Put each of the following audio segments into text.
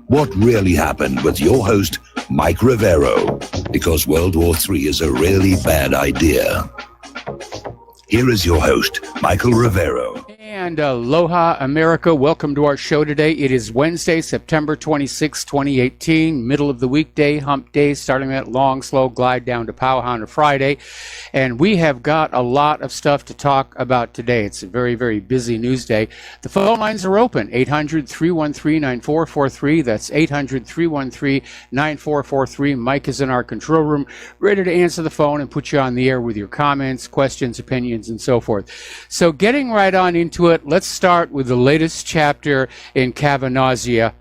What really happened with your host, Mike Rivero, because World War III is a really bad idea. Here is your host, Michael Rivero. And aloha, America. Welcome to our show today. It is Wednesday, September 26, 2018, middle of the weekday, hump day, starting that long, slow glide down to Powwow on a Friday. And we have got a lot of stuff to talk about today. It's a very, very busy news day. The phone lines are open, 800-313-9443. That's 800-313-9443. Mike is in our control room, ready to answer the phone and put you on the air with your comments, questions, opinions, and so forth. So getting right on into it, let's start with the latest chapter in Kaonohi,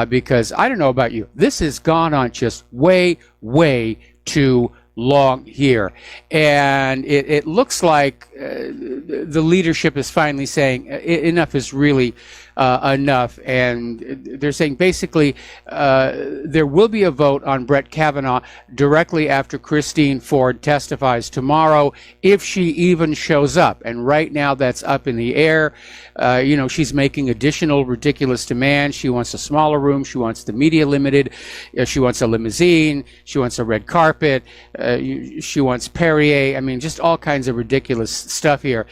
because I don't know about you, this has gone on just way, way too long here. And it looks like the leadership is finally saying enough is really enough. And they're saying basically there will be a vote on Brett Kavanaugh directly after Christine Ford testifies tomorrow, if she even shows up. And right now that's up in the air. She's making additional ridiculous demands. She wants a smaller room. She wants the media limited. She wants a limousine. She wants a red carpet. She wants Perrier. I mean, just all kinds of ridiculous stuff here.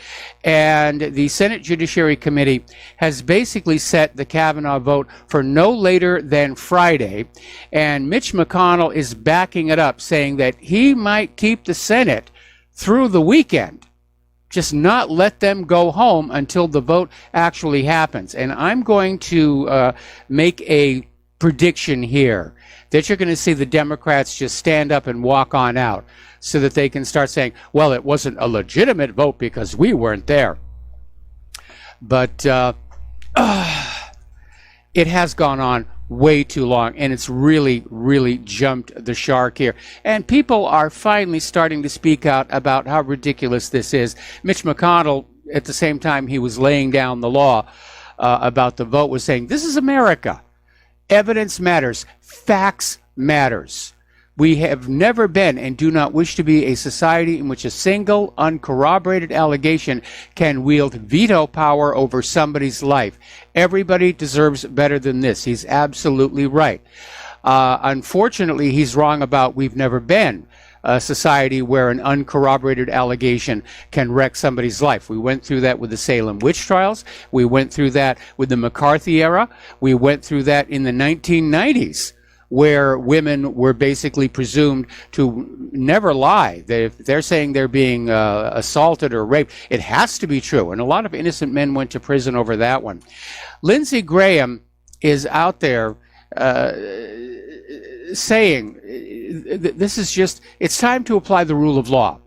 And the Senate Judiciary Committee has basically set the Kavanaugh vote for no later than Friday. And Mitch McConnell is backing it up, saying that he might keep the Senate through the weekend, just not let them go home until the vote actually happens. And I'm going to make a prediction here that you're going to see the Democrats just stand up and walk on out so that they can start saying, well, it wasn't a legitimate vote because we weren't there. But it has gone on way too long, and it's really, really jumped the shark here. And people are finally starting to speak out about how ridiculous this is. Mitch McConnell, at the same time he was laying down the law about the vote, was saying, this is America. Evidence matters. Facts matters. We have never been and do not wish to be a society in which a single uncorroborated allegation can wield veto power over somebody's life. Everybody deserves better than this. He's absolutely right. Unfortunately, he's wrong about we've never been a society where an uncorroborated allegation can wreck somebody's life. We went through that with the Salem witch trials. We went through that with the McCarthy era. We went through that in the 1990s, where women were basically presumed to never lie. If they're saying they're being assaulted or raped, it has to be true. And a lot of innocent men went to prison over that one. Lindsey Graham is out there saying this is just, it's time to apply the rule of law.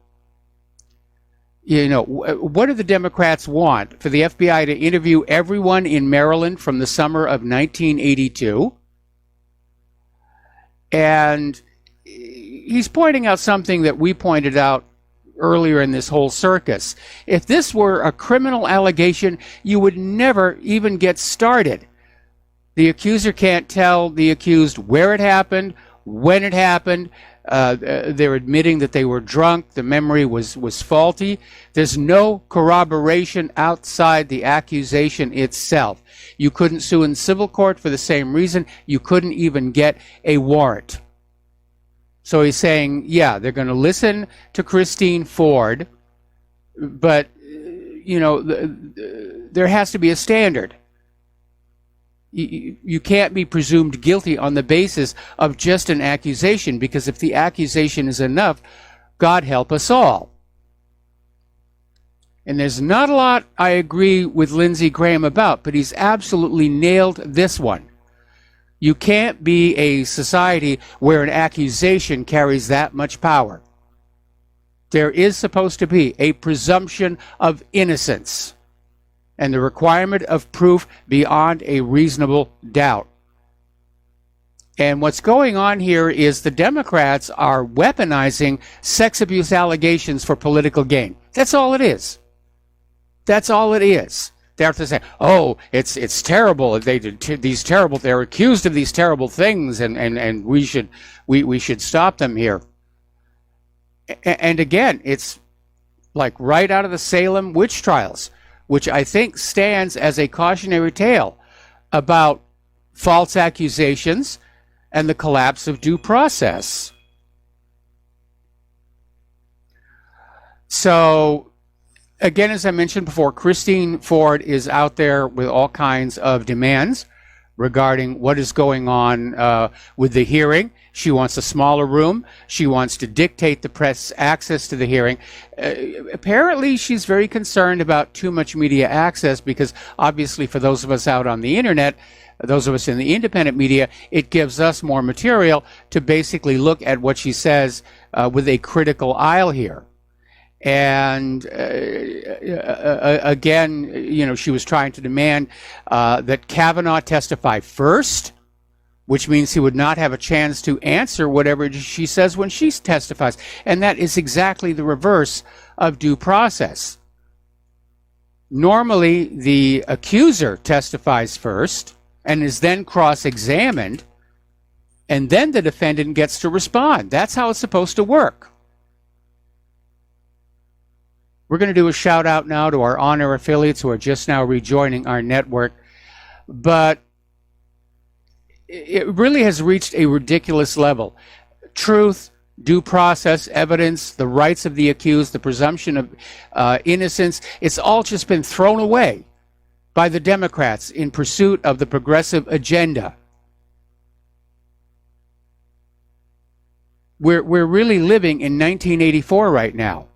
What do the Democrats want? For the FBI to interview everyone in Maryland from the summer of 1982? And he's pointing out something that we pointed out earlier in this whole circus. If this were a criminal allegation, you would never even get started. The accuser can't tell the accused where it happened, when it happened. They're admitting that they were drunk. The memory was faulty. There's no corroboration outside the accusation itself. You couldn't sue in civil court for the same reason. You couldn't even get a warrant. So he's saying, yeah, they're going to listen to Christine Ford, but, there has to be a standard. You can't be presumed guilty on the basis of just an accusation, because if the accusation is enough, God help us all. And there's not a lot I agree with Lindsey Graham about, but he's absolutely nailed this one. You can't be a society where an accusation carries that much power. There is supposed to be a presumption of innocence and the requirement of proof beyond a reasonable doubt. And what's going on here is the Democrats are weaponizing sex abuse allegations for political gain. That's all it is. That's all it is. They have to say, oh, it's terrible. They did these terrible. They're accused of these terrible things, and we should stop them here. And again, it's like right out of the Salem witch trials, which I think stands as a cautionary tale about false accusations, and the collapse of due process. So, again, as I mentioned before, Christine Ford is out there with all kinds of demands regarding what is going on with the hearing. She wants a smaller room. She wants to dictate the press access to the hearing. Apparently, she's very concerned about too much media access because, obviously, for those of us out on the internet, those of us in the independent media, it gives us more material to basically look at what she says with a critical eye here. And again, you know, she was trying to demand that Kavanaugh testify first, which means he would not have a chance to answer whatever she says when she testifies. And that is exactly the reverse of due process. Normally, the accuser testifies first and is then cross-examined, and then the defendant gets to respond. That's how it's supposed to work. We're going to do a shout out now to our on-air affiliates who are just now rejoining our network. But it really has reached a ridiculous level. Truth, due process, evidence, the rights of the accused, the presumption of innocence, it's all just been thrown away by the Democrats in pursuit of the progressive agenda. We're really living in 1984 right now.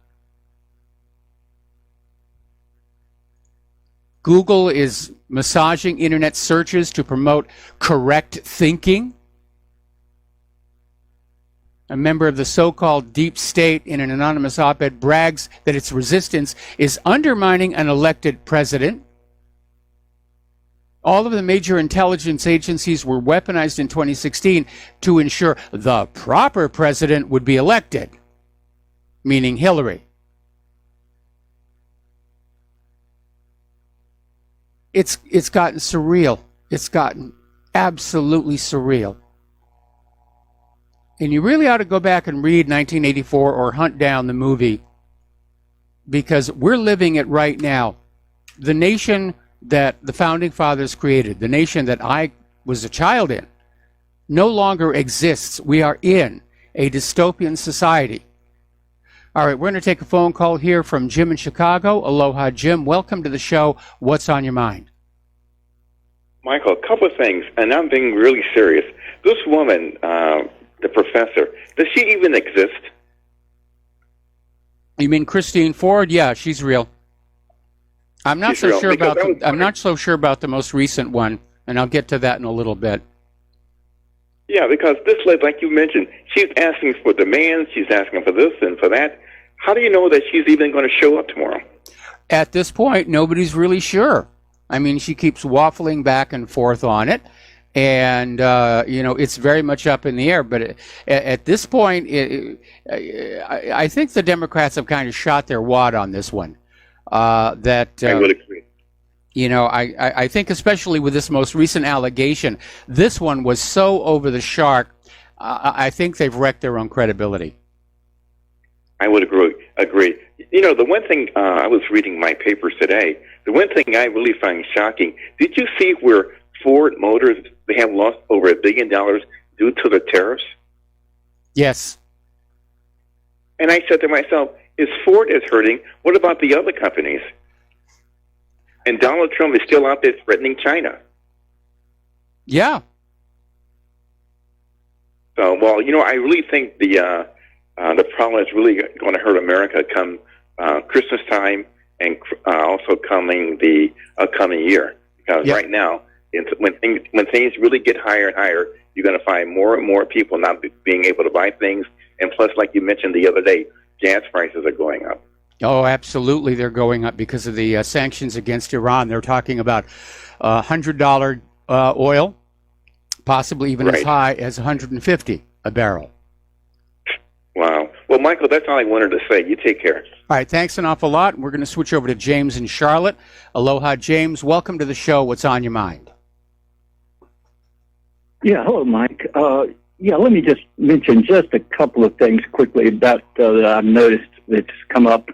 Google is massaging internet searches to promote correct thinking. A member of the so-called deep state in an anonymous op-ed brags that its resistance is undermining an elected president. All of the major intelligence agencies were weaponized in 2016 to ensure the proper president would be elected, meaning Hillary. It's gotten surreal. It's gotten absolutely surreal. And you really ought to go back and read 1984 or hunt down the movie, because we're living it right now. The nation that the Founding Fathers created, the nation that I was a child in, no longer exists. We are in a dystopian society. All right, we're going to take a phone call here from Jim in Chicago. Aloha, Jim. Welcome to the show. What's on your mind? Michael, a couple of things, and I'm being really serious. This woman, the professor, does she even exist? You mean Christine Ford? Yeah, she's real. I'm not so sure about I'm not so sure about the most recent one, and I'll get to that in a little bit. Yeah, because this lady, like you mentioned, she's asking for demands, she's asking for this and for that. How do you know that she's even going to show up tomorrow? At this point, nobody's really sure. I mean, she keeps waffling back and forth on it, and you know, it's very much up in the air. But at this point, I think the Democrats have kind of shot their wad on this one. I would agree. You know, I think especially with this most recent allegation, this one was so over the shark. I think they've wrecked their own credibility. I would agree. You know, the one thing, I was reading my papers today, the one thing I really find shocking, did you see where Ford Motors, they have lost over $1 billion due to the tariffs? Yes. And I said to myself, if Ford is hurting, what about the other companies? And Donald Trump is still out there threatening China. Yeah. So, well, you know, I really think the problem is really going to hurt America come Christmas time and also coming the upcoming year. Because right now, when things really get higher and higher, you're going to find more and more people not being able to buy things. And plus, like you mentioned the other day, gas prices are going up. Oh, absolutely. They're going up because of the sanctions against Iran. They're talking about $100 oil, possibly even as high as $150 a barrel. Wow. Well, Michael, that's all I wanted to say. You take care. All right. Thanks an awful lot. We're going to switch over to James in Charlotte. Aloha, James. Welcome to the show. What's on your mind? Yeah. Hello, Mike. Let me just mention just a couple of things quickly about that I've noticed that's come up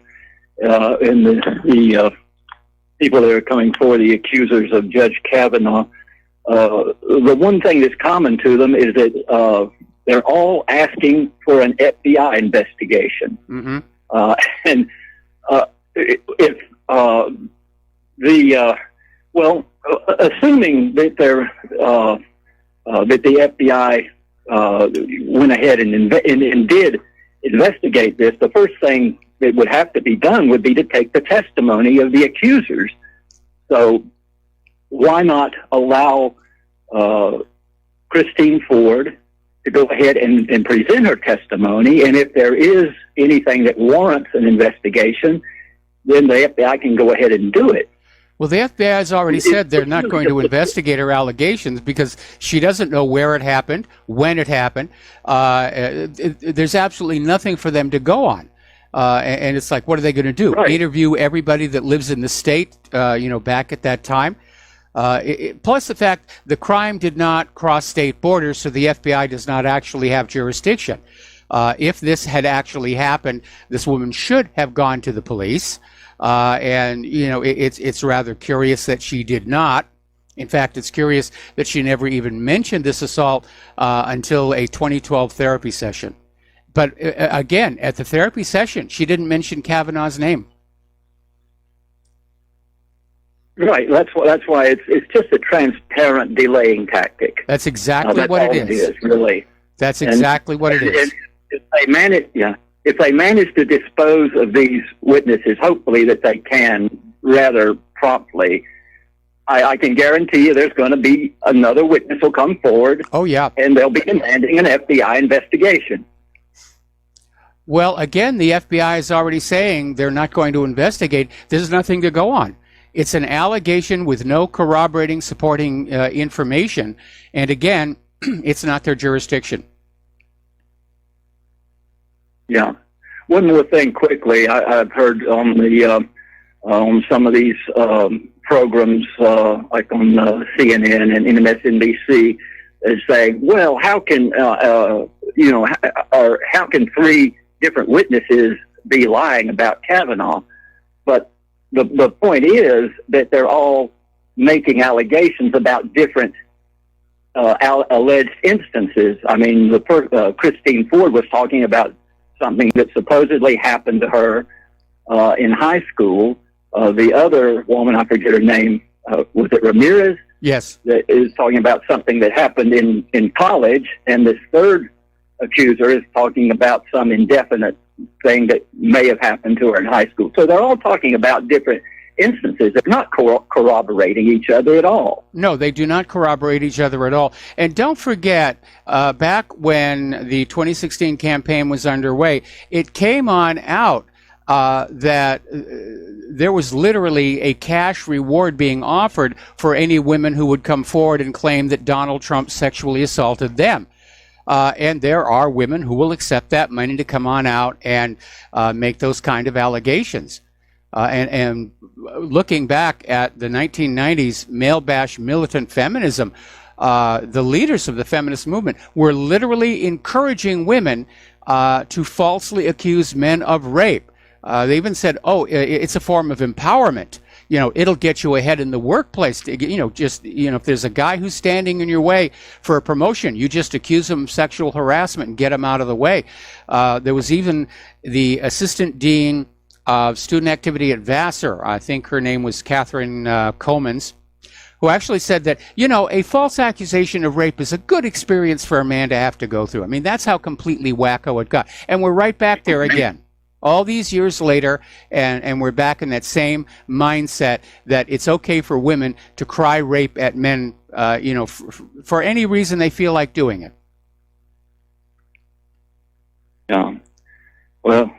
in the people that are coming forward, the accusers of Judge Kavanaugh. the one thing that's common to them is that they're all asking for an FBI investigation. Mm-hmm. And if assuming that that the FBI went ahead and did investigate this, the first thing that would have to be done would be to take the testimony of the accusers. So why not allow Christine Ford to go ahead and present her testimony? And if there is anything that warrants an investigation, then the FBI can go ahead and do it. Well, the FBI has already said they're not going to investigate her allegations because she doesn't know where it happened, when it happened. There's absolutely nothing for them to go on. And it's like, what are they going to do? Right. Interview everybody that lives in the state, back at that time? Plus the fact the crime did not cross state borders, so the FBI does not actually have jurisdiction. If this had actually happened, this woman should have gone to the police. And it's rather curious that she did not. In fact, it's curious that she never even mentioned this assault until a 2012 therapy session. But again, at the therapy session, she didn't mention Kavanaugh's name. Right. That's why it's just a transparent delaying tactic. That's exactly what it is. Really. That's exactly what it is. If they manage to dispose of these witnesses, hopefully that they can rather promptly, I can guarantee you there's going to be another witness will come forward. Oh, yeah. And they'll be demanding an FBI investigation. Well, again, the FBI is already saying they're not going to investigate. There's nothing to go on. It's an allegation with no corroborating, supporting information. And again, it's not their jurisdiction. Yeah. One more thing quickly. I've heard on the on some of these programs, like on CNN and MSNBC, is saying, well, how can how can three different witnesses be lying about Kavanaugh? But the point is that they're all making allegations about different alleged instances. I mean, Christine Ford was talking about something that supposedly happened to her in high school. The other woman, I forget her name, was it Ramirez? Yes. That is talking about something that happened in college, and this third accuser is talking about some indefinite thing that may have happened to her in high school. So they're all talking about different instances. They're not corroborating each other at all. No, they do not corroborate each other at all. And don't forget, back when the 2016 campaign was underway, it came on out that there was literally a cash reward being offered for any women who would come forward and claim that Donald Trump sexually assaulted them. And there are women who will accept that money to come on out and make those kind of allegations. And looking back at the 1990s male bash militant feminism, the leaders of the feminist movement were literally encouraging women to falsely accuse men of rape. They even said, oh, it's a form of empowerment. It'll get you ahead in the workplace. If there's a guy who's standing in your way for a promotion, you just accuse him of sexual harassment and get him out of the way. There was even the assistant dean of student activity at Vassar, I think her name was Catherine Comans, who actually said that, a false accusation of rape is a good experience for a man to have to go through. I mean, that's how completely wacko it got. And we're right back there again. All these years later, and we're back in that same mindset that it's okay for women to cry rape at men, for any reason they feel like doing it. Yeah. Well,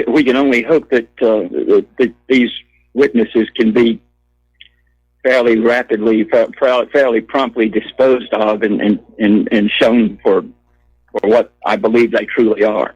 we can only hope that these witnesses can be fairly rapidly, fairly promptly disposed of and shown for what I believe they truly are.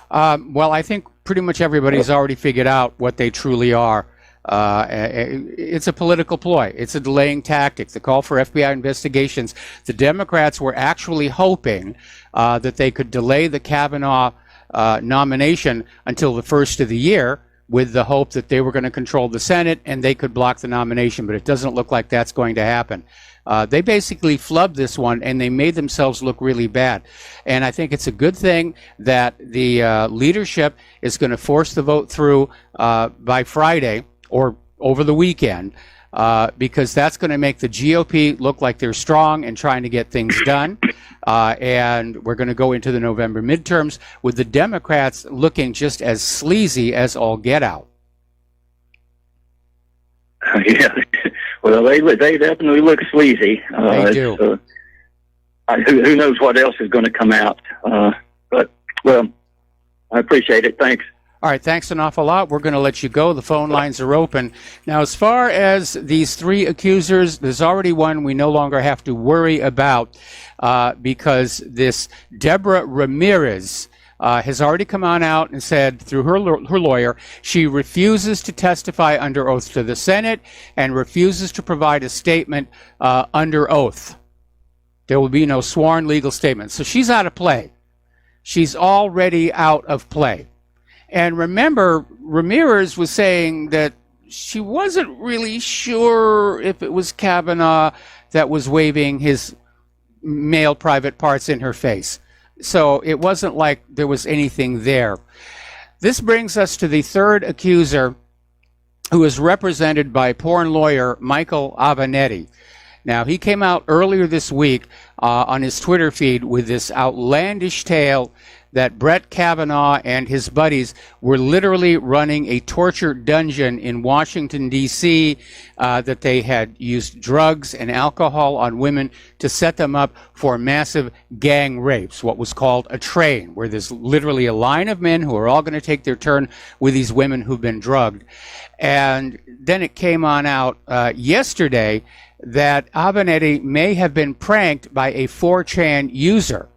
Well, I think pretty much everybody's already figured out what they truly are. It's a political ploy. It's a delaying tactic. The call for FBI investigations. The Democrats were actually hoping that they could delay the Kavanaugh nomination until the first of the year, with the hope that they were going to control the Senate and they could block the nomination. But it doesn't look like that's going to happen. They basically flubbed this one, and they made themselves look really bad. And I think it's a good thing that the leadership is going to force the vote through by Friday or over the weekend, because that's going to make the GOP look like they're strong and trying to get things done. And we're going to go into the November midterms with the Democrats looking just as sleazy as all get out. Yeah, well, they definitely look sleazy. They do. Who knows what else is going to come out? But, well, I appreciate it. Thanks. All right, thanks an awful lot. We're going to let you go. The phone lines are open. Now, as far as these three accusers, there's already one we no longer have to worry about because this Deborah Ramirez has already come on out and said through her lawyer she refuses to testify under oath to the Senate and refuses to provide a statement under oath. There will be no sworn legal statement. So she's out of play. She's already out of play. And remember, Ramirez was saying that she wasn't really sure if it was Kavanaugh that was waving his male private parts in her face. So it wasn't like there was anything there. This brings us to the third accuser, who is represented by porn lawyer Michael Avenatti. Now, he came out earlier this week on his Twitter feed with this outlandish tale that Brett Kavanaugh and his buddies were literally running a torture dungeon in Washington, D.C., that they had used drugs and alcohol on women to set them up for massive gang rapes, what was called a train, where there's literally a line of men who are all going to take their turn with these women who've been drugged. And then it came on out yesterday that Avenatti may have been pranked by a 4chan user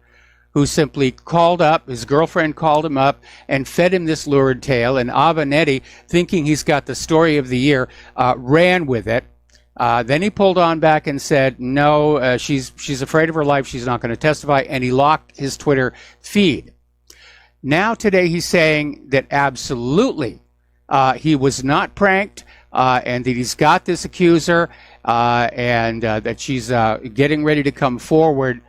who simply called up, his girlfriend called him up and fed him this lurid tale, and Avenatti, thinking he's got the story of the year, ran with it. Then he pulled on back and said, no, she's afraid of her life, she's not going to testify, and he locked his Twitter feed. Now today he's saying that absolutely he was not pranked, and that he's got this accuser, and that she's getting ready to come forward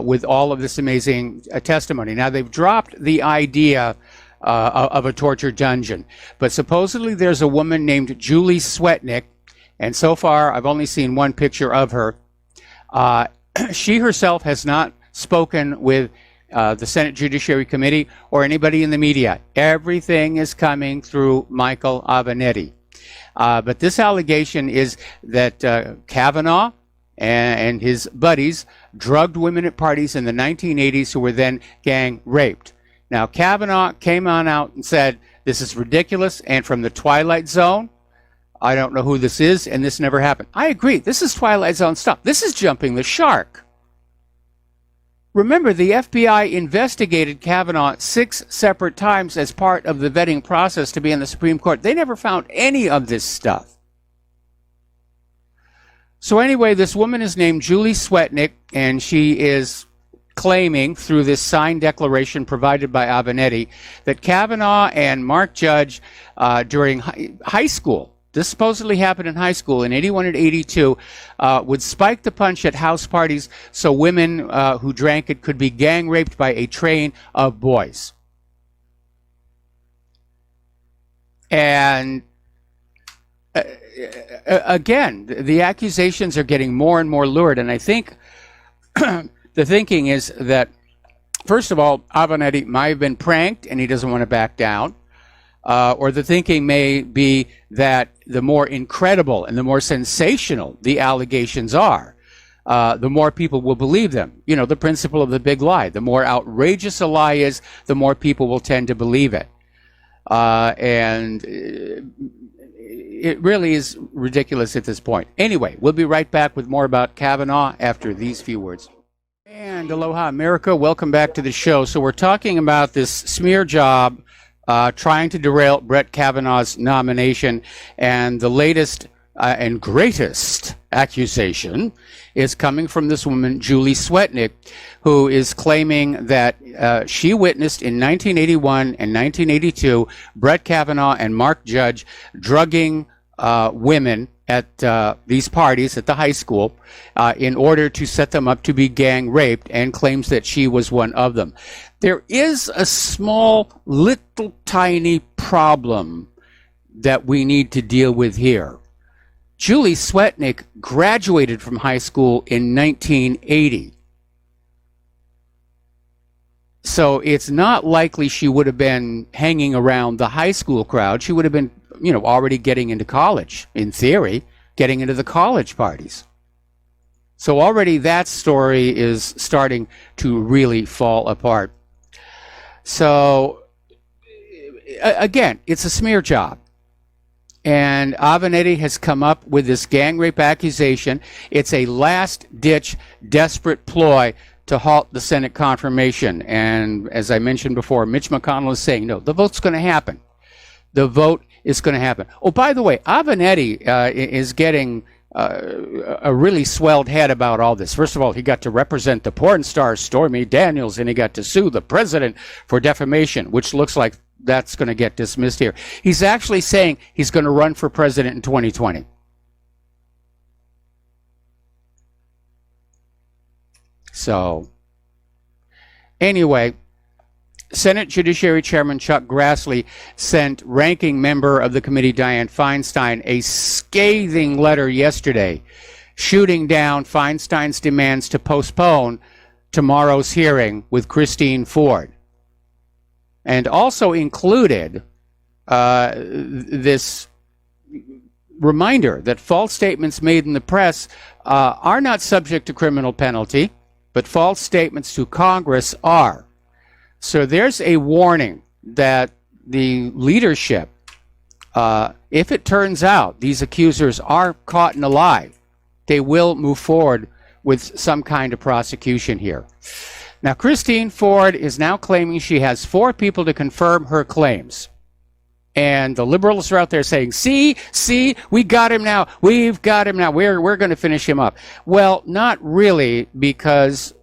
with all of this amazing testimony. Now, they've dropped the idea of a torture dungeon, but supposedly there's a woman named Julie Swetnick, and so far I've only seen one picture of her. She herself has not spoken with the Senate Judiciary Committee or anybody in the media. Everything is coming through Michael Avenatti. But this allegation is that Kavanaugh and his buddies drugged women at parties in the 1980s who were then gang raped. Now, Kavanaugh came on out and said, this is ridiculous, and from the Twilight Zone, I don't know who this is, and this never happened. I agree. This is Twilight Zone stuff. This is jumping the shark. Remember, the FBI investigated Kavanaugh 6 separate times as part of the vetting process to be in the Supreme Court. They never found any of this stuff. So anyway, this woman is named Julie Swetnick, and she is claiming through this signed declaration provided by Avenatti that Kavanaugh and Mark Judge during high school, this supposedly happened in high school in 81 and 82, would spike the punch at house parties so women who drank it could be gang raped by a train of boys. And again, the accusations are getting more and more lurid, and I think the thinking is that, first of all, Avenatti might have been pranked and he doesn't want to back down, or the thinking may be that the more incredible and the more sensational the allegations are, the more people will believe them. You know, the principle of the big lie. The more outrageous a lie is, the more people will tend to believe it. And it really is ridiculous at this point. Anyway, we'll be right back with more about Kavanaugh after these few words. And aloha, America. Welcome back to the show. So we're talking about this smear job trying to derail Brett Kavanaugh's nomination, and the latest and greatest accusation is coming from this woman, Julie Swetnick, who is claiming that she witnessed in 1981 and 1982 Brett Kavanaugh and Mark Judge drugging women at these parties at the high school in order to set them up to be gang raped, and claims that she was one of them. There is a small, little, tiny problem that we need to deal with here. Julie Swetnick graduated from high school in 1980. So it's not likely she would have been hanging around the high school crowd. She would have been, already getting into college, in theory, getting into the college parties. So already that story is starting to really fall apart. So, again, it's a smear job. And Avenatti has come up with this gang rape accusation. It's a last-ditch, desperate ploy to halt the Senate confirmation. And as I mentioned before, Mitch McConnell is saying, no, the vote's going to happen. The vote is going to happen. Oh, by the way, Avenatti is getting a really swelled head about all this. First of all, he got to represent the porn star Stormy Daniels, and he got to sue the president for defamation, which looks like that's going to get dismissed here. He's actually saying he's going to run for president in 2020. So, anyway, Senate Judiciary Chairman Chuck Grassley sent ranking member of the committee Dianne Feinstein a scathing letter yesterday, shooting down Feinstein's demands to postpone tomorrow's hearing with Christine Ford, and also included this reminder that false statements made in the press are not subject to criminal penalty, but false statements to Congress are. So there's a warning that the leadership, if it turns out these accusers are caught in a lie, they will move forward with some kind of prosecution here. Now, Christine Ford is now claiming she has 4 people to confirm her claims. And the liberals are out there saying, see, we got him now. We've got him now. We're going to finish him up. Well, not really, because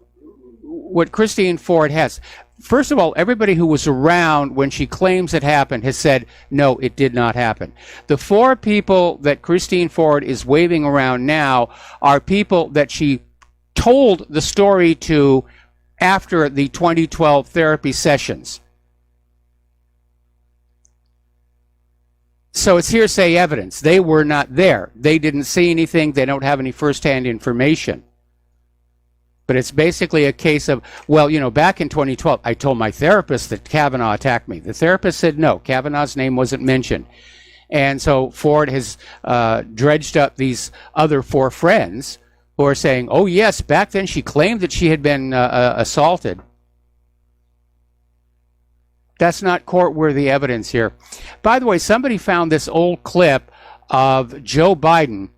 what Christine Ford has, first of all, everybody who was around when she claims it happened has said, no, it did not happen. The 4 people that Christine Ford is waving around now are people that she told the story to after the 2012 therapy sessions. So it's hearsay evidence. They were not there. They didn't see anything. They don't have any firsthand information. But it's basically a case of, well, back in 2012, I told my therapist that Kavanaugh attacked me. The therapist said no, Kavanaugh's name wasn't mentioned. And so Ford has dredged up these other 4 friends who are saying, oh, yes, back then she claimed that she had been assaulted. That's not court-worthy evidence here. By the way, somebody found this old clip of Joe Biden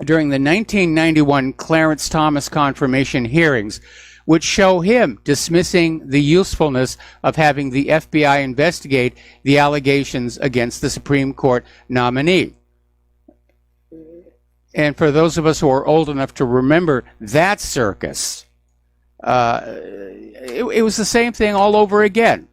during the 1991 Clarence Thomas confirmation hearings, which show him dismissing the usefulness of having the FBI investigate the allegations against the Supreme Court nominee. And for those of us who are old enough to remember that circus, it was the same thing all over again.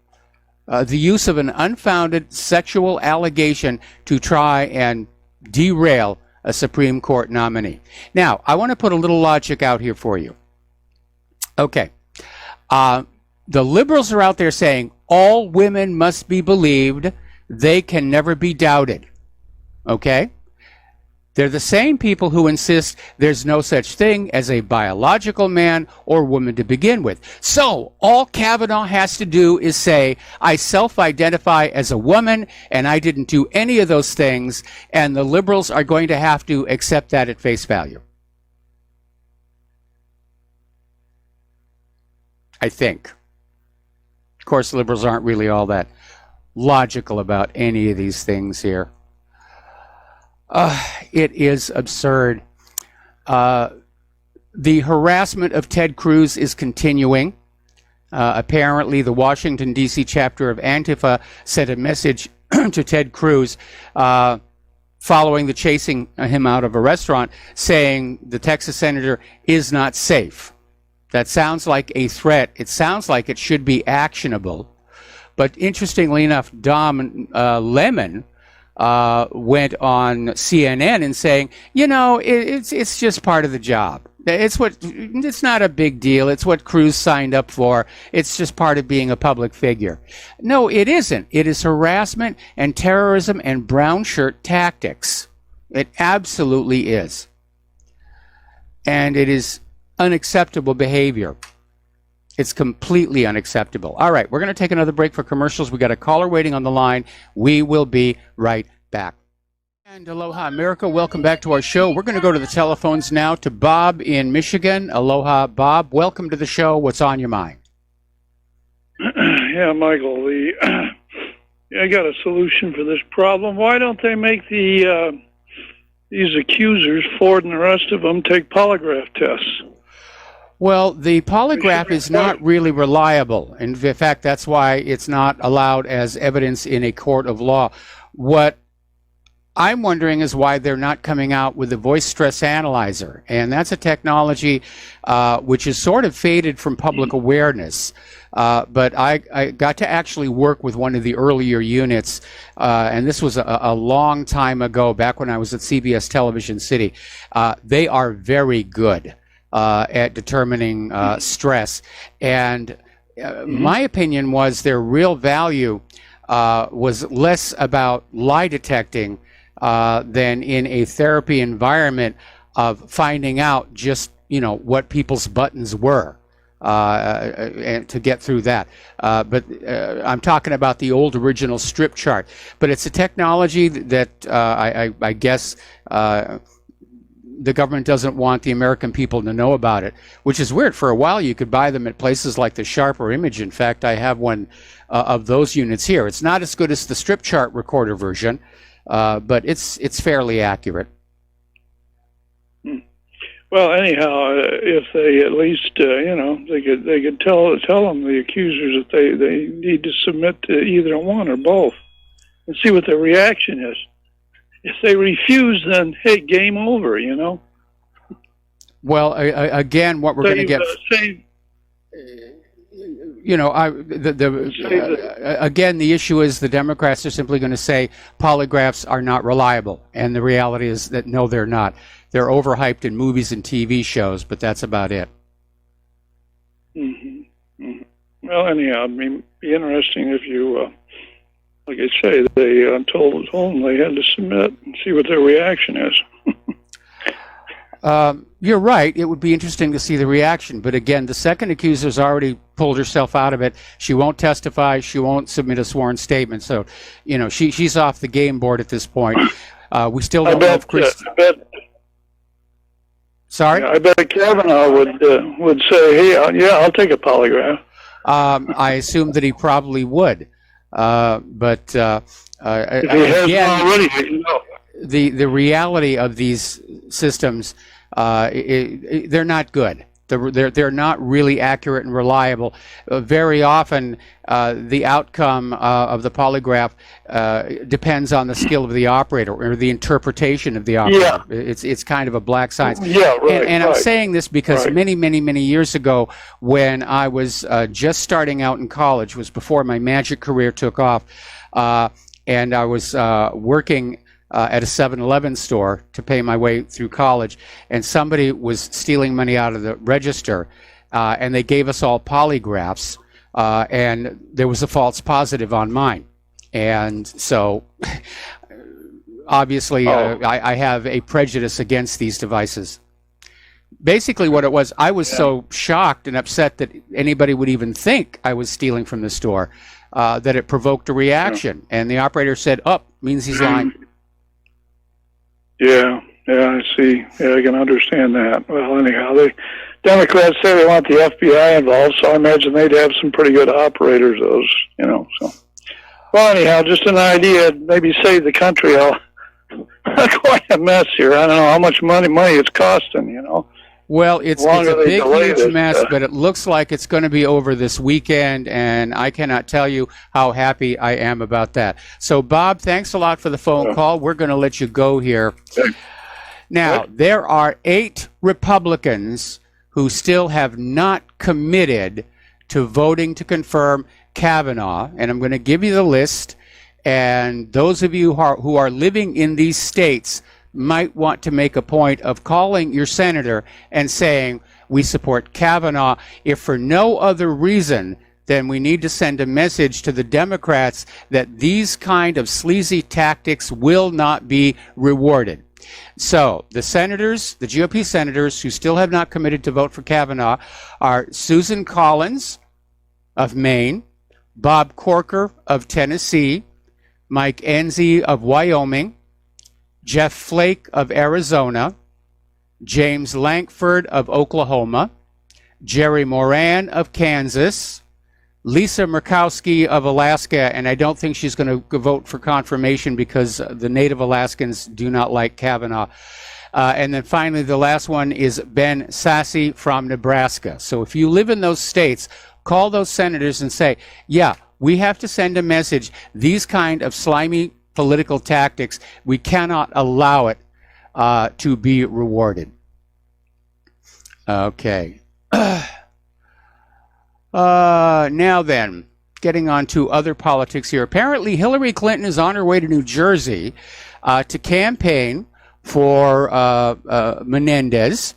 The use of an unfounded sexual allegation to try and derail a Supreme Court nominee. Now, I want to put a little logic out here for you. Okay. The liberals are out there saying all women must be believed. They can never be doubted. Okay? They're the same people who insist there's no such thing as a biological man or woman to begin with. So all Kavanaugh has to do is say, I self-identify as a woman and I didn't do any of those things, and the liberals are going to have to accept that at face value. I think. Of course, liberals aren't really all that logical about any of these things here. It is absurd. The harassment of Ted Cruz is continuing. Apparently, the Washington, D.C. chapter of Antifa sent a message to Ted Cruz following the chasing him out of a restaurant, saying the Texas senator is not safe. That sounds like a threat. It sounds like it should be actionable. But interestingly enough, Dom Lemon, went on CNN and saying, it's just part of the job. It's not a big deal. It's what Cruz signed up for. It's just part of being a public figure. No, it isn't. It is harassment and terrorism and brown shirt tactics. It absolutely is. And it is unacceptable behavior. It's completely unacceptable. All right, we're going to take another break for commercials. We got a caller waiting on the line. We will be right back. And aloha, America. Welcome back to our show. We're going to go to the telephones now to Bob in Michigan. Aloha, Bob. Welcome to the show. What's on your mind? Yeah, Michael. I got a solution for this problem. Why don't they make these accusers, Ford and the rest of them, take polygraph tests? Well, the polygraph is not really reliable. In fact, that's why it's not allowed as evidence in a court of law. What I'm wondering is why they're not coming out with the voice stress analyzer. And that's a technology which is sort of faded from public awareness. But I got to actually work with one of the earlier units, and this was a long time ago, back when I was at CBS Television City. They are very good at determining stress. And my opinion was their real value was less about lie detecting than in a therapy environment of finding out just, what people's buttons were. And to get through that. But I'm talking about the old original strip chart. But it's a technology that I guess the government doesn't want the American people to know about it, which is weird. For a while, you could buy them at places like the Sharper Image. In fact, I have one of those units here. It's not as good as the strip chart recorder version, but it's fairly accurate. Well, anyhow, if they at least, they could tell them, the accusers, that they need to submit to either one or both, and see what their reaction is. If they refuse, then hey, game over. Well, again, what we're going to get. Again, the issue is the Democrats are simply going to say polygraphs are not reliable, and the reality is that no, they're not. They're overhyped in movies and TV shows, but that's about it. Mm-hmm. Mm-hmm. Well, anyhow, it'd be interesting if you, like I say, they told them they had to submit and see what their reaction is. You're right. It would be interesting to see the reaction. But again, the second accuser's already pulled herself out of it. She won't testify. She won't submit a sworn statement. So, she's off the game board at this point. We still don't know if Chris... Sorry? I bet Kavanaugh would say, hey, I'll take a polygraph. I assume that he probably would. But if he hasn't already, the reality of these systems, they're not good. They're not really accurate and reliable. Very often, the outcome of the polygraph depends on the skill of the operator or the interpretation of the operator. Yeah. It's kind of a black science. Yeah, right. And I'm saying this because many years ago, when I was just starting out in college, was before my magic career took off, and I was working at a 7-Eleven store to pay my way through college, and somebody was stealing money out of the register, and they gave us all polygraphs, and there was a false positive on mine. And so, obviously, I have a prejudice against these devices. Basically what it was, I was so shocked and upset that anybody would even think I was stealing from the store, that it provoked a reaction. And the operator said, means he's lying. Yeah, I see. Yeah, I can understand that. Well, anyhow, the Democrats say they want the FBI involved, so I imagine they'd have some pretty good operators, so. Well, anyhow, just an idea, maybe save the country. Quite a mess here. I don't know how much money it's costing, Well, it's a big, huge mess, but it looks like it's going to be over this weekend, and I cannot tell you how happy I am about that. So, Bob, thanks a lot for the phone call. We're going to let you go here. Now, there are 8 Republicans who still have not committed to voting to confirm Kavanaugh, and I'm going to give you the list, And those of you who are living in these states might want to make a point of calling your senator and saying, we support Kavanaugh, if for no other reason than we need to send a message to the Democrats that these kind of sleazy tactics will not be rewarded. So the senators, the GOP senators who still have not committed to vote for Kavanaugh are Susan Collins of Maine, Bob Corker of Tennessee, Mike Enzi of Wyoming, Jeff Flake of Arizona, James Lankford of Oklahoma, Jerry Moran of Kansas, Lisa Murkowski of Alaska, and I don't think she's going to vote for confirmation because the native Alaskans do not like Kavanaugh. And then finally, the last one is Ben Sasse from Nebraska. So if you live in those states, call those senators and say, yeah, we have to send a message. These kind of slimy political tactics, we cannot allow it to be rewarded. Okay. Now then, getting on to other politics here. Apparently, Hillary Clinton is on her way to New Jersey to campaign for Menendez.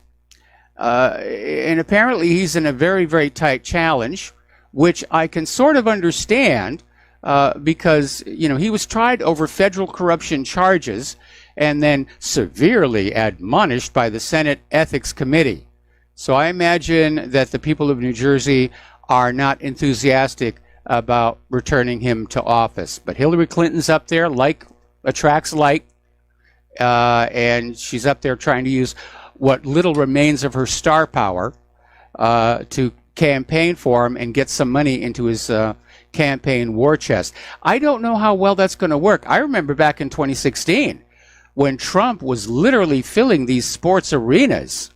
And apparently, he's in a very, very tight challenge, which I can sort of understand because, he was tried over federal corruption charges and then severely admonished by the Senate Ethics Committee. So I imagine that the people of New Jersey are not enthusiastic about returning him to office. But Hillary Clinton's up there, like attracts like, and she's up there trying to use what little remains of her star power to campaign for him and get some money into his campaign war chest. I don't know how well that's going to work. I remember back in 2016 when Trump was literally filling these sports arenas.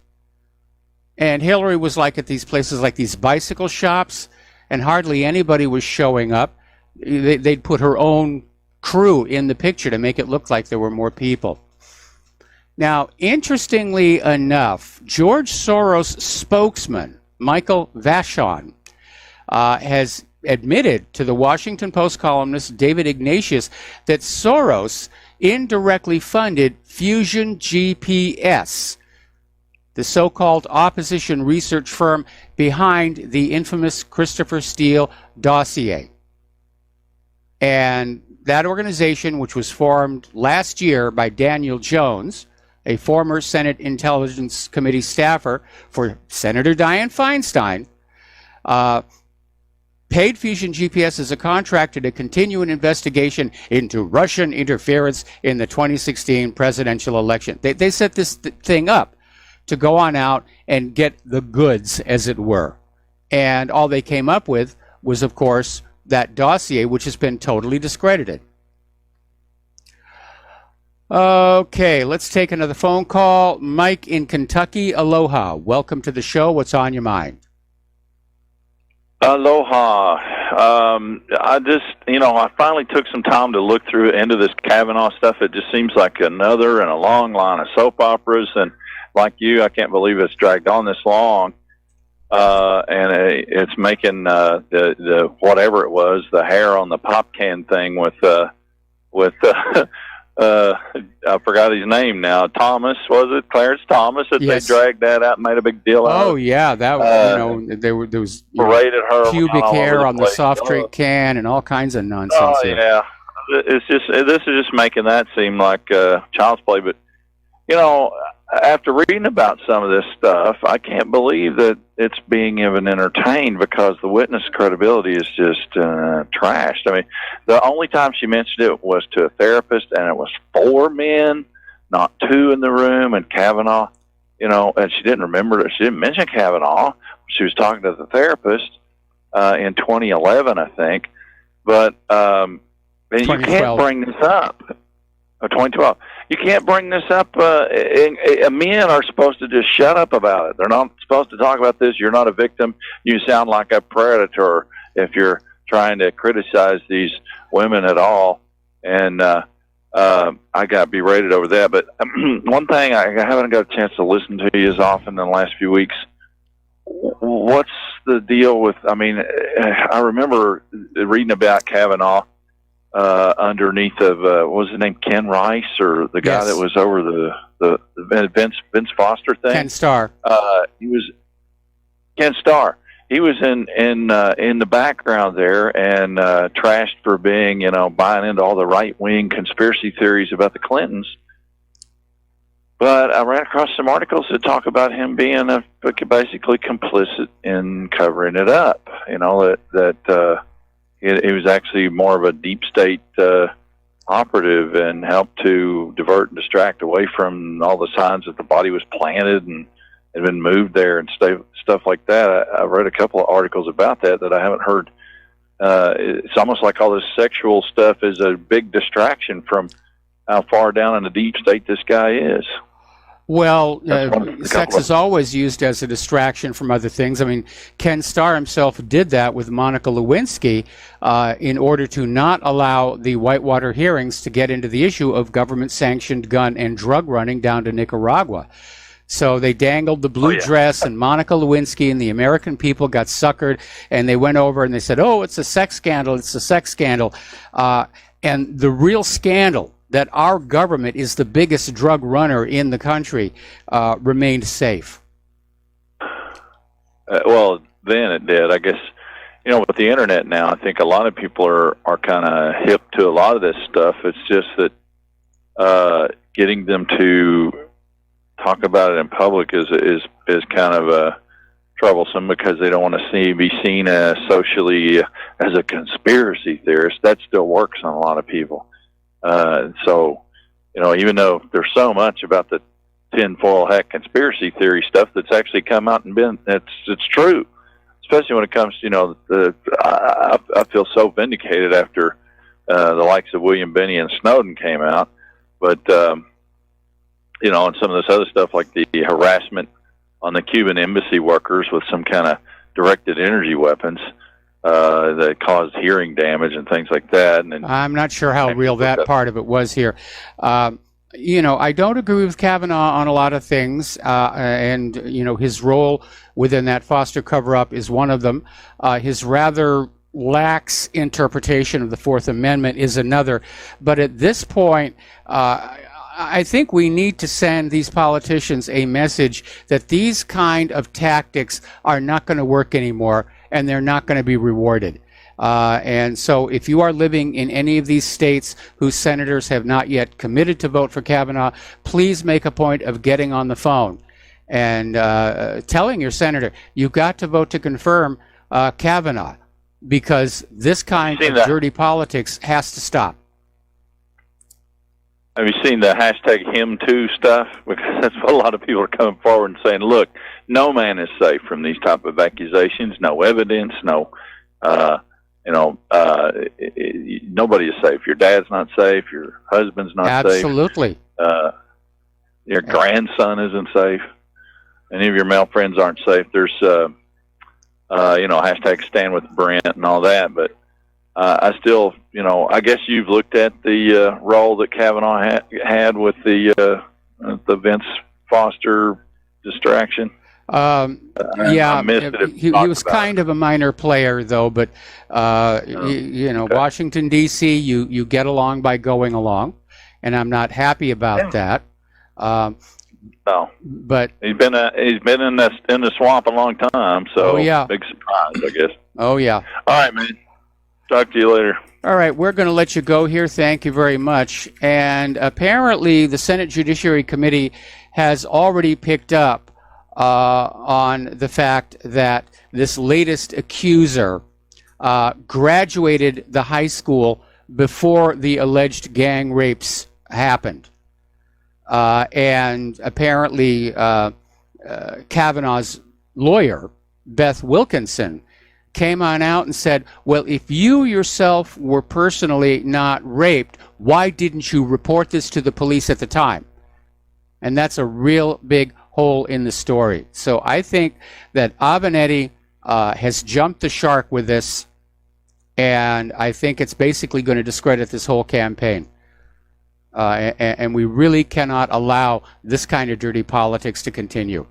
And Hillary was like at these places like these bicycle shops, and hardly anybody was showing up. They'd put her own crew in the picture to make it look like there were more people. Now, interestingly enough, George Soros' spokesman, Michael Vachon, has admitted to the Washington Post columnist David Ignatius that Soros indirectly funded Fusion GPS, the so-called opposition research firm behind the infamous Christopher Steele dossier. And that organization, which was formed last year by Daniel Jones, a former Senate Intelligence Committee staffer for Senator Dianne Feinstein, paid Fusion GPS as a contractor to continue an investigation into Russian interference in the 2016 presidential election. They set this thing up to go on out and get the goods, as it were. And all they came up with was, of course, that dossier, which has been totally discredited. Okay, let's take another phone call. Mike in Kentucky, aloha. Welcome to the show. What's on your mind? Aloha. I just, I finally took some time to look through into this Kavanaugh stuff. It just seems like another in a long line of soap operas, and like you, I can't believe it's dragged on this long. And it's making the whatever it was, the hair on the pop can thing with I forgot his name now. Thomas, was it? Clarence Thomas, that Yes. They dragged that out and made a big deal out of. Oh yeah, that was, there was Paraded her pubic all over hair the on the place. soft drink can and all kinds of nonsense. Oh here. yeah, this is just making that seem like child's play. But after reading about some of this stuff, I can't believe that it's being even entertained, because the witness credibility is just trashed. I mean, the only time she mentioned it was to a therapist, and it was 4 men, not 2 in the room, and Kavanaugh, and she didn't remember it. She didn't mention Kavanaugh. She was talking to the therapist in 2011, I think. But and you can't bring this up. 2012. You can't bring this up. Men are supposed to just shut up about it. They're not supposed to talk about this. You're not a victim. You sound like a predator if you're trying to criticize these women at all. And I got berated over that. But one thing, I haven't got a chance to listen to you as often in the last few weeks. What's the deal with, I remember reading about Kavanaugh, underneath of what was his name, Ken Rice, or the guy that was over the Vince Foster thing. Ken Starr. He was Ken Starr. He was in the background there and trashed for being, buying into all the right wing conspiracy theories about the Clintons. But I ran across some articles that talk about him being basically complicit in covering it up. That he was actually more of a deep state operative and helped to divert and distract away from all the signs that the body was planted and had been moved there and stuff like that. I read a couple of articles about that I haven't heard. It's almost like all this sexual stuff is a big distraction from how far down in the deep state this guy is. Well, sex is always used as a distraction from other things. I mean, Ken Starr himself did that with Monica Lewinsky in order to not allow the Whitewater hearings to get into the issue of government-sanctioned gun and drug running down to Nicaragua. So they dangled the blue dress, and Monica Lewinsky and the American people got suckered, and they went over and they said, oh, it's a sex scandal, it's a sex scandal. And the real scandal, that our government is the biggest drug runner in the country, remained safe. Well, then it did. I guess, with the internet now, I think a lot of people are kind of hip to a lot of this stuff. It's just that getting them to talk about it in public is kind of troublesome, because they don't want to be seen as socially as a conspiracy theorist. That still works on a lot of people. So, even though there's so much about the tinfoil hat conspiracy theory stuff that's actually come out and it's true, especially when it comes to, I feel so vindicated after the likes of William Binney and Snowden came out. But, and some of this other stuff like the harassment on the Cuban embassy workers with some kind of directed energy weapons, that caused hearing damage and things like that. And I'm not sure how real that part of it was here. I don't agree with Kavanaugh on a lot of things, and his role within that Foster cover-up is one of them. His rather lax interpretation of the Fourth Amendment is another. But at this point, I think we need to send these politicians a message that these kind of tactics are not going to work anymore, and they're not going to be rewarded. And so if you are living in any of these states whose senators have not yet committed to vote for Kavanaugh, please make a point of getting on the phone and telling your senator, you've got to vote to confirm Kavanaugh, because this kind of dirty politics has to stop. Have you seen the hashtag #HimToo stuff? Because that's what a lot of people are coming forward and saying, look, no man is safe from these type of accusations, no evidence, nobody is safe. Your dad's not safe, your husband's not safe. Absolutely. Your grandson isn't safe. Any of your male friends aren't safe. There's, hashtag Stand with Brent and all that, but I still, I guess you've looked at the role that Kavanaugh had with the Vince Foster distraction. Yeah, I missed it. He was kind of a minor player, though. But Washington D.C., you get along by going along, and I'm not happy about that. No, but he's been in the swamp a long time. So big surprise, I guess. Oh yeah. All right, man. Talk to you later. All right, we're going to let you go here. Thank you very much. And apparently the Senate Judiciary Committee has already picked up on the fact that this latest accuser graduated the high school before the alleged gang rapes happened. And apparently Kavanaugh's lawyer, Beth Wilkinson, came on out and said, well, if you yourself were personally not raped, why didn't you report this to the police at the time? And that's a real big hole in the story. So I think that Avenatti has jumped the shark with this, and I think it's basically going to discredit this whole campaign. And we really cannot allow this kind of dirty politics to continue,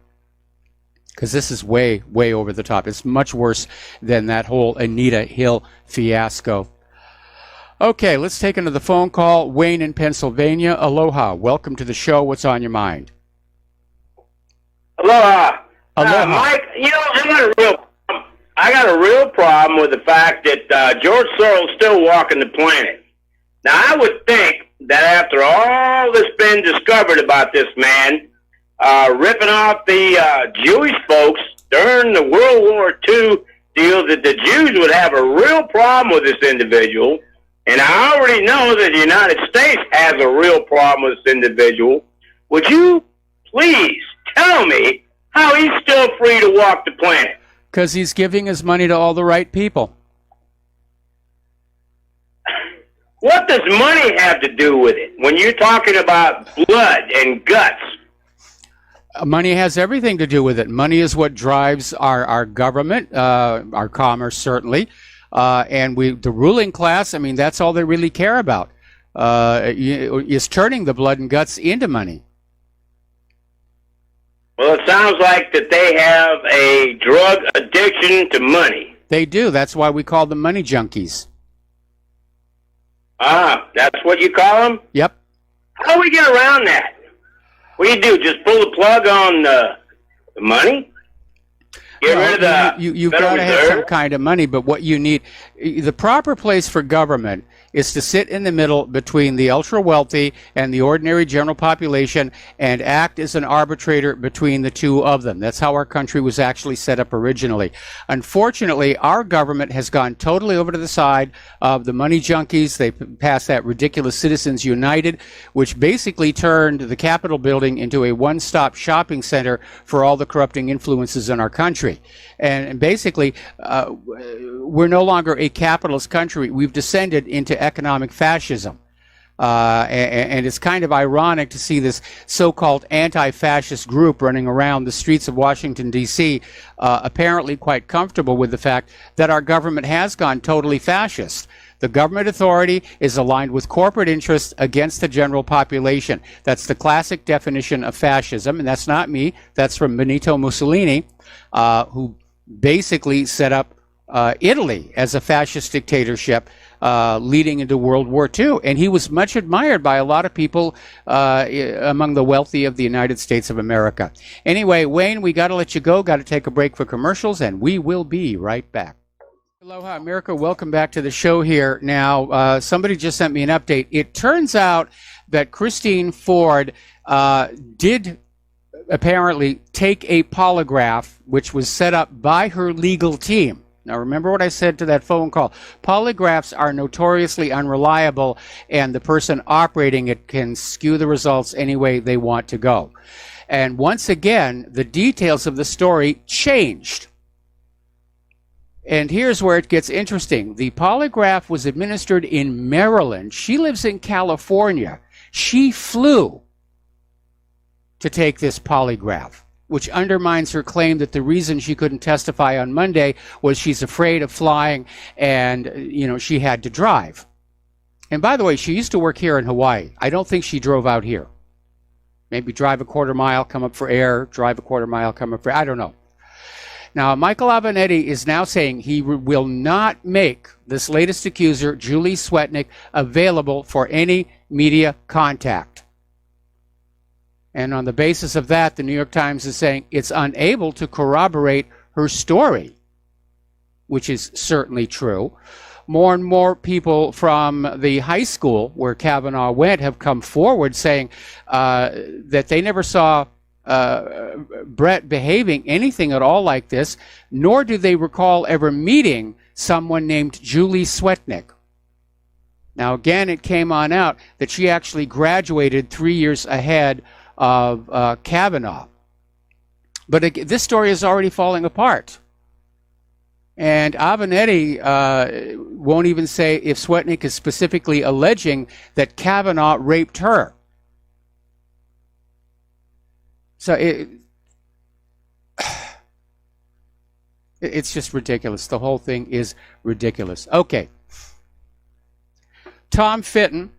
because this is way, way over the top. It's much worse than that whole Anita Hill fiasco. Okay, let's take another phone call. Wayne in Pennsylvania. Aloha. Welcome to the show. What's on your mind? Aloha. Aloha. Mike, I got a real problem with the fact that George Soros still walking the planet. Now, I would think that after all that's been discovered about this man, ripping off the Jewish folks during the World War II deal, that the Jews would have a real problem with this individual. And I already know that the United States has a real problem with this individual. Would you please tell me how he's still free to walk the planet? Because he's giving his money to all the right people. What does money have to do with it when you're talking about blood and guts? Money has everything to do with it. Money is what drives our government, our commerce, certainly. And the ruling class, I mean, that's all they really care about, is turning the blood and guts into money. Well, it sounds like that they have a drug addiction to money. They do. That's why we call them money junkies. Ah, that's what you call them? Yep. How do we get around that? What do you do? Just pull the plug on the money? Get rid of the you've Federal got to have Reserve? some kind of money, but what you need, the proper place for government is to sit in the middle between the ultra wealthy and the ordinary general population and act as an arbitrator between the two of them. That's how our country was actually set up originally. Unfortunately, our government has gone totally over to the side of the money junkies. They passed that ridiculous Citizens United, which basically turned the Capitol building into a one-stop shopping center for all the corrupting influences in our country. And basically, we're no longer a capitalist country. We've descended into economic fascism. And it's kind of ironic to see this so-called anti-fascist group running around the streets of Washington, D.C., apparently quite comfortable with the fact that our government has gone totally fascist. The government authority is aligned with corporate interests against the general population. That's the classic definition of fascism, and that's not me. That's from Benito Mussolini, who basically set up Italy as a fascist dictatorship leading into World War II. And he was much admired by a lot of people among the wealthy of the United States of America. Anyway, Wayne, we got to let you go. Got to take a break for commercials, and we will be right back. Aloha, America. Welcome back to the show here. Now, somebody just sent me an update. It turns out that Christine Ford did apparently take a polygraph, which was set up by her legal team. Now, remember what I said to that phone call. Polygraphs are notoriously unreliable, and the person operating it can skew the results any way they want to go. And once again, the details of the story changed. And here's where it gets interesting. The polygraph was administered in Maryland. She lives in California. She flew to take this polygraph, which undermines her claim that the reason she couldn't testify on Monday was she's afraid of flying and, she had to drive. And by the way, she used to work here in Hawaii. I don't think she drove out here. Maybe drive a quarter mile, come up for air, drive a quarter mile, come up for air. I don't know. Now, Michael Avenatti is now saying he will not make this latest accuser, Julie Swetnick, available for any media contact. And on the basis of that, the New York Times is saying it's unable to corroborate her story, which is certainly true. More and more people from the high school where Kavanaugh went have come forward saying that they never saw Brett behaving anything at all like this, nor do they recall ever meeting someone named Julie Swetnick. Now, again, it came on out that she actually graduated 3 years ahead of Kavanaugh. But this story is already falling apart. And Avenatti won't even say if Swetnick is specifically alleging that Kavanaugh raped her. So it's just ridiculous. The whole thing is ridiculous. Okay. Tom Fitton,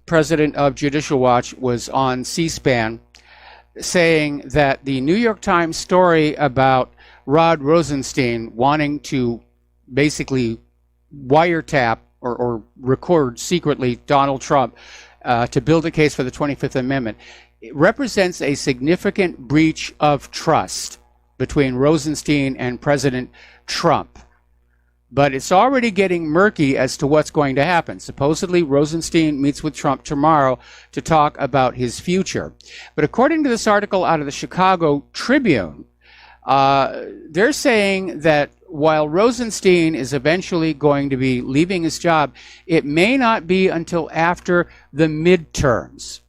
president of Judicial Watch, was on C-SPAN saying that the New York Times story about Rod Rosenstein wanting to basically wiretap or record secretly Donald Trump to build a case for the 25th Amendment, it represents a significant breach of trust between Rosenstein and President Trump. But it's already getting murky as to what's going to happen. Supposedly, Rosenstein meets with Trump tomorrow to talk about his future. But according to this article out of the Chicago Tribune, they're saying that while Rosenstein is eventually going to be leaving his job, it may not be until after the midterms.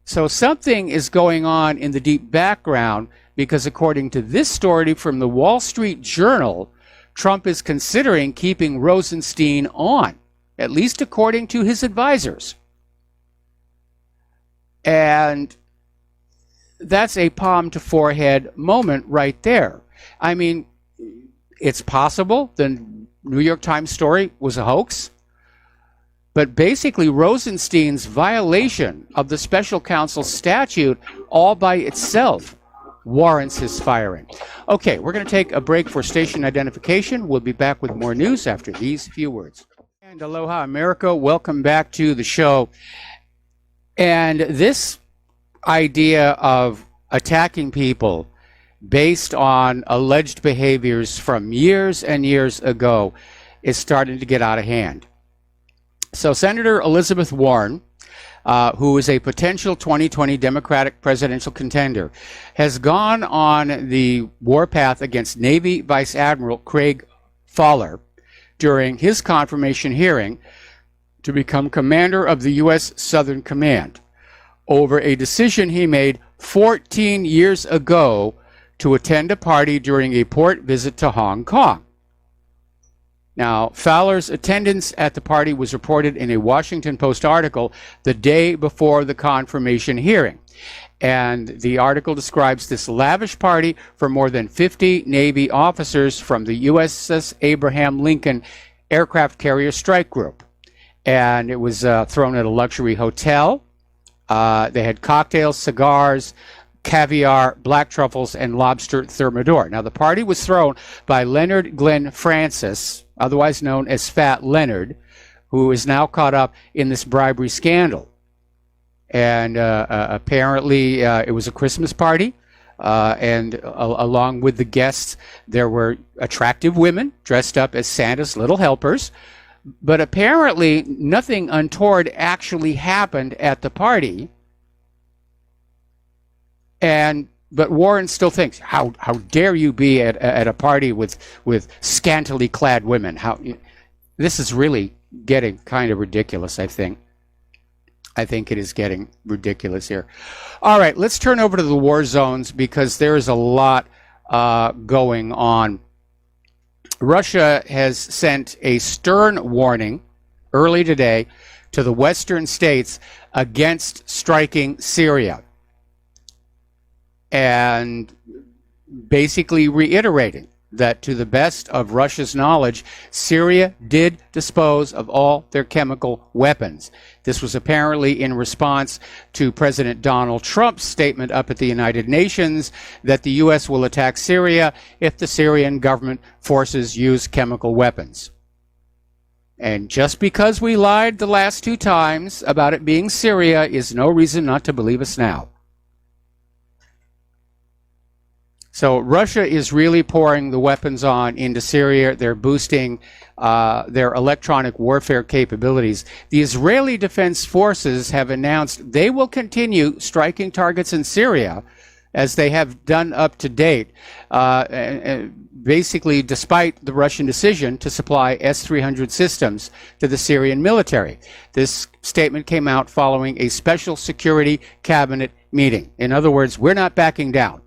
So something is going on in the deep background, because according to this story from the Wall Street Journal, Trump is considering keeping Rosenstein on, at least according to his advisors. And that's a palm to forehead moment right there. I mean, it's possible the New York Times story was a hoax, but basically Rosenstein's violation of the special counsel statute all by itself warrants his firing. Okay, we're going to take a break for station identification. We'll be back with more news after these few words. And aloha, America. Welcome back to the show. And this idea of attacking people based on alleged behaviors from years and years ago is starting to get out of hand. So Senator Elizabeth Warren, who is a potential 2020 Democratic presidential contender, has gone on the warpath against Navy Vice Admiral Craig Fowler during his confirmation hearing to become commander of the U.S. Southern Command over a decision he made 14 years ago to attend a party during a port visit to Hong Kong. Now, Fowler's attendance at the party was reported in a Washington Post article the day before the confirmation hearing. And the article describes this lavish party for more than 50 Navy officers from the USS Abraham Lincoln Aircraft Carrier Strike Group. And it was thrown at a luxury hotel. They had cocktails, cigars, caviar, black truffles, and lobster thermidor. Now, the party was thrown by Leonard Glenn Francis, otherwise known as Fat Leonard, who is now caught up in this bribery scandal. And apparently it was a Christmas party, and along with the guests, there were attractive women dressed up as Santa's little helpers. But apparently nothing untoward actually happened at the party. But Warren still thinks, how dare you be at a party with scantily clad women? This is really getting kind of ridiculous, I think. I think it is getting ridiculous here. All right, let's turn over to the war zones, because there is a lot going on. Russia has sent a stern warning early today to the western states against striking Syria, and basically reiterating that to the best of Russia's knowledge, Syria did dispose of all their chemical weapons. This was apparently in response to President Donald Trump's statement up at the United Nations that the U.S. will attack Syria if the Syrian government forces use chemical weapons. And just because we lied the last two times about it being Syria is no reason not to believe us now. So Russia is really pouring the weapons on into Syria. They're boosting their electronic warfare capabilities. The Israeli Defense Forces have announced they will continue striking targets in Syria as they have done up to date, basically despite the Russian decision to supply S-300 systems to the Syrian military. This statement came out following a special security cabinet meeting. In other words, we're not backing down.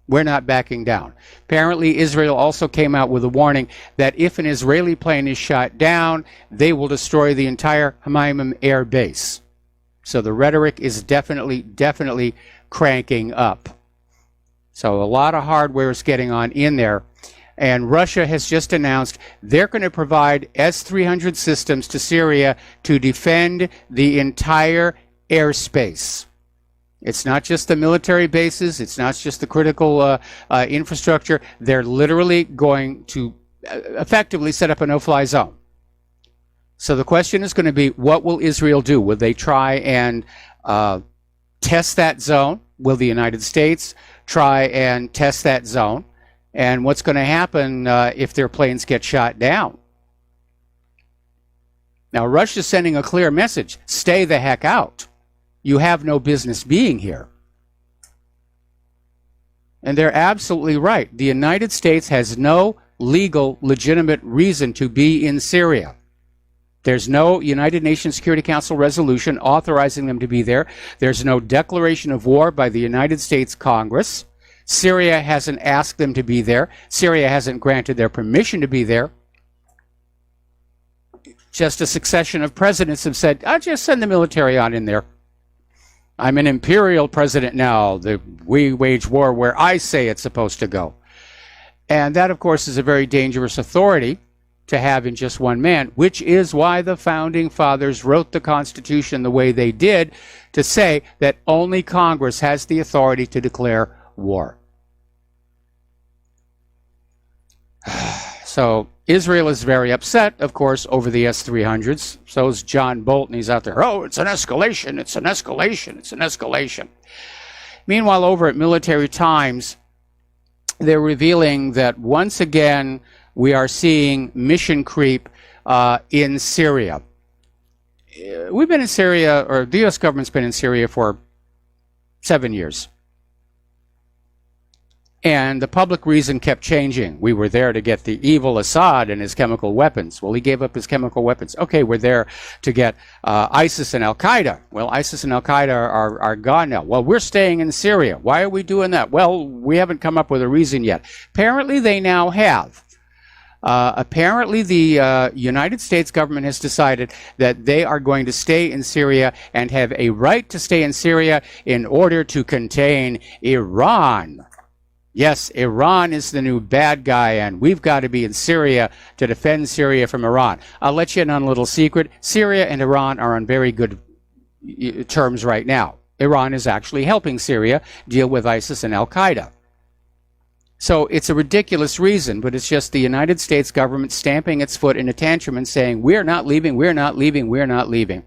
We're not backing down. Apparently, Israel also came out with a warning that if an Israeli plane is shot down, they will destroy the entire Hamaimim air base. So the rhetoric is definitely cranking up. So a lot of hardware is getting on in there. And Russia has just announced they're going to provide S-300 systems to Syria to defend the entire airspace. It's not just the military bases. It's not just the critical infrastructure. They're literally going to effectively set up a no-fly zone. So the question is going to be, what will Israel do? Will they try and test that zone? Will the United States try and test that zone? And what's going to happen if their planes get shot down? Now, Russia's sending a clear message. Stay the heck out. You have no business being here. And they're absolutely right. The United States has no legal, legitimate reason to be in Syria. There's no United Nations Security Council resolution authorizing them to be there. There's no declaration of war by the United States Congress. Syria hasn't asked them to be there. Syria hasn't granted their permission to be there. Just a succession of presidents have said, I'll just send the military on in there. I'm an imperial president now. We wage war where I say it's supposed to go. And that, of course, is a very dangerous authority to have in just one man, which is why the Founding Fathers wrote the Constitution the way they did, to say that only Congress has the authority to declare war. So Israel is very upset, of course, over the S-300s. So is John Bolton. He's out there, oh, it's an escalation, it's an escalation, it's an escalation. Meanwhile, over at Military Times, they're revealing that once again, we are seeing mission creep in Syria. We've been in Syria, or the U.S. government's been in Syria for 7 years. And the public reason kept changing. We were there to get the evil Assad and his chemical weapons. Well, he gave up his chemical weapons. Okay, we're there to get ISIS and Al-Qaeda. Well, ISIS and Al-Qaeda are gone now. Well, we're staying in Syria. Why are we doing that? Well, we haven't come up with a reason yet. Apparently, they now have. Apparently, the United States government has decided that they are going to stay in Syria and have a right to stay in Syria in order to contain Iran. Yes, Iran is the new bad guy, and we've got to be in Syria to defend Syria from Iran. I'll let you in on a little secret. Syria and Iran are on very good terms right now. Iran is actually helping Syria deal with ISIS and Al-Qaeda. So it's a ridiculous reason, but it's just the United States government stamping its foot in a tantrum and saying, we're not leaving, we're not leaving, we're not leaving.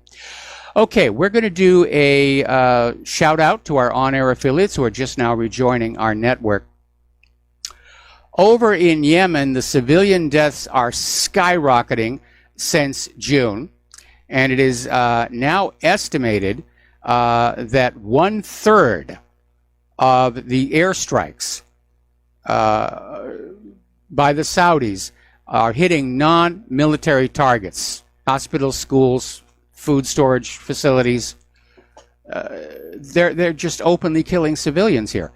Okay, we're going to do a shout out to our on-air affiliates who are just now rejoining our network. Over in Yemen, the civilian deaths are skyrocketing since June, and it is now estimated that 1/3 of the airstrikes by the Saudis are hitting non-military targets, hospitals, schools, food storage facilities. They're just openly killing civilians here.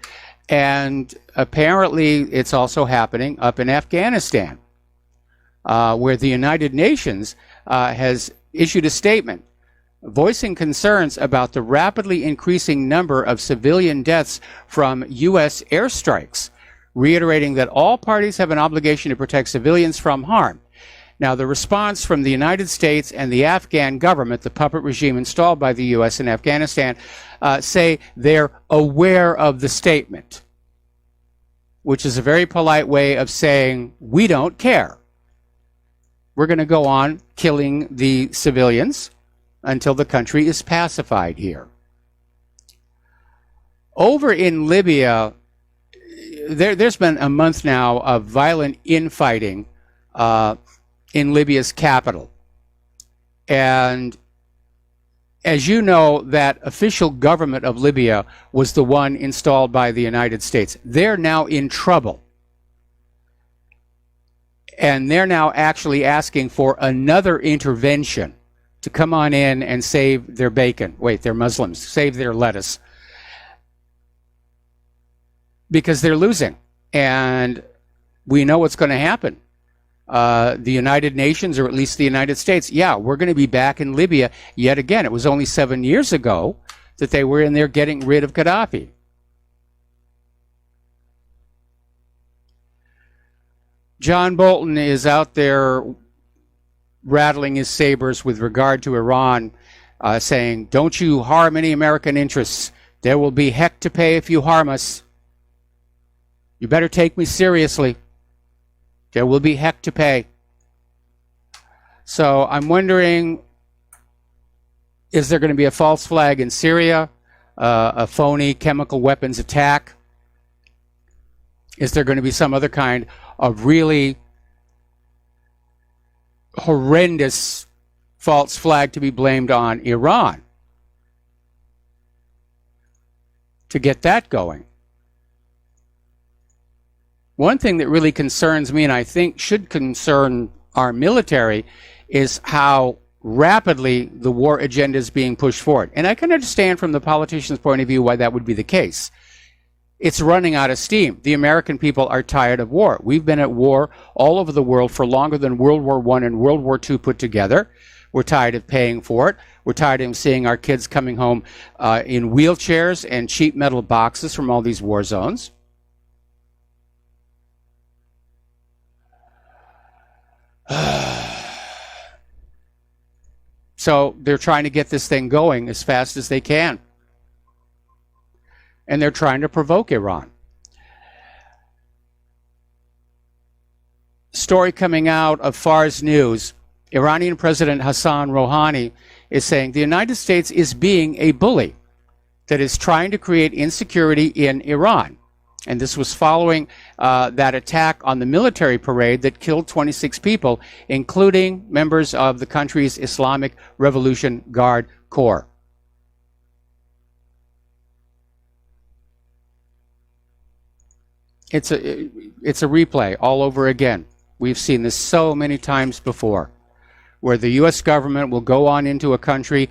And apparently it's also happening up in Afghanistan, where the United Nations has issued a statement voicing concerns about the rapidly increasing number of civilian deaths from U.S. airstrikes, reiterating that all parties have an obligation to protect civilians from harm. Now, the response from the United States and the Afghan government, the puppet regime installed by the U.S. in Afghanistan, say they're aware of the statement, which is a very polite way of saying, we don't care. We're going to go on killing the civilians until the country is pacified here. Over in Libya, there's been a month now of violent infighting in Libya's capital. And as you know, that official government of Libya was the one installed by the United States. They're now in trouble. And they're now actually asking for another intervention to come on in and save their bacon. Wait, they're Muslims. Save their lettuce. Because they're losing. And we know what's going to happen. The United Nations, or at least the United States, yeah, we're going to be back in Libya yet again. It was only 7 years ago that they were in there getting rid of Gaddafi. John Bolton is out there rattling his sabers with regard to Iran, saying, don't you harm any American interests. There will be heck to pay if you harm us. You better take me seriously. There will be heck to pay. So I'm wondering, is there going to be a false flag in Syria, a phony chemical weapons attack? Is there going to be some other kind of really horrendous false flag to be blamed on Iran to get that going? One thing that really concerns me, and I think should concern our military, is how rapidly the war agenda is being pushed forward. And I can understand from the politician's point of view why that would be the case. It's running out of steam. The American people are tired of war. We've been at war all over the world for longer than World War I and World War II put together. We're tired of paying for it. We're tired of seeing our kids coming home in wheelchairs and cheap metal boxes from all these war zones. So they're trying to get this thing going as fast as they can. And they're trying to provoke Iran. Story coming out of Fars News, Iranian President Hassan Rouhani is saying the United States is being a bully that is trying to create insecurity in Iran. And this was following that attack on the military parade that killed 26 people, including members of the country's Islamic Revolution Guard Corps. It's a replay all over again. We've seen this so many times before, where the U.S. government will go on into a country,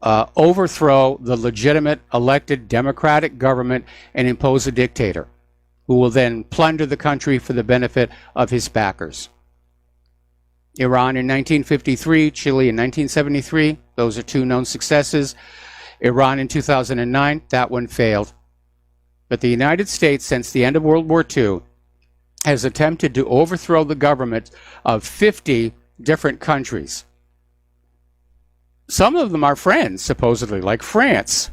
overthrow the legitimate elected democratic government, and impose a dictator who will then plunder the country for the benefit of his backers. Iran in 1953, Chile in 1973, those are two known successes. Iran in 2009, that one failed. But the United States, since the end of World War II, has attempted to overthrow the government of 50 different countries. Some of them are friends, supposedly, like France,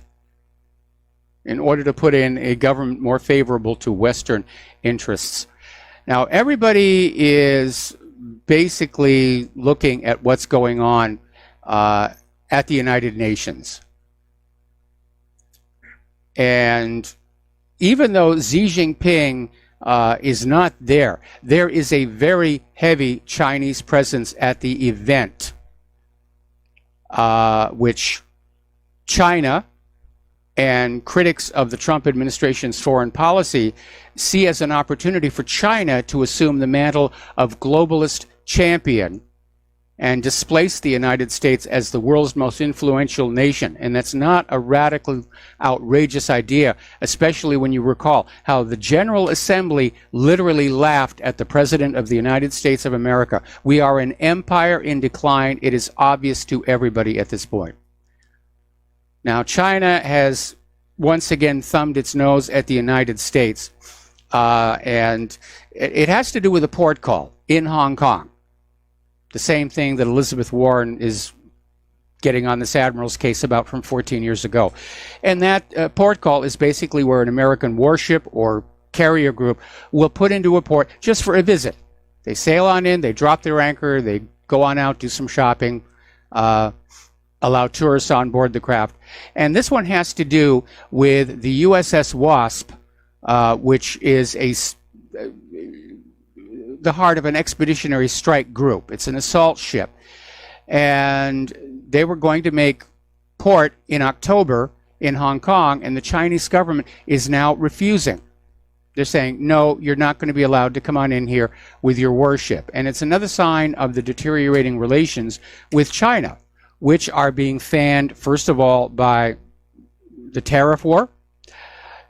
in order to put in a government more favorable to Western interests. Now, everybody is basically looking at what's going on at the United Nations. And even though Xi Jinping is not there, there is a very heavy Chinese presence at the event, which China and critics of the Trump administration's foreign policy see as an opportunity for China to assume the mantle of globalist champion and displace the United States as the world's most influential nation. And that's not a radically outrageous idea, especially when you recall how the General Assembly literally laughed at the President of the United States of America. We are an empire in decline. It is obvious to everybody at this point. Now, China has once again thumbed its nose at the United States, and it has to do with a port call in Hong Kong. The same thing that Elizabeth Warren is getting on this admiral's case about from 14 years ago. And that port call is basically where an American warship or carrier group will put into a port just for a visit. They sail on in, they drop their anchor, they go on out, do some shopping, allow tourists on board the craft. And this one has to do with the USS Wasp, which is the heart of an expeditionary strike group. It's an assault ship. And they were going to make port in October in Hong Kong, and the Chinese government is now refusing. They're saying, no, you're not going to be allowed to come on in here with your warship. And it's another sign of the deteriorating relations with China, which are being fanned, first of all, by the tariff war,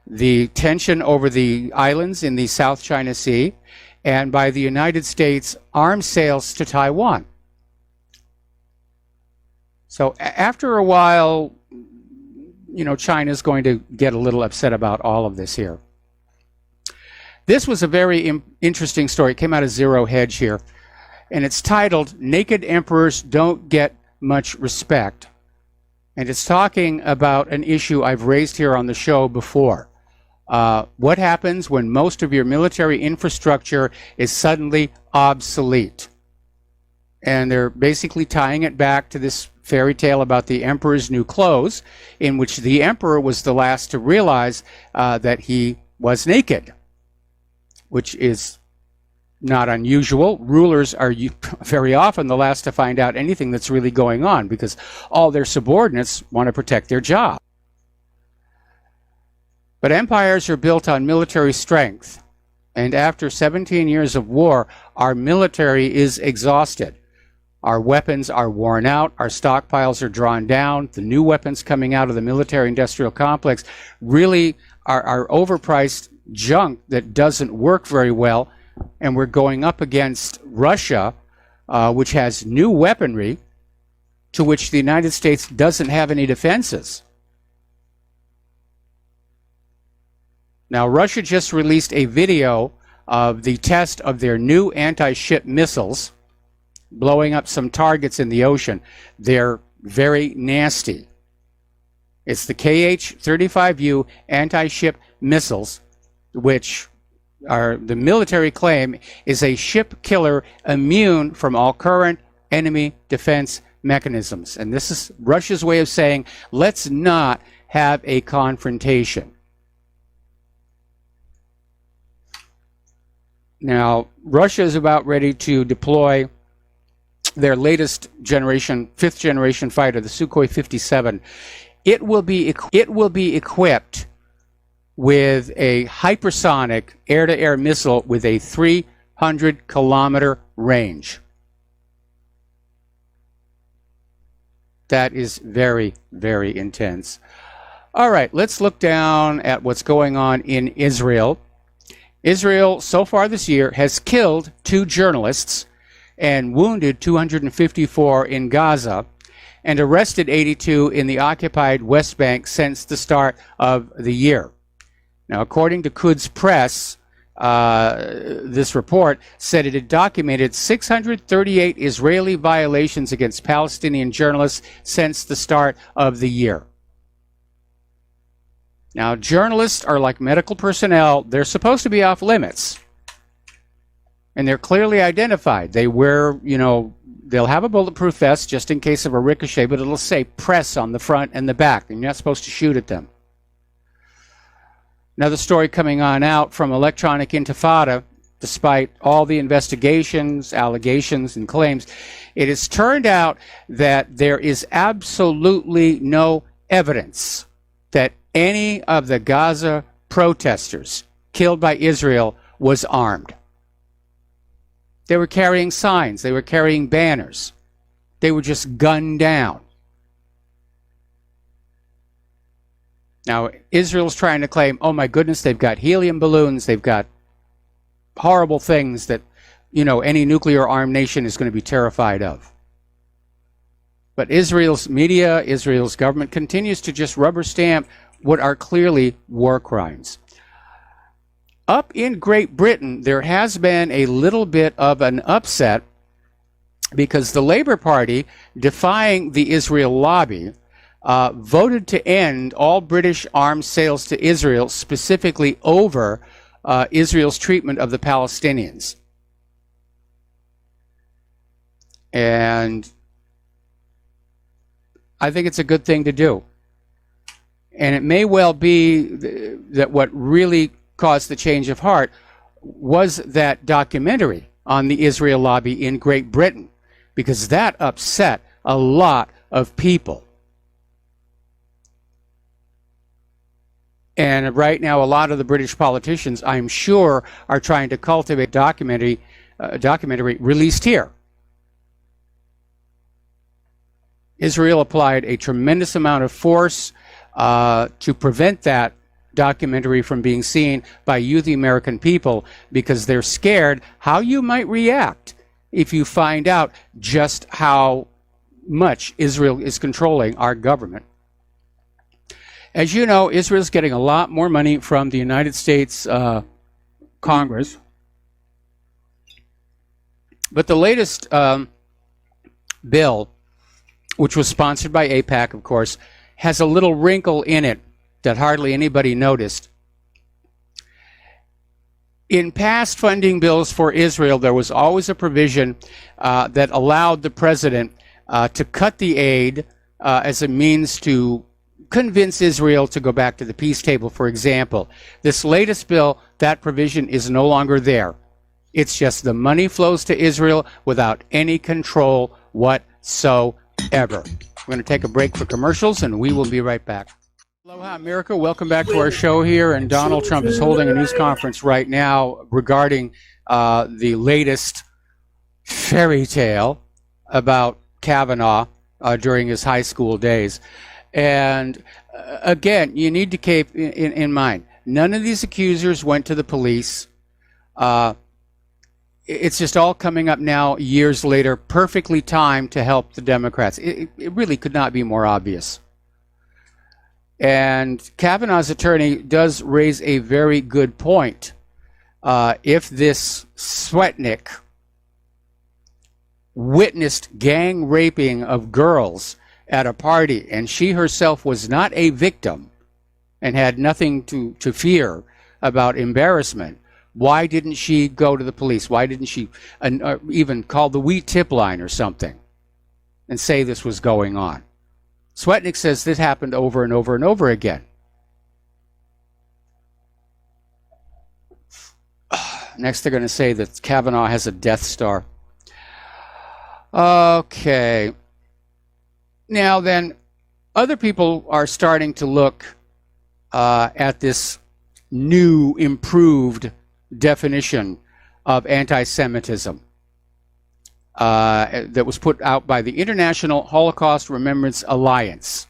the tension over the islands in the South China Sea, and by the United States' arms sales to Taiwan. So after a while, China's going to get a little upset about all of this here. This was a very interesting story. It came out of Zero Hedge here, and it's titled, "Naked Emperors Don't Get Much Respect." And it's talking about an issue I've raised here on the show before. What happens when most of your military infrastructure is suddenly obsolete? And they're basically tying it back to this fairy tale about the emperor's new clothes, in which the emperor was the last to realize that he was naked, which is not unusual. Rulers are very often the last to find out anything that's really going on because all their subordinates want to protect their job. But empires are built on military strength. And after 17 years of war, our military is exhausted. Our weapons are worn out. Our stockpiles are drawn down. The new weapons coming out of the military-industrial complex really are overpriced junk that doesn't work very well. And we're going up against Russia, which has new weaponry to which the United States doesn't have any defenses. Now, Russia just released a video of the test of their new anti-ship missiles blowing up some targets in the ocean. They're very nasty. It's the KH-35U anti-ship missiles, which are, the military claim, is a ship killer immune from all current enemy defense mechanisms. And this is Russia's way of saying, let's not have a confrontation. Now, Russia is about ready to deploy their latest generation, fifth generation fighter, the Sukhoi 57. It will be equipped with a hypersonic air-to-air missile with a 300-kilometer range. That is very, very intense. All right, let's look down at what's going on in Israel. Israel, so far this year, has killed 2 journalists and wounded 254 in Gaza and arrested 82 in the occupied West Bank since the start of the year. Now, according to Quds Press, this report said it had documented 638 Israeli violations against Palestinian journalists since the start of the year. Now, journalists are like medical personnel. They're supposed to be off limits. And they're clearly identified. They wear, they'll have a bulletproof vest just in case of a ricochet, but it'll say press on the front and the back, and you're not supposed to shoot at them. Another story coming on out from Electronic Intifada, despite all the investigations, allegations, and claims, it has turned out that there is absolutely no evidence that any of the Gaza protesters killed by Israel was armed. They were carrying signs. They were carrying banners. They were just gunned down. Now, Israel's trying to claim, oh my goodness, they've got helium balloons. They've got horrible things that, any nuclear-armed nation is going to be terrified of. But Israel's media, Israel's government continues to just rubber stamp what are clearly war crimes. Up in Great Britain, there has been a little bit of an upset because the Labour Party, defying the Israel lobby, voted to end all British arms sales to Israel, specifically over Israel's treatment of the Palestinians. And I think it's a good thing to do. And it may well be that what really caused the change of heart was that documentary on the Israel lobby in Great Britain, because that upset a lot of people. And right now, a lot of the British politicians, I'm sure, are trying to cultivate documentary released here. Israel applied a tremendous amount of force to prevent that documentary from being seen by you, the American people, because they're scared how you might react if you find out just how much Israel is controlling our government. As you know, Israel's getting a lot more money from the United States Congress. But the latest bill, which was sponsored by AIPAC, of course, has a little wrinkle in it that hardly anybody noticed. in past funding bills for Israel, there was always a provision that allowed the president to cut the aid as a means to convince Israel to go back to the peace table, for example. This latest bill, that provision is no longer there. It's just the money flows to Israel without any control whatsoever. We're going to take a break for commercials, and we will be right back. Aloha, America. Welcome back to our show here. And Donald Trump is holding a news conference right now regarding the latest fairy tale about Kavanaugh during his high school days. And again, you need to keep in mind, none of these accusers went to the police. It's just all coming up now, years later, perfectly timed to help the Democrats. It really could not be more obvious. And Kavanaugh's attorney does raise a very good point. If this Swetnick witnessed gang raping of girls at a party, and she herself was not a victim and had nothing to fear about embarrassment, why didn't she go to the police? Why didn't she even call the wheat tip line or something and say this was going on? Swetnick says this happened over and over and over again. Next, they're going to say that Kavanaugh has a Death Star. Okay. Now then, other people are starting to look at this new, improved definition of anti-Semitism that was put out by the International Holocaust Remembrance Alliance.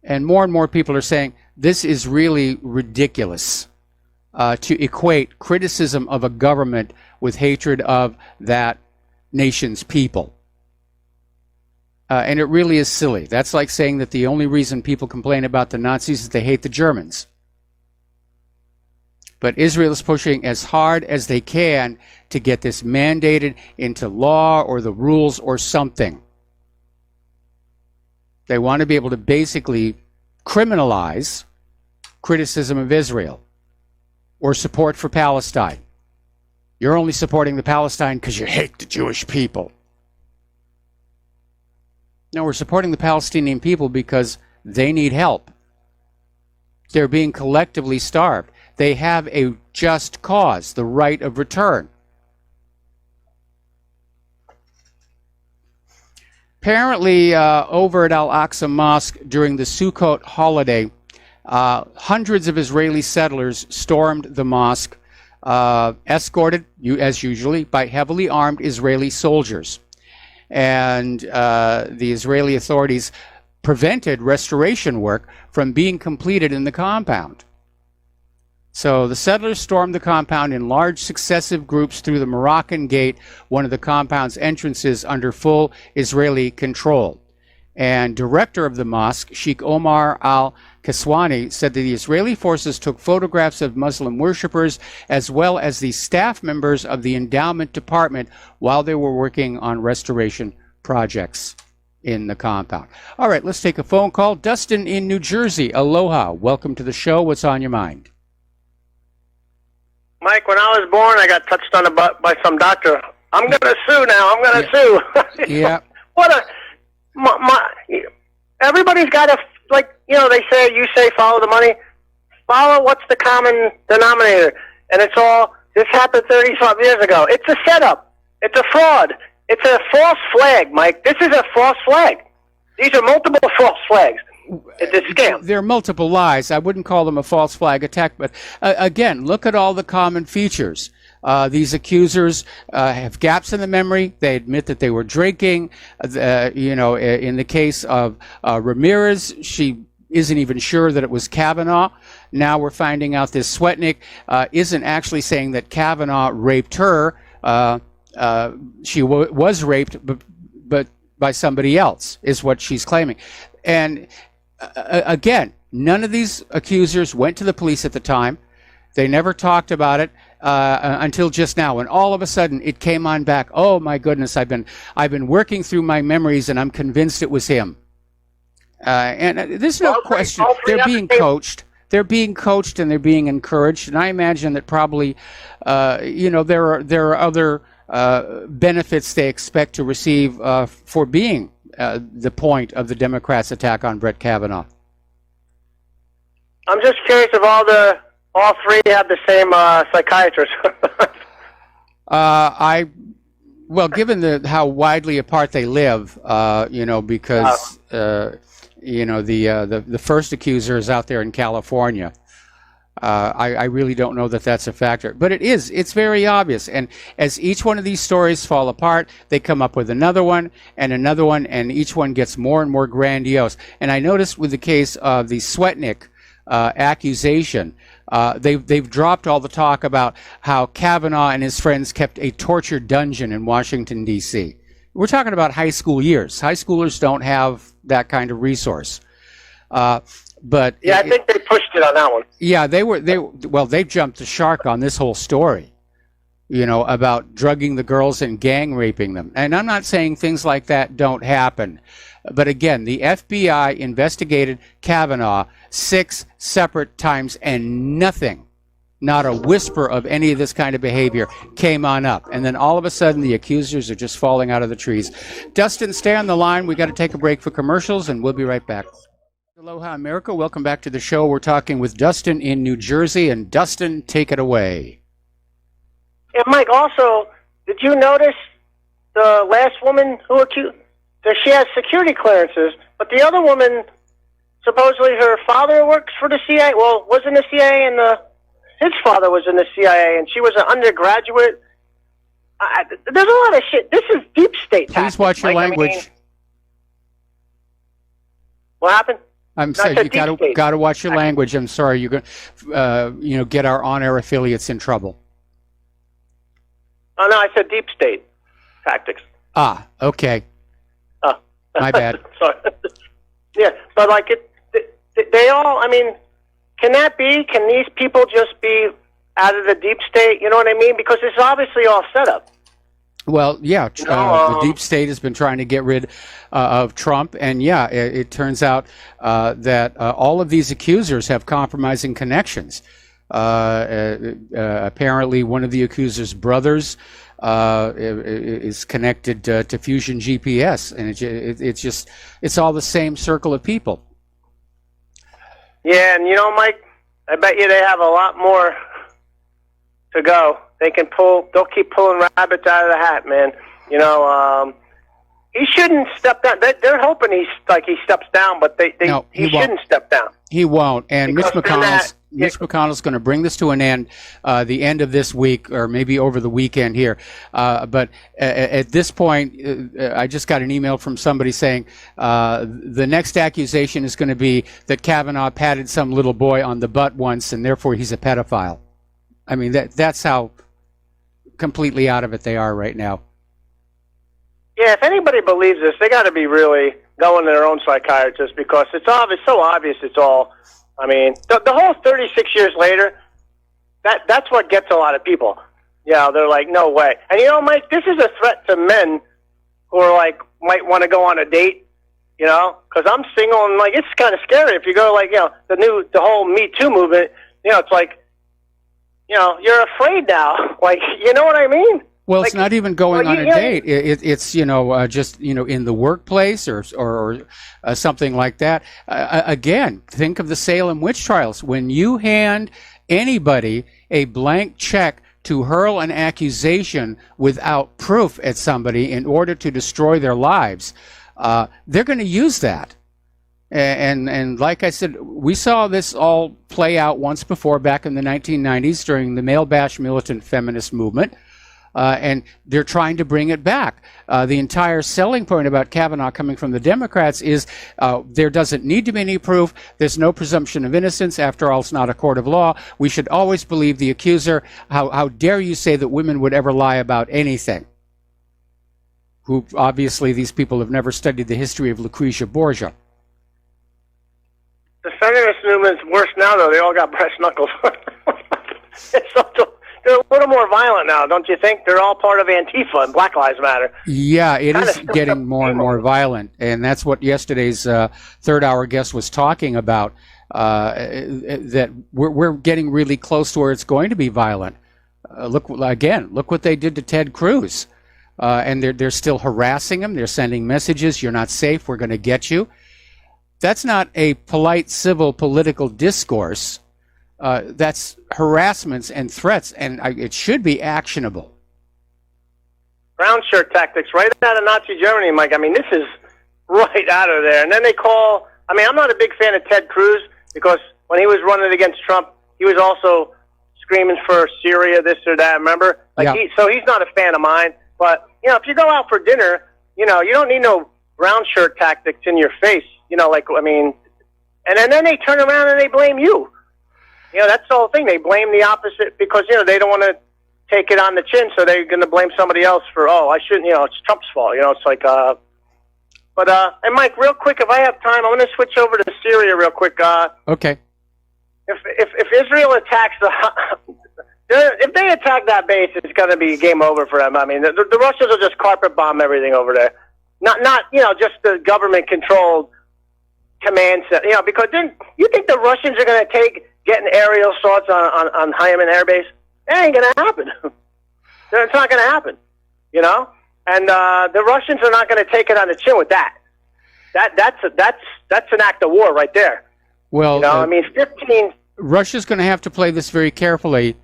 And more people are saying this is really ridiculous to equate criticism of a government with hatred of that nation's people. And it really is silly. That's like saying that the only reason people complain about the Nazis is they hate the Germans. But Israel is pushing as hard as they can to get this mandated into law or the rules or something. They want to be able to basically criminalize criticism of Israel or support for Palestine. You're only supporting the Palestine because you hate the Jewish people. No, we're supporting the Palestinian people because they need help. They're being collectively starved. They have a just cause, the right of return. Apparently, over at Al-Aqsa Mosque during the Sukkot holiday, hundreds of Israeli settlers stormed the mosque, escorted, as usually, by heavily armed Israeli soldiers. And the Israeli authorities prevented restoration work from being completed in the compound. So the settlers stormed the compound in large successive groups through the Moroccan gate, one of the compound's entrances under full Israeli control. And director of the mosque, Sheikh Omar al-Kaswani, said that the Israeli forces took photographs of Muslim worshippers as well as the staff members of the endowment department while they were working on restoration projects in the compound. All right, let's take a phone call. Dustin in New Jersey. Aloha. Welcome to the show. What's on your mind? Mike, when I was born, I got touched on the butt by some doctor. I'm going to sue now. I'm going to sue. Yeah. What a... everybody's got to, like, they say, you say follow the money. Follow what's the common denominator. And it's all, this happened 35 years ago. It's a setup. It's a fraud. It's a false flag, Mike. This is a false flag. These are multiple false flags. It's a scam. There are multiple lies. I wouldn't call them a false flag attack, but again, look at all the common features. These accusers have gaps in the memory. They admit that they were drinking. In the case of Ramirez, she isn't even sure that it was Kavanaugh. Now we're finding out this Swetnick isn't actually saying that Kavanaugh raped her. She was raped, but by somebody else, is what she's claiming. And again, none of these accusers went to the police at the time. They never talked about it until just now, and all of a sudden it came on back. Oh my goodness! I've been working through my memories, and I'm convinced it was him. And there's no question. They're being coached. they're being coached and they're being encouraged. And I imagine that probably, there are other benefits they expect to receive for being the point of the Democrats' attack on Brett Kavanaugh. I'm just curious if all three have the same psychiatrist. Well, given how widely apart they live, because the first accuser is out there in California. I really don't know that that's a factor, but it's very obvious. And as each one of these stories fall apart, they come up with another one, and each one gets more and more grandiose. And I noticed with the case of the Swetnick accusation, they've dropped all the talk about how Kavanaugh and his friends kept a torture dungeon in Washington, D.C. We're talking about high school years. High schoolers don't have that kind of resource. But yeah, I think they pushed it on that one. Yeah, they jumped the shark on this whole story, about drugging the girls and gang raping them. And I'm not saying things like that don't happen. But again, the FBI investigated Kavanaugh 6 separate times, and not a whisper of any of this kind of behavior came on up. And then all of a sudden, the accusers are just falling out of the trees. Dustin, stay on the line. We got to take a break for commercials, and we'll be right back. Aloha, America. Welcome back to the show. We're talking with Dustin in New Jersey. And Dustin, take it away. And Mike, also, did you notice the last woman who accused? That she has security clearances, but the other woman, supposedly her father works for the CIA. Well, was in the CIA, and his father was in the CIA, and she was an undergraduate. There's a lot of shit. This is deep state tactics. Please watch your language. What happened? I'm saying you got to watch your language. I'm sorry, you're going to get our on-air affiliates in trouble. Oh no, I said deep state tactics. Ah, okay. My bad. Sorry. Yeah, but they all, I mean, can that be? Can these people just be out of the deep state? You know what I mean? Because it's obviously all set up. Well, yeah, the deep state has been trying to get rid of Trump, and yeah, it turns out that all of these accusers have compromising connections. Apparently, one of the accusers' brothers is connected to Fusion GPS, and it's all the same circle of people. Yeah, and Mike, I bet you they have a lot more to go. They'll keep pulling rabbits out of the hat, man. He shouldn't step down. They're hoping he steps down, but he shouldn't step down. He won't. And Mitch McConnell's going to bring this to an end the end of this week, or maybe over the weekend here. But at this point, I just got an email from somebody saying the next accusation is going to be that Kavanaugh patted some little boy on the butt once, and therefore he's a pedophile. I mean, that's how completely out of it they are right now. Yeah, if anybody believes this, they got to be really going to their own psychiatrist, because it's so obvious. It's all. I mean, the whole 36 years later, that's what gets a lot of people. Yeah, they're like, no way. And Mike, this is a threat to men who are might want to go on a date. Because I'm single, and it's kind of scary if you go the whole Me Too movement. It's like, you're afraid now. You know what I mean? Well, it's not even going on a date. It's just in the workplace or something like that. Again, think of the Salem witch trials. When you hand anybody a blank check to hurl an accusation without proof at somebody in order to destroy their lives, they're going to use that. And like I said, we saw this all play out once before back in the 1990s during the male bash militant feminist movement. And they're trying to bring it back. The entire selling point about Kavanaugh coming from the Democrats is there doesn't need to be any proof. There's no presumption of innocence. After all, it's not a court of law. We should always believe the accuser. How dare you say that women would ever lie about anything? Who obviously these people have never studied the history of Lucretia Borgia. The feminist movement's worse now, though. They all got breast knuckles. They're a little more violent now, don't you think? They're all part of Antifa and Black Lives Matter. Yeah, it is getting more and more violent, and that's what yesterday's third-hour guest was talking about. that we're getting really close to where it's going to be violent. Look what they did to Ted Cruz. And they're still harassing him. They're sending messages, you're not safe, we're going to get you. That's not a polite, civil, political discourse. That's harassments and threats, and it should be actionable. Brown shirt tactics, right out of Nazi Germany, Mike. I mean, this is right out of there. And then they call, I mean, I'm not a big fan of Ted Cruz because when he was running against Trump, he was also screaming for Syria, this or that, remember? Like so he's not a fan of mine. But, you know, if you go out for dinner, you know, you don't need no brown shirt tactics in your face. You know, like, I mean, and then they turn around and they blame you. You know, that's the whole thing. They blame the opposite because, you know, they don't want to take it on the chin, so they're going to blame somebody else for, oh, I shouldn't, you know, it's Trump's fault. You know, it's like, and Mike, real quick, if I have time, I'm going to switch over to Syria real quick. Okay. If Israel attacks if they attack that base, it's going to be game over for them. I mean, the Russians will just carpet bomb everything over there. Not you know, just the government-controlled command center. You know, because then you think the Russians are going to getting aerial assaults on Hyman Air Base? That ain't going to happen. It's not going to happen, you know? And the Russians are not going to take it on the chin with that. That's an act of war right there. Well, you know, I mean, 15... Russia's going to have to play this very carefully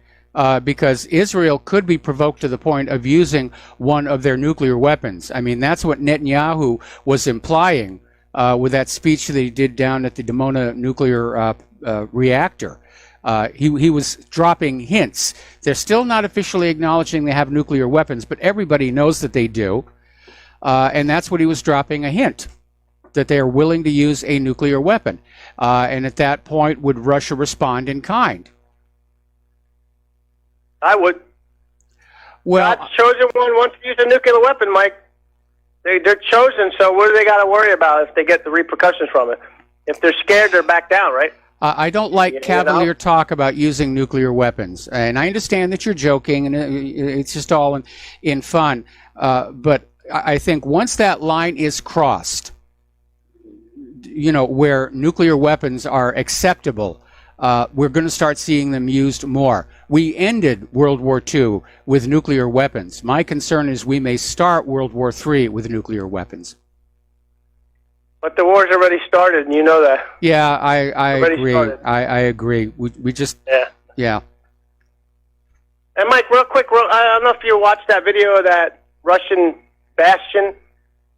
because Israel could be provoked to the point of using one of their nuclear weapons. I mean, that's what Netanyahu was implying with that speech that he did down at the Dimona nuclear reactor. He was dropping hints. They're still not officially acknowledging they have nuclear weapons, but everybody knows that they do. And that's what he was dropping a hint, that they are willing to use a nuclear weapon. And at that point, would Russia respond in kind? I would. Well, God's chosen one wants to use a nuclear weapon, Mike. They're chosen, so what do they got to worry about if they get the repercussions from it? If they're scared, they're back down, right? I don't like cavalier talk about using nuclear weapons. And I understand that you're joking, and it's just all in fun. But I think once that line is crossed, you know, where nuclear weapons are acceptable, we're going to start seeing them used more. We ended World War II with nuclear weapons. My concern is we may start World War III with nuclear weapons. But the war's already started, and you know that. Yeah, I agree. I agree. We just... Yeah. And Mike, real quick, I don't know if you watched that video of that Russian Bastion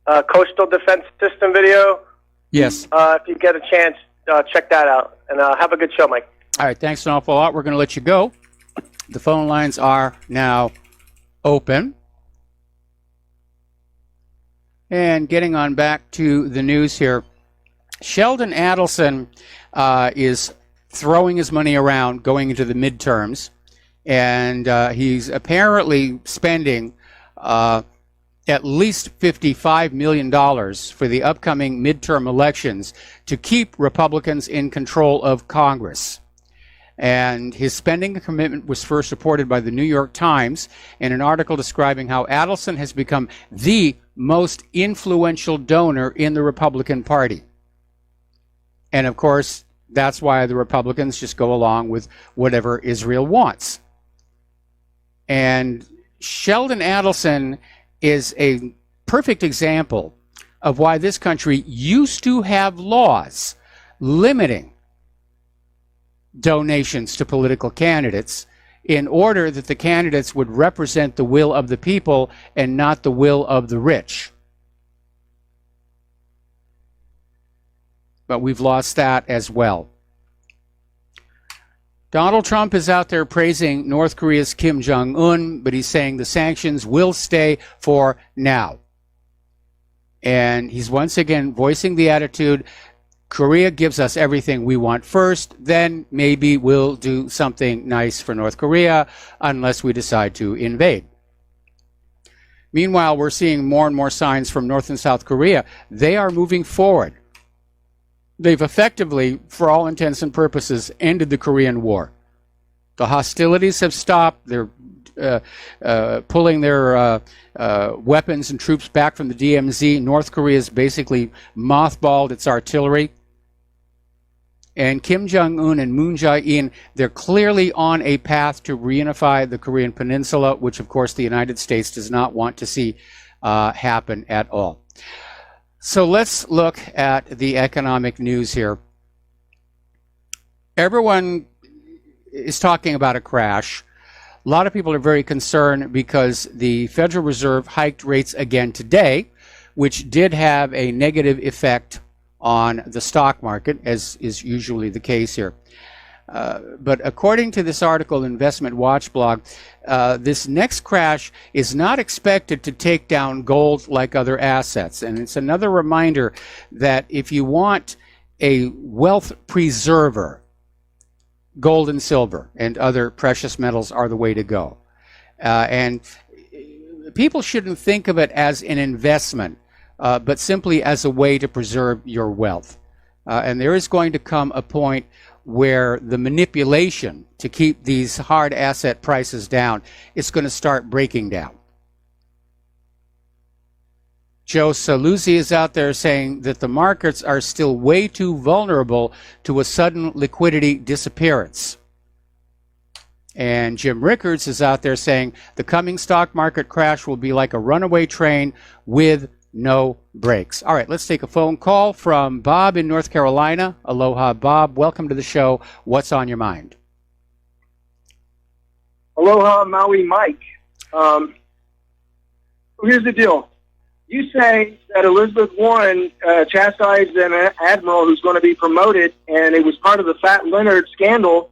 coastal defense system video. Yes. If you get a chance, check that out. And have a good show, Mike. All right, thanks an awful lot. We're going to let you go. The phone lines are now open. And getting on back to the news here, Sheldon Adelson is throwing his money around going into the midterms, and he's apparently spending at least $55 million for the upcoming midterm elections to keep Republicans in control of Congress. And his spending commitment was first reported by the New York Times in an article describing how Adelson has become the most influential donor in the Republican Party. And of course, that's why the Republicans just go along with whatever Israel wants. And Sheldon Adelson is a perfect example of why this country used to have laws limiting donations to political candidates in order that the candidates would represent the will of the people and not the will of the rich. But we've lost that as well. Donald Trump is out there praising North Korea's Kim Jong-un, but he's saying the sanctions will stay for now. And he's once again voicing the attitude, Korea gives us everything we want first, then maybe we'll do something nice for North Korea unless we decide to invade. Meanwhile, we're seeing more and more signs from North and South Korea. They are moving forward. They've effectively, for all intents and purposes, ended the Korean War. The hostilities have stopped. They're pulling their weapons and troops back from the DMZ. North Korea has basically mothballed its artillery. And Kim Jong-un and Moon Jae-in, they're clearly on a path to reunify the Korean Peninsula, which, of course, the United States does not want to see happen at all. So let's look at the economic news here. Everyone is talking about a crash. A lot of people are very concerned because the Federal Reserve hiked rates again today, which did have a negative effect on the stock market, as is usually the case here. But according to this article, Investment Watch blog, this next crash is not expected to take down gold like other assets. And it's another reminder that if you want a wealth preserver, gold and silver and other precious metals are the way to go. And people shouldn't think of it as an investment, but simply as a way to preserve your wealth. And there is going to come a point where the manipulation to keep these hard asset prices down is going to start breaking down. Joe Saluzzi is out there saying that the markets are still way too vulnerable to a sudden liquidity disappearance. And Jim Rickards is out there saying the coming stock market crash will be like a runaway train with no brakes. All right, let's take a phone call from Bob in North Carolina. Aloha, Bob. Welcome to the show. What's on your mind? Aloha, Maui Mike. Here's the deal. You say that Elizabeth Warren chastised an admiral who's going to be promoted, and it was part of the Fat Leonard scandal.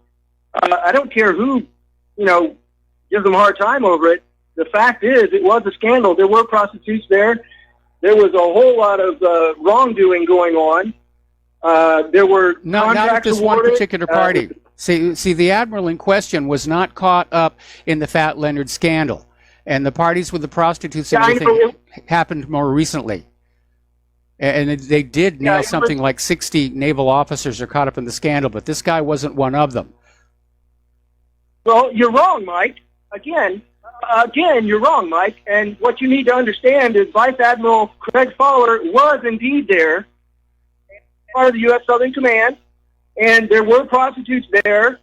I don't care who, gives them a hard time over it. The fact is, it was a scandal. There were prostitutes there. There was a whole lot of wrongdoing going on. There were not at this one particular party. See, the admiral in question was not caught up in the Fat Leonard scandal, and the parties with the prostitutes and everything happened more recently. And they did nail something like 60 naval officers are caught up in the scandal, but this guy wasn't one of them. Well, you're wrong, Mike. Again, you're wrong, Mike. And what you need to understand is Vice Admiral Craig Fowler was indeed there, part of the U.S. Southern Command, and there were prostitutes there.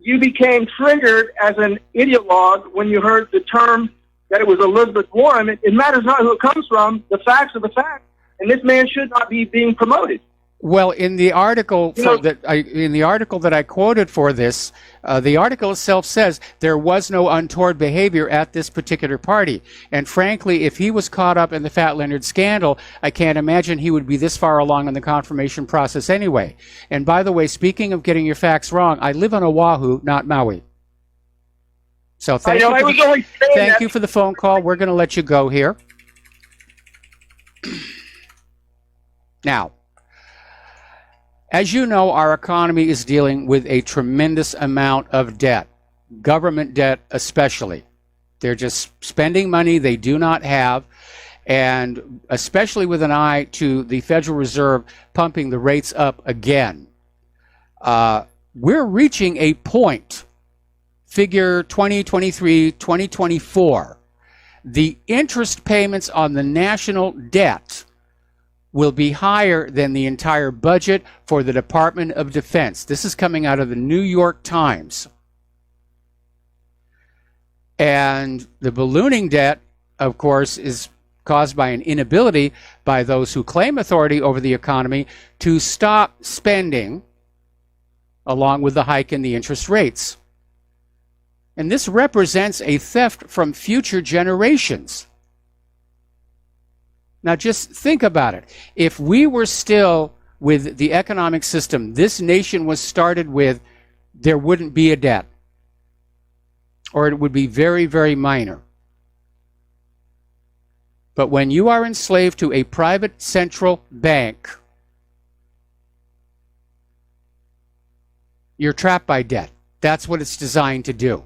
You became triggered as an ideologue when you heard the term that it was Elizabeth Warren. It matters not who it comes from. The facts are the facts, and this man should not be being promoted. Well, in the article that I quoted for this, the article itself says there was no untoward behavior at this particular party. And frankly, if he was caught up in the Fat Leonard scandal, I can't imagine he would be this far along in the confirmation process anyway. And by the way, speaking of getting your facts wrong, I live on Oahu, not Maui. So thank you for the phone call. We're going to let you go here. Now, as you know, our economy is dealing with a tremendous amount of debt, government debt especially. They're just spending money they do not have, and especially with an eye to the Federal Reserve pumping the rates up again. We're reaching a point, figure 2023, 2024, the interest payments on the national debt will be higher than the entire budget for the Department of Defense. This is coming out of the New York Times. And the ballooning debt, of course, is caused by an inability by those who claim authority over the economy to stop spending, along with the hike in the interest rates. And this represents a theft from future generations. Now just think about it. If we were still with the economic system this nation was started with, there wouldn't be a debt. Or it would be very, very minor. But when you are enslaved to a private central bank, you're trapped by debt. That's what it's designed to do.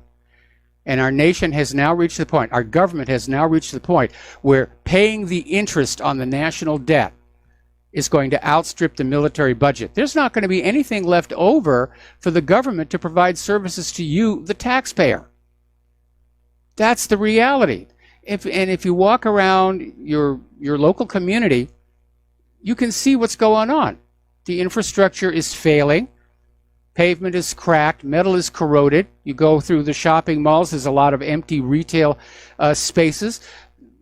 And our nation has now reached the point, our government has now reached the point where paying the interest on the national debt is going to outstrip the military budget. There's not going to be anything left over for the government to provide services to you, the taxpayer. That's the reality. If you walk around your local community, you can see what's going on. The infrastructure is failing. Pavement is cracked. Metal is corroded. You go through the shopping malls, there's a lot of empty retail spaces.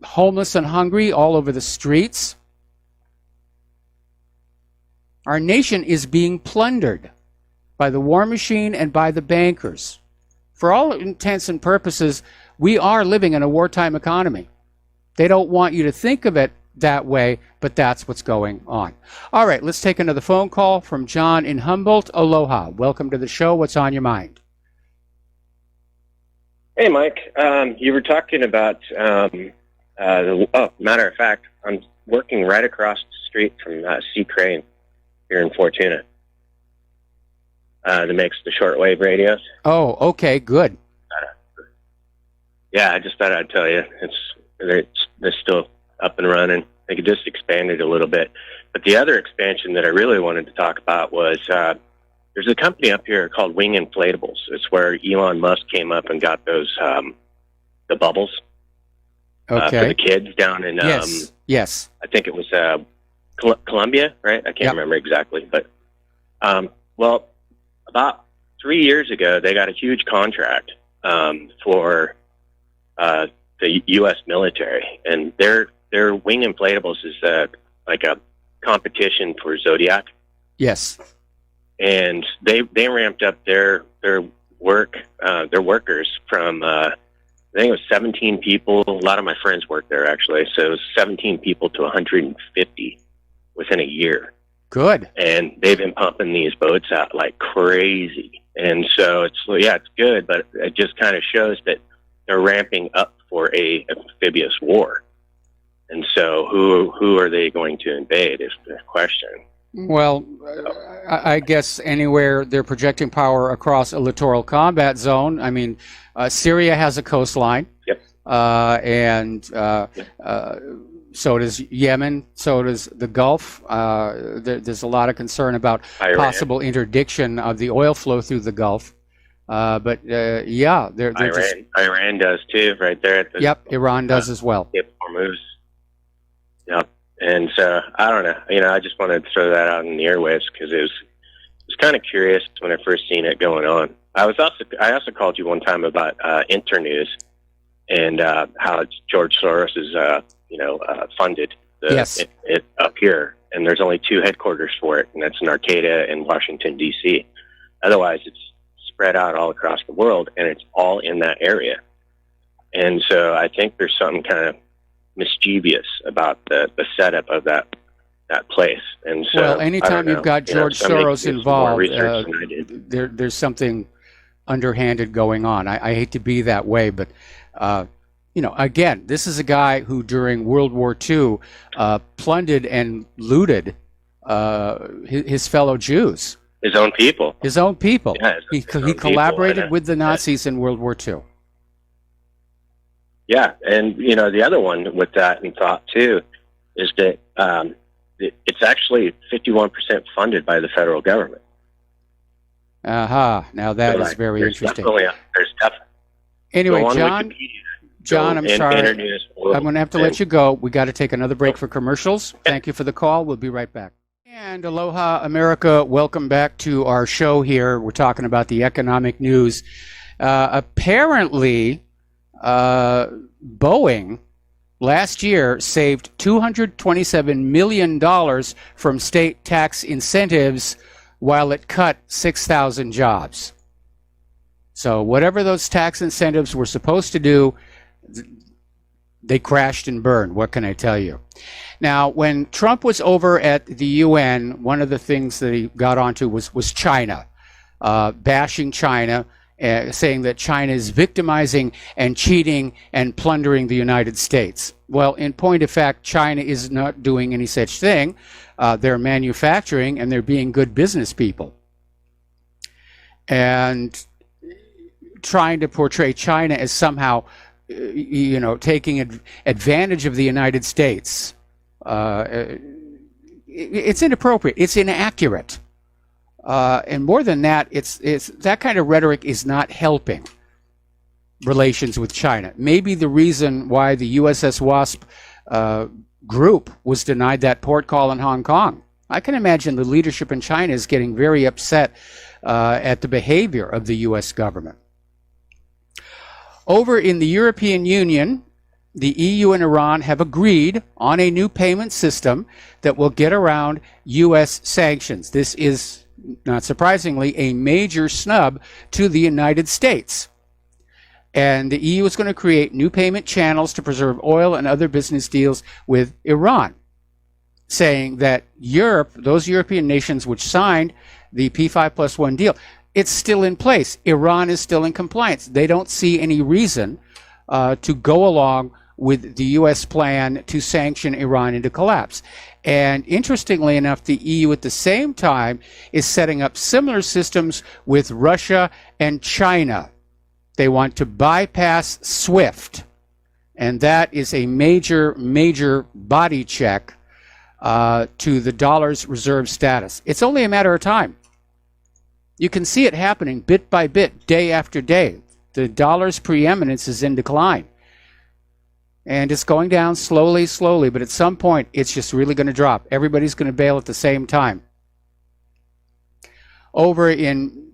Homeless and hungry all over the streets. Our nation is being plundered by the war machine and by the bankers. For all intents and purposes, we are living in a wartime economy. They don't want you to think of it that way, but that's what's going on. All right, let's take another phone call from John in Humboldt. Aloha. Welcome to the show. What's on your mind? Hey, Mike. You were talking about, matter of fact, I'm working right across the street from C. Crane here in Fortuna that makes the shortwave radios. Oh, okay, good. Yeah, I just thought I'd tell you. They're still up and running. I think it just expanded a little bit. But the other expansion that I really wanted to talk about was there's a company up here called Wing Inflatables. It's where Elon Musk came up and got those the bubbles for the kids down in yes. I think it was Colombia, right? I can't remember exactly, but well, about 3 years ago, they got a huge contract for the U.S. military, and their Wing Inflatables is like a competition for Zodiac. Yes, and they ramped up their workers from I think it was 17 people. A lot of my friends work there actually, so it was 17 people to 150 within a year. Good. And they've been pumping these boats out like crazy, and so it's good, but it just kind of shows that they're ramping up for a amphibious war. And so who are they going to invade is the question. Well, I guess anywhere they're projecting power across a littoral combat zone. I mean, Syria has a coastline. Yep. And so does Yemen, so does the Gulf. There's a lot of concern about Iran. Possible interdiction of the oil flow through the Gulf. They're Iran does too, right there. At the, Iran does as well. Hormuz. Yep. And so I don't know. I just wanted to throw that out in the airwaves because it was kind of curious when I first seen it going on. I also called you one time about Internews and how George Soros is funded it up here, and there's only two headquarters for it, and that's in Arcata and Washington D.C. Otherwise, it's spread out all across the world, and it's all in that area. And so I think there's something kind of mischievous about the setup of that place. And so, well, anytime you've got George Soros involved, there's something underhanded going on. I hate to be that way, but again, this is a guy who during World War II plundered and looted his fellow Jews. His own people. Yeah, he collaborated with the Nazis in World War II. Yeah, and the other one with that in thought too is that it's actually 51% funded by the federal government. Now that is very interesting. Anyway, John, I'm sorry. I'm going to have to let you go. We got to take another break for commercials. Thank you for the call. We'll be right back. And aloha, America. Welcome back to our show here. We're talking about the economic news. Apparently, Boeing last year saved $227 million from state tax incentives while it cut 6,000 jobs. So whatever those tax incentives were supposed to do, they crashed and burned. What can I tell you? Now, when Trump was over at the UN, one of the things that he got onto was China, bashing China, saying that China is victimizing and cheating and plundering the United States. Well, in point of fact, China is not doing any such thing. They're manufacturing and they're being good business people. And trying to portray China as somehow, taking advantage of the United States. It's inappropriate. It's inaccurate. And more than that, it's that kind of rhetoric is not helping relations with China. Maybe the reason why the USS Wasp group was denied that port call in Hong Kong. I can imagine the leadership in China is getting very upset at the behavior of the U.S. government. Over in the European Union, the EU and Iran have agreed on a new payment system that will get around U.S. sanctions. This is, not surprisingly, a major snub to the United States. And the EU is going to create new payment channels to preserve oil and other business deals with Iran, saying that Europe, those European nations which signed the P5+1 deal, it's still in place. Iran is still in compliance. They don't see any reason to go along with the U.S. plan to sanction Iran into collapse. And interestingly enough, the EU at the same time is setting up similar systems with Russia and China. They want to bypass SWIFT. And that is a major, major body check to the dollar's reserve status. It's only a matter of time. You can see it happening bit by bit, day after day. The dollar's preeminence is in decline. And it's going down slowly, slowly, but at some point, it's just really going to drop. Everybody's going to bail at the same time. Over in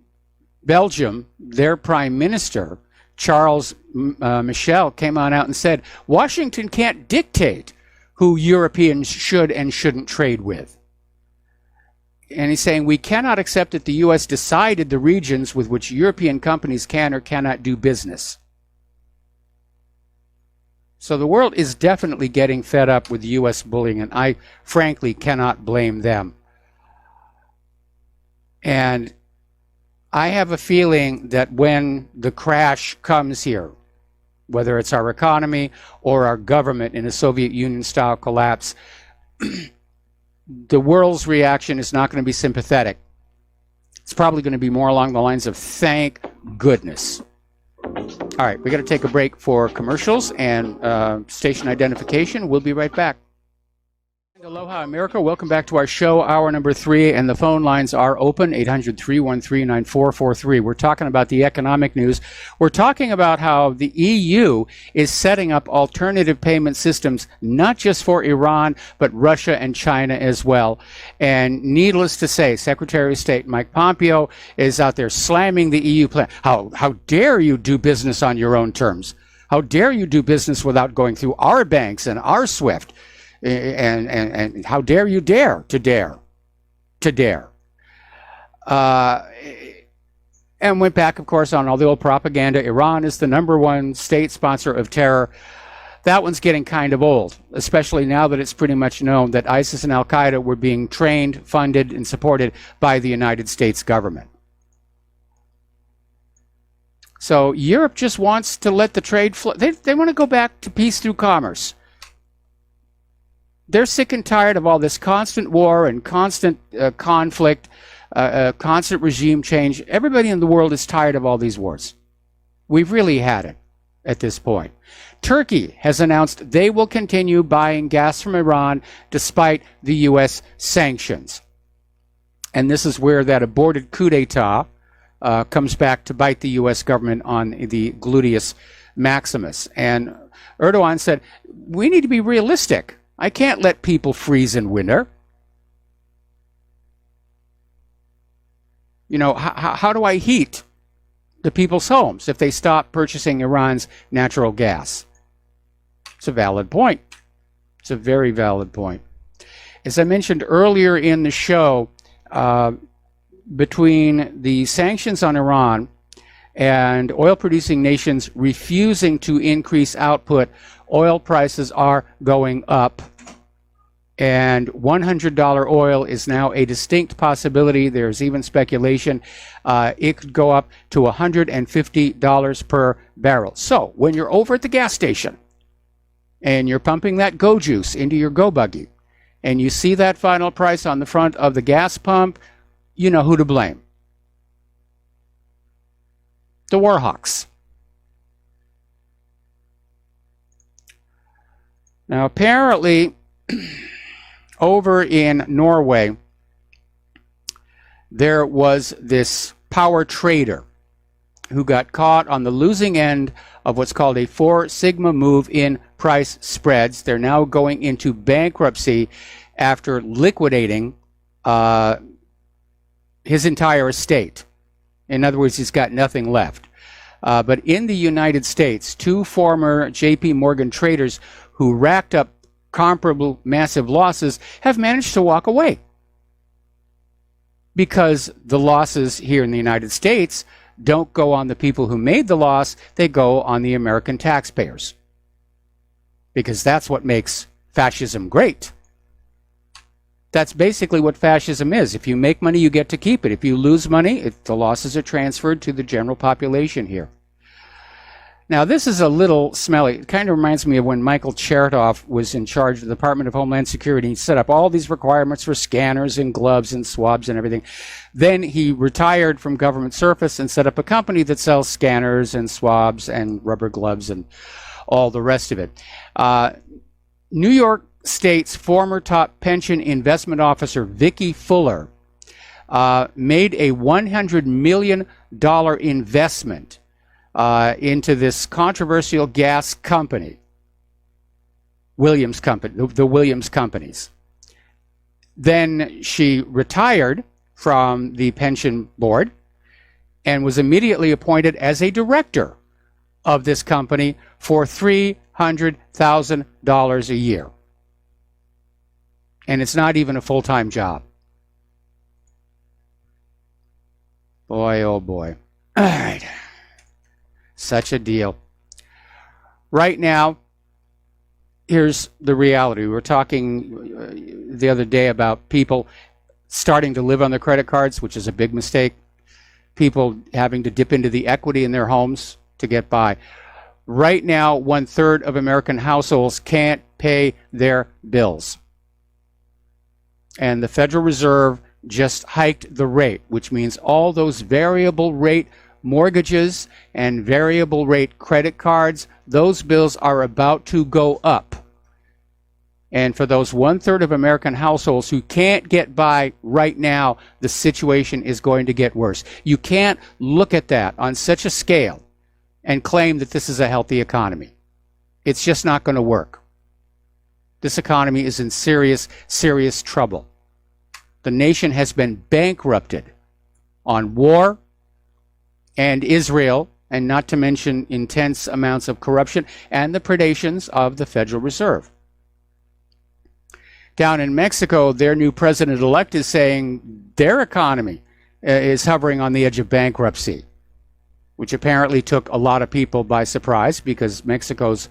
Belgium, their prime minister, Charles Michel, came on out and said, Washington can't dictate who Europeans should and shouldn't trade with. And he's saying, we cannot accept that the U.S. decided the regions with which European companies can or cannot do business. So the world is definitely getting fed up with U.S. bullying, and I frankly cannot blame them. And I have a feeling that when the crash comes here, whether it's our economy or our government in a Soviet Union-style collapse, the world's reaction is not going to be sympathetic. It's probably going to be more along the lines of, thank goodness. All right, we got to take a break for commercials and station identification. We'll be right back. Aloha, America. Welcome back to our show, hour number 3, and the phone lines are open, 800-313-9443. We're talking about the economic news. We're talking about how the EU is setting up alternative payment systems, not just for Iran, but Russia and China as well. And needless to say, Secretary of State Mike Pompeo is out there slamming the EU plan. How dare you do business on your own terms? How dare you do business without going through our banks and our SWIFT? And how dare you dare to dare to dare, and went back, of course, on all the old propaganda. Iran is the #1 state sponsor of terror. That one's getting kind of old, especially now that it's pretty much known that ISIS and Al-Qaeda were being trained, funded, and supported by the United States government. So Europe just wants to let the trade flow. They want to go back to peace through commerce. They're sick and tired of all this constant war and constant conflict, constant regime change. Everybody in the world is tired of all these wars. We've really had it at this point. Turkey has announced they will continue buying gas from Iran despite the U.S. sanctions. And this is where that aborted coup d'etat comes back to bite the U.S. government on the gluteus maximus. And Erdogan said, we need to be realistic. I can't let people freeze in winter. You know, how do I heat the people's homes if they stop purchasing Iran's natural gas? It's a valid point. It's a very valid point. As I mentioned earlier in the show, between the sanctions on Iran and oil-producing nations refusing to increase output, oil prices are going up, and $100 oil is now a distinct possibility. There's even speculation it could go up to $150 per barrel. So when you're over at the gas station and you're pumping that Go Juice into your Go Buggy and you see that final price on the front of the gas pump, you know who to blame. The Warhawks. Now, apparently, over in Norway, there was this power trader who got caught on the losing end of what's called a 4 sigma move in price spreads. They're now going into bankruptcy after liquidating his entire estate. In other words, he's got nothing left. But in the United States, 2 former J.P. Morgan traders who racked up comparable massive losses have managed to walk away, because the losses here in the United States don't go on the people who made the loss, they go on the American taxpayers. Because that's what makes fascism great. That's basically what fascism is. If you make money, you get to keep it. If you lose money, the losses are transferred to the general population here. Now, this is a little smelly. It kind of reminds me of when Michael Chertoff was in charge of the Department of Homeland Security. He set up all these requirements for scanners and gloves and swabs and everything. Then he retired from government service and set up a company that sells scanners and swabs and rubber gloves and all the rest of it. New York State's former top pension investment officer, Vicki Fuller, made a $100 million investment into this controversial gas company, the Williams Companies. Then she retired from the pension board and was immediately appointed as a director of this company for $300,000 a year. And it's not even a full-time job. Boy, oh boy. All right. Such a deal. Right now, here's the reality. We were talking the other day about people starting to live on their credit cards, which is a big mistake. People having to dip into the equity in their homes to get by. Right now, 1/3 of American households can't pay their bills. And the Federal Reserve just hiked the rate, which means all those variable rate mortgages and variable rate credit cards, those bills are about to go up. And for those 1/3 of American households who can't get by right now, the situation is going to get worse. You can't look at that on such a scale and claim that this is a healthy economy. It's just not going to work. This economy is in serious, serious trouble. The nation has been bankrupted on war and Israel, and not to mention intense amounts of corruption and the predations of the Federal Reserve. Down in Mexico, their new president-elect is saying their economy is hovering on the edge of bankruptcy, which apparently took a lot of people by surprise because Mexico's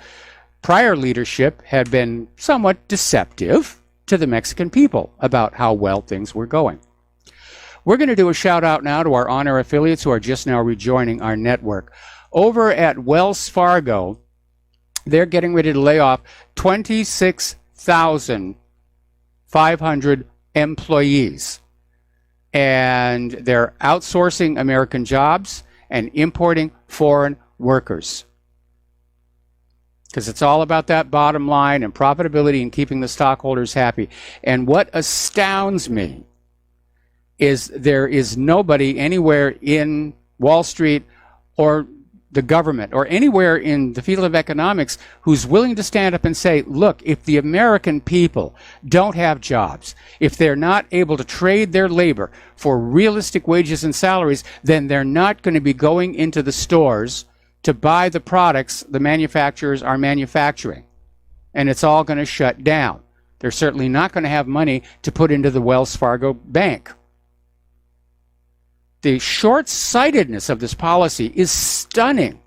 prior leadership had been somewhat deceptive to the Mexican people about how well things were going. We're going to do a shout out now to our on-air affiliates who are just now rejoining our network. Over at Wells Fargo, they're getting ready to lay off 26,500 employees. And they're outsourcing American jobs and importing foreign workers. Because it's all about that bottom line and profitability and keeping the stockholders happy. And what astounds me is there is nobody anywhere in Wall Street or the government or anywhere in the field of economics who's willing to stand up and say, look, if the American people don't have jobs, if they're not able to trade their labor for realistic wages and salaries, then they're not going to be going into the stores to buy the products the manufacturers are manufacturing. And it's all going to shut down. They're certainly not going to have money to put into the Wells Fargo bank. The short-sightedness of this policy is stunning.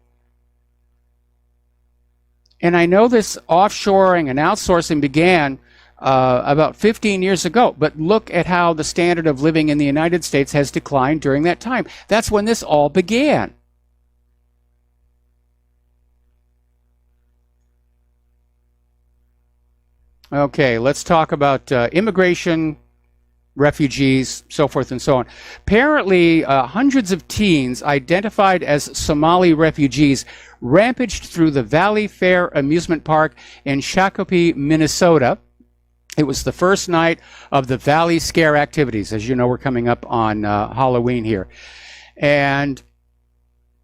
And I know this offshoring and outsourcing began about 15 years ago, but look at how the standard of living in the United States has declined during that time. That's when this all began. Okay, let's talk about immigration, refugees, so forth and so on. Apparently, hundreds of teens identified as Somali refugees rampaged through the Valley Fair amusement park in Shakopee, Minnesota. It was the first night of the Valley Scare activities. As you know, we're coming up on Halloween here. And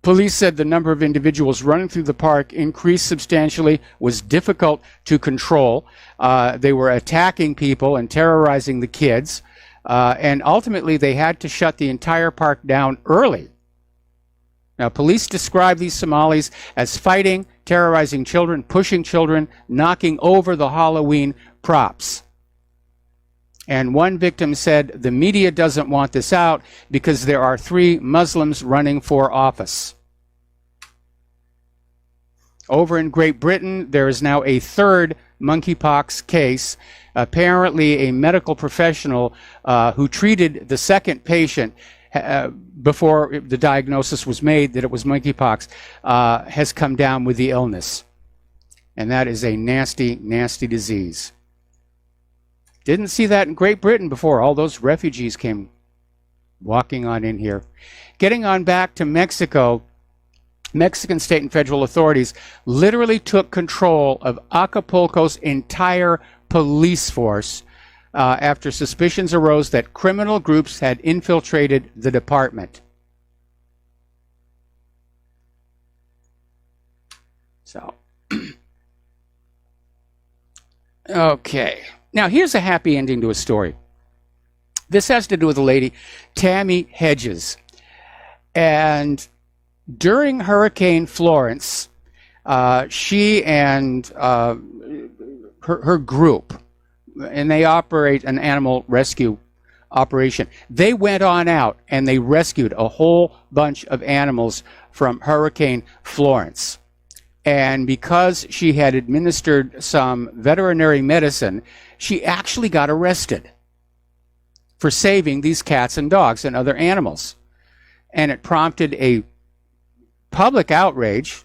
police said the number of individuals running through the park increased substantially, was difficult to control. They were attacking people and terrorizing the kids. And ultimately, they had to shut the entire park down early. Now, police describe these Somalis as fighting, terrorizing children, pushing children, knocking over the Halloween props. And one victim said, the media doesn't want this out because there are 3 Muslims running for office. Over in Great Britain, there is now a 3rd monkeypox case. Apparently, a medical professional who treated the 2nd patient before the diagnosis was made that it was monkeypox has come down with the illness. And that is a nasty, nasty disease. Didn't see that in Great Britain before. All those refugees came walking on in here. Getting on back to Mexico, Mexican state and federal authorities literally took control of Acapulco's entire police force after suspicions arose that criminal groups had infiltrated the department. So, okay. Now, here's a happy ending to a story. This has to do with a lady, Tammy Hedges. And during Hurricane Florence, she and her group, and they operate an animal rescue operation, they went on out and they rescued a whole bunch of animals from Hurricane Florence. And because she had administered some veterinary medicine, she actually got arrested for saving these cats and dogs and other animals. And it prompted a public outrage,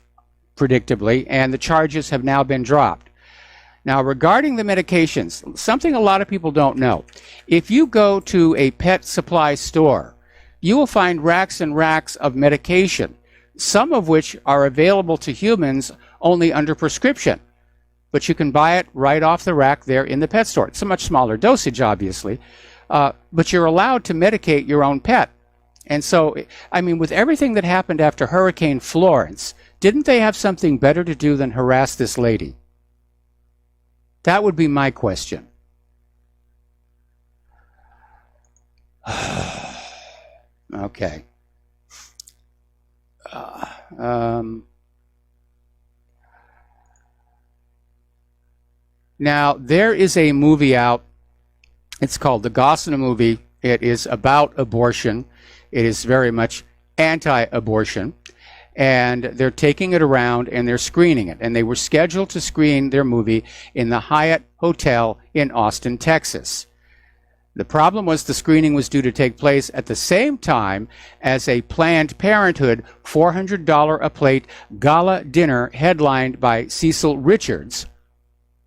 predictably, and the charges have now been dropped. Now, regarding the medications, something a lot of people don't know. If you go to a pet supply store, you will find racks and racks of medication, some of which are available to humans only under prescription. But you can buy it right off the rack there in the pet store. It's a much smaller dosage, obviously, but you're allowed to medicate your own pet. And so, I mean, with everything that happened after Hurricane Florence, didn't they have something better to do than harass this lady? That would be my question. Okay. Now, there is a movie out. It's called The Gossamer Movie. It is about abortion. It is very much anti-abortion. And they're taking it around and they're screening it. And they were scheduled to screen their movie in the Hyatt Hotel in Austin, Texas. The problem was the screening was due to take place at the same time as a Planned Parenthood $400 a plate gala dinner headlined by Cecil Richards,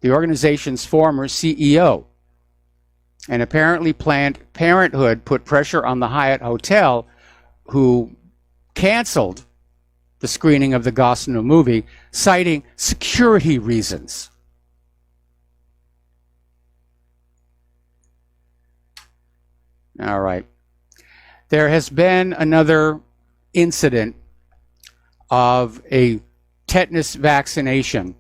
the organization's former CEO. And apparently Planned Parenthood put pressure on the Hyatt Hotel, who canceled the screening of the Gossamer movie, citing security reasons. All right. There has been another incident of a tetanus vaccination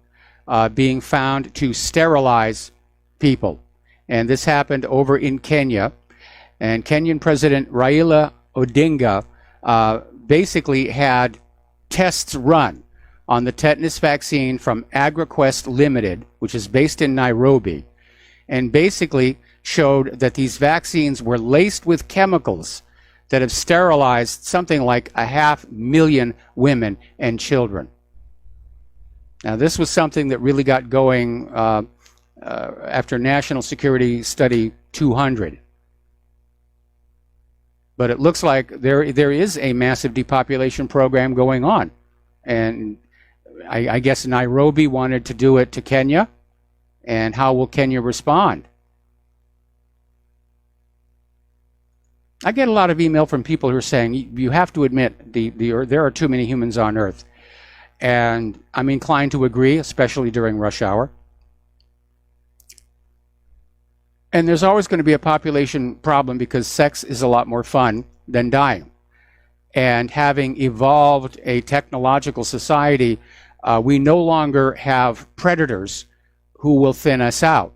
being found to sterilize people. And this happened over in Kenya. And Kenyan President Raila Odinga basically had tests run on the tetanus vaccine from AgriQuest Limited, which is based in Nairobi, and basically showed that these vaccines were laced with chemicals that have sterilized something like 500,000 women and children. Now, this was something that really got going after National Security Study 200. But it looks like there is a massive depopulation program going on. And I guess Nairobi wanted to do it to Kenya. And how will Kenya respond? I get a lot of email from people who are saying, you have to admit, there are too many humans on Earth. And I'm inclined to agree, especially during rush hour. And there's always going to be a population problem because sex is a lot more fun than dying. And having evolved a technological society, we no longer have predators who will thin us out.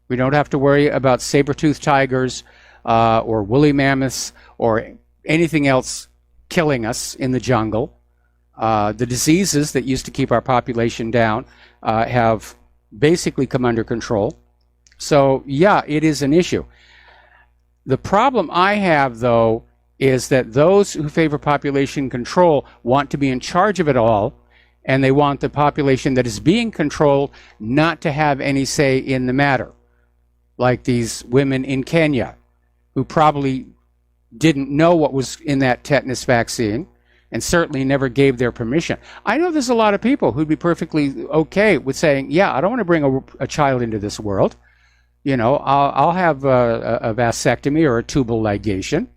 We don't have to worry about saber-toothed tigers, or woolly mammoths or anything else killing us in the jungle. The diseases that used to keep our population down have basically come under control. So, yeah, it is an issue. The problem I have, though, is that those who favor population control want to be in charge of it all, and they want the population that is being controlled not to have any say in the matter, like these women in Kenya who probably didn't know what was in that tetanus vaccine and certainly never gave their permission. I know there's a lot of people who'd be perfectly okay with saying, yeah, I don't want to bring a child into this world. You know, I'll have a vasectomy or a tubal ligation.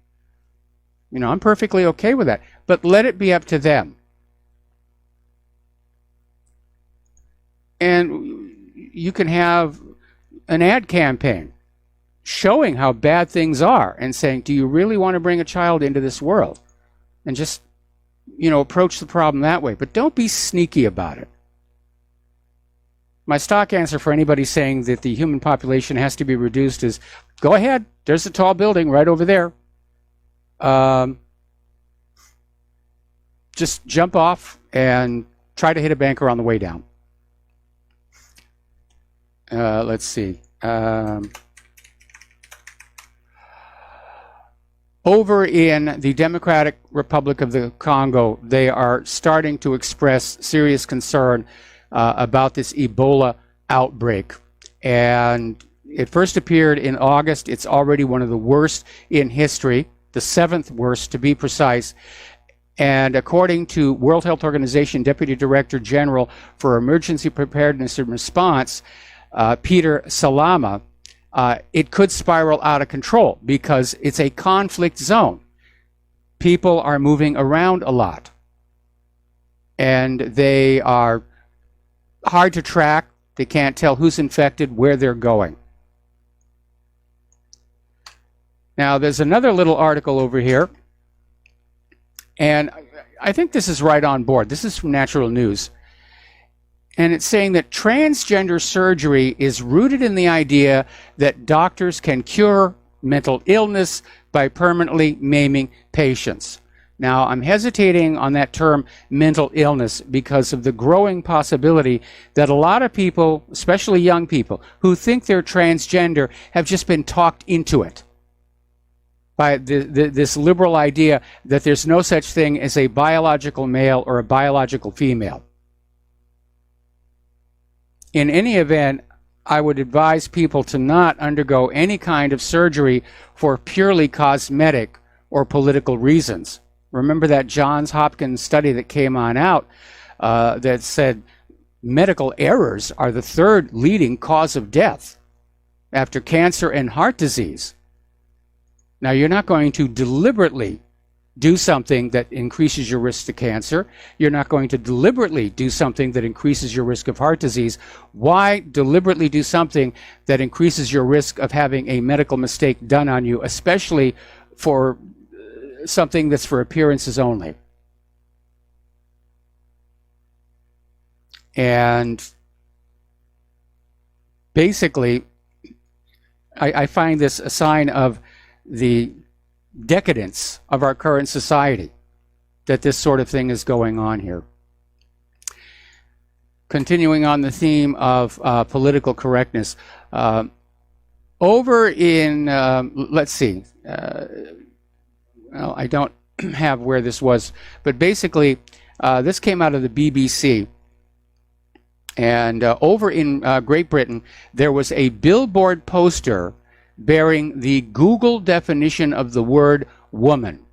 You know, I'm perfectly okay with that. But let it be up to them. And you can have an ad campaign showing how bad things are and saying, do you really want to bring a child into this world? And just, you know, approach the problem that way. But don't be sneaky about it. My stock answer for anybody saying that the human population has to be reduced is, go ahead. There's a tall building right over there. Just jump off and try to hit a banker on the way down. Let's see. Over in the Democratic Republic of the Congo, they are starting to express serious concern about this Ebola outbreak. And it first appeared in August. It's already one of the worst in history, the 7th worst to be precise. And according to World Health Organization Deputy Director General for Emergency Preparedness and Response, Peter Salama, it could spiral out of control because it's a conflict zone. People are moving around a lot. And they are hard to track. They can't tell who's infected, where they're going. Now, there's another little article over here. And I think this is right on board. This is from Natural News. And it's saying that transgender surgery is rooted in the idea that doctors can cure mental illness by permanently maiming patients. Now, I'm hesitating on that term mental illness because of the growing possibility that a lot of people, especially young people, who think they're transgender have just been talked into it by this liberal idea that there's no such thing as a biological male or a biological female. In any event, I would advise people to not undergo any kind of surgery for purely cosmetic or political reasons. Remember that Johns Hopkins study that came on out that said medical errors are the 3rd leading cause of death after cancer and heart disease. Now, you're not going to deliberately do something that increases your risk to cancer. You're not going to deliberately do something that increases your risk of heart disease. Why deliberately do something that increases your risk of having a medical mistake done on you, especially for something that's for appearances only? And basically, I find this a sign of the decadence of our current society, that this sort of thing is going on here. Continuing on the theme of political correctness, over in, let's see, well, I don't have where this was, but basically this came out of the BBC. And over in Great Britain, there was a billboard poster bearing the Google definition of the word woman.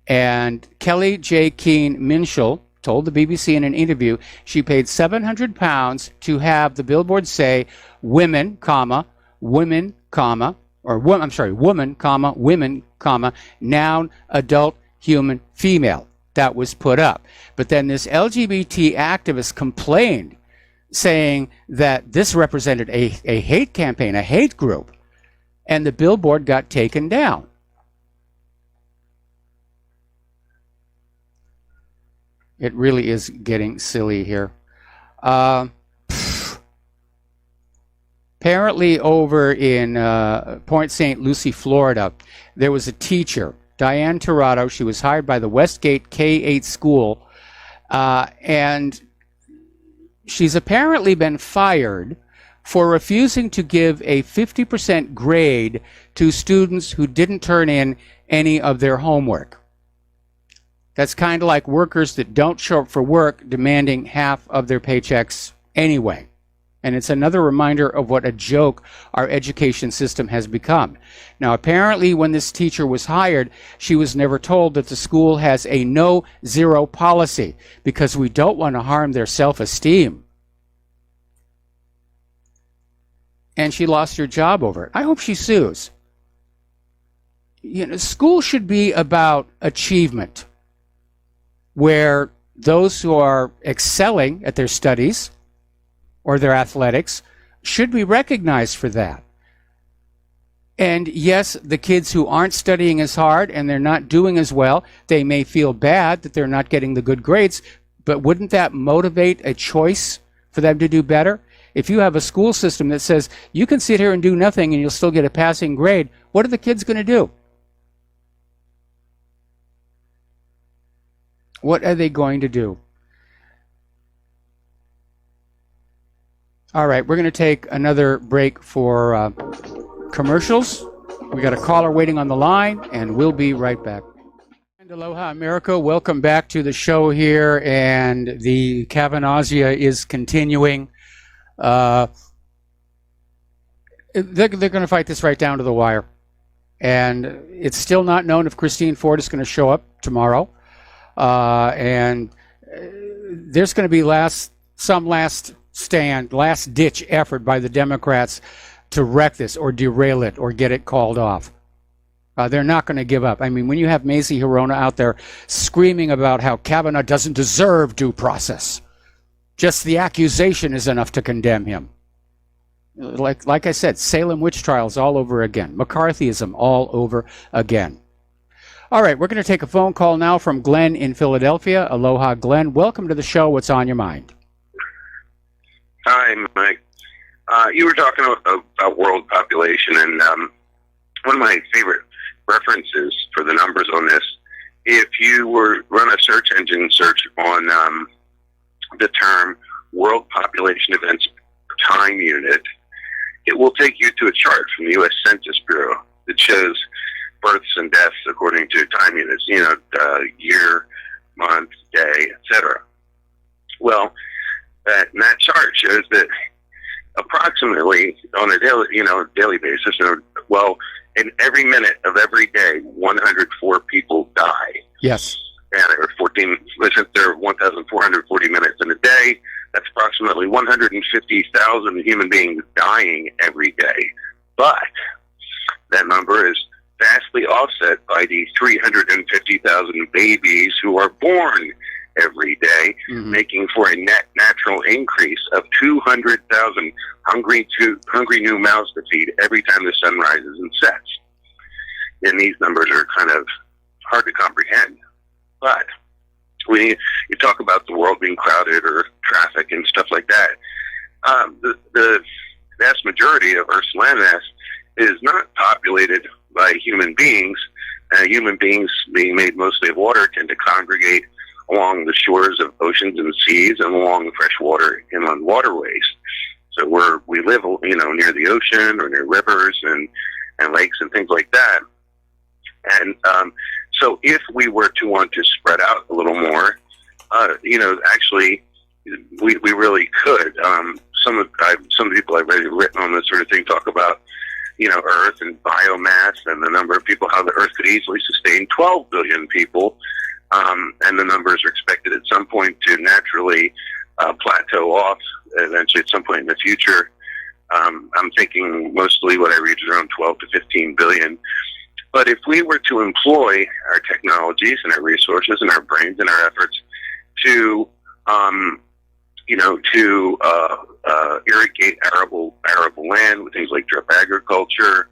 And Kelly J. Keane Minshall told the BBC in an interview she paid £700 to have the billboard say women, comma, women, comma, or woman, women, comma, noun, adult, human, female. That was put up. But then this LGBT activist complained, saying that this represented a hate campaign, a hate group. And the billboard got taken down. It really is getting silly here. Pay Apparently over in Point St. Lucie, Florida, there was a teacher, Dianne Feinstein. She was hired by the Westgate K-8 school, and she's apparently been fired for refusing to give a 50% grade to students who didn't turn in any of their homework. That's kind of like workers that don't show up for work demanding half of their paychecks anyway. And it's another reminder of what a joke our education system has become. Now, apparently, when this teacher was hired, she was never told that the school has a no-zero policy because we don't want to harm their self-esteem. And she lost her job over it. I hope she sues. You know, school should be about achievement, where those who are excelling at their studies or their athletics should be recognized for that. And yes, the kids who aren't studying as hard and they're not doing as well, they may feel bad that they're not getting the good grades, but wouldn't that motivate a choice for them to do better? If you have a school system that says you can sit here and do nothing and you'll still get a passing grade, what are the kids going to do? What are they going to do? All right, we're going to take another break for commercials. We got a caller waiting on the line, and we'll be right back. And aloha, America. Welcome back to the show here, and the Kaonohi is continuing. They're going to fight this right down to the wire. And it's still not known if Christine Ford is going to show up tomorrow. And there's going to be some last-ditch effort by the Democrats to wreck this or derail it or get it called off. They're not going to give up. I mean, when you have Mazie Hirono out there screaming about how Kavanaugh doesn't deserve due process, just the accusation is enough to condemn him. Like I said, Salem witch trials all over again. McCarthyism all over again. All right, we're going to take a phone call now from Glenn in Philadelphia. Aloha, Glenn. Welcome to the show. What's on your mind? Hi, Mike. You were talking about world population, and one of my favorite references for the numbers on this, if you were run a search engine search on the term world population events time unit, it will take you to a chart from the U.S. Census Bureau that shows births and deaths according to time units, year, month, day, etc. Well, that chart shows that approximately on a daily basis, in every minute of every day, 104 people die. Yes. And there are 1,440 minutes in a day. That's approximately 150,000 human beings dying every day. But that number is vastly offset by the 350,000 babies who are born every day, making for a net natural increase of 200,000 hungry new mouths to feed every time the sun rises and sets. And these numbers are kind of hard to comprehend. But when you talk about the world being crowded or traffic and stuff like that, the vast majority of Earth's landmass is not populated by human beings. Human beings, being made mostly of water, tend to congregate along the shores of oceans and seas and along freshwater inland waterways. So we live, near the ocean or near rivers and lakes and things like that. And so if we were to want to spread out a little more, actually, we really could. Some people I've written on this sort of thing talk about, Earth and biomass and the number of people, how the Earth could easily sustain 12 billion people. And the numbers are expected at some point to naturally plateau off eventually at some point in the future. I'm thinking mostly what I read is around 12 to 15 billion. But if we were to employ our technologies and our resources and our brains and our efforts to, irrigate arable land with things like drip agriculture,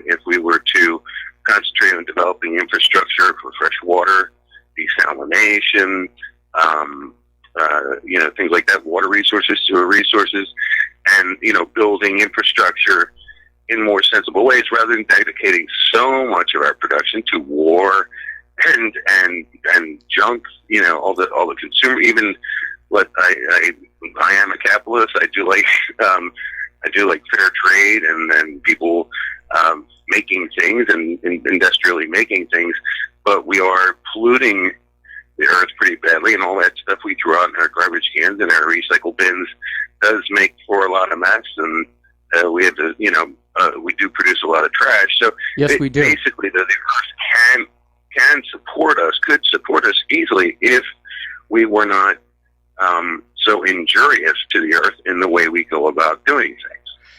if we were to concentrate on developing infrastructure for fresh water, desalination, things like that, water resources, sewer resources, and, building infrastructure in more sensible ways rather than dedicating so much of our production to war and junk, all the consumer, even what I am a capitalist. I do like fair trade and people making things and industrially making things, but we are polluting the earth pretty badly, and all that stuff we throw out in our garbage cans and our recycle bins does make for a lot of mess, and we have to, we do produce a lot of trash. So yes, we do. Basically, the earth can support us, could support us easily if we were not so injurious to the earth in the way we go about doing things.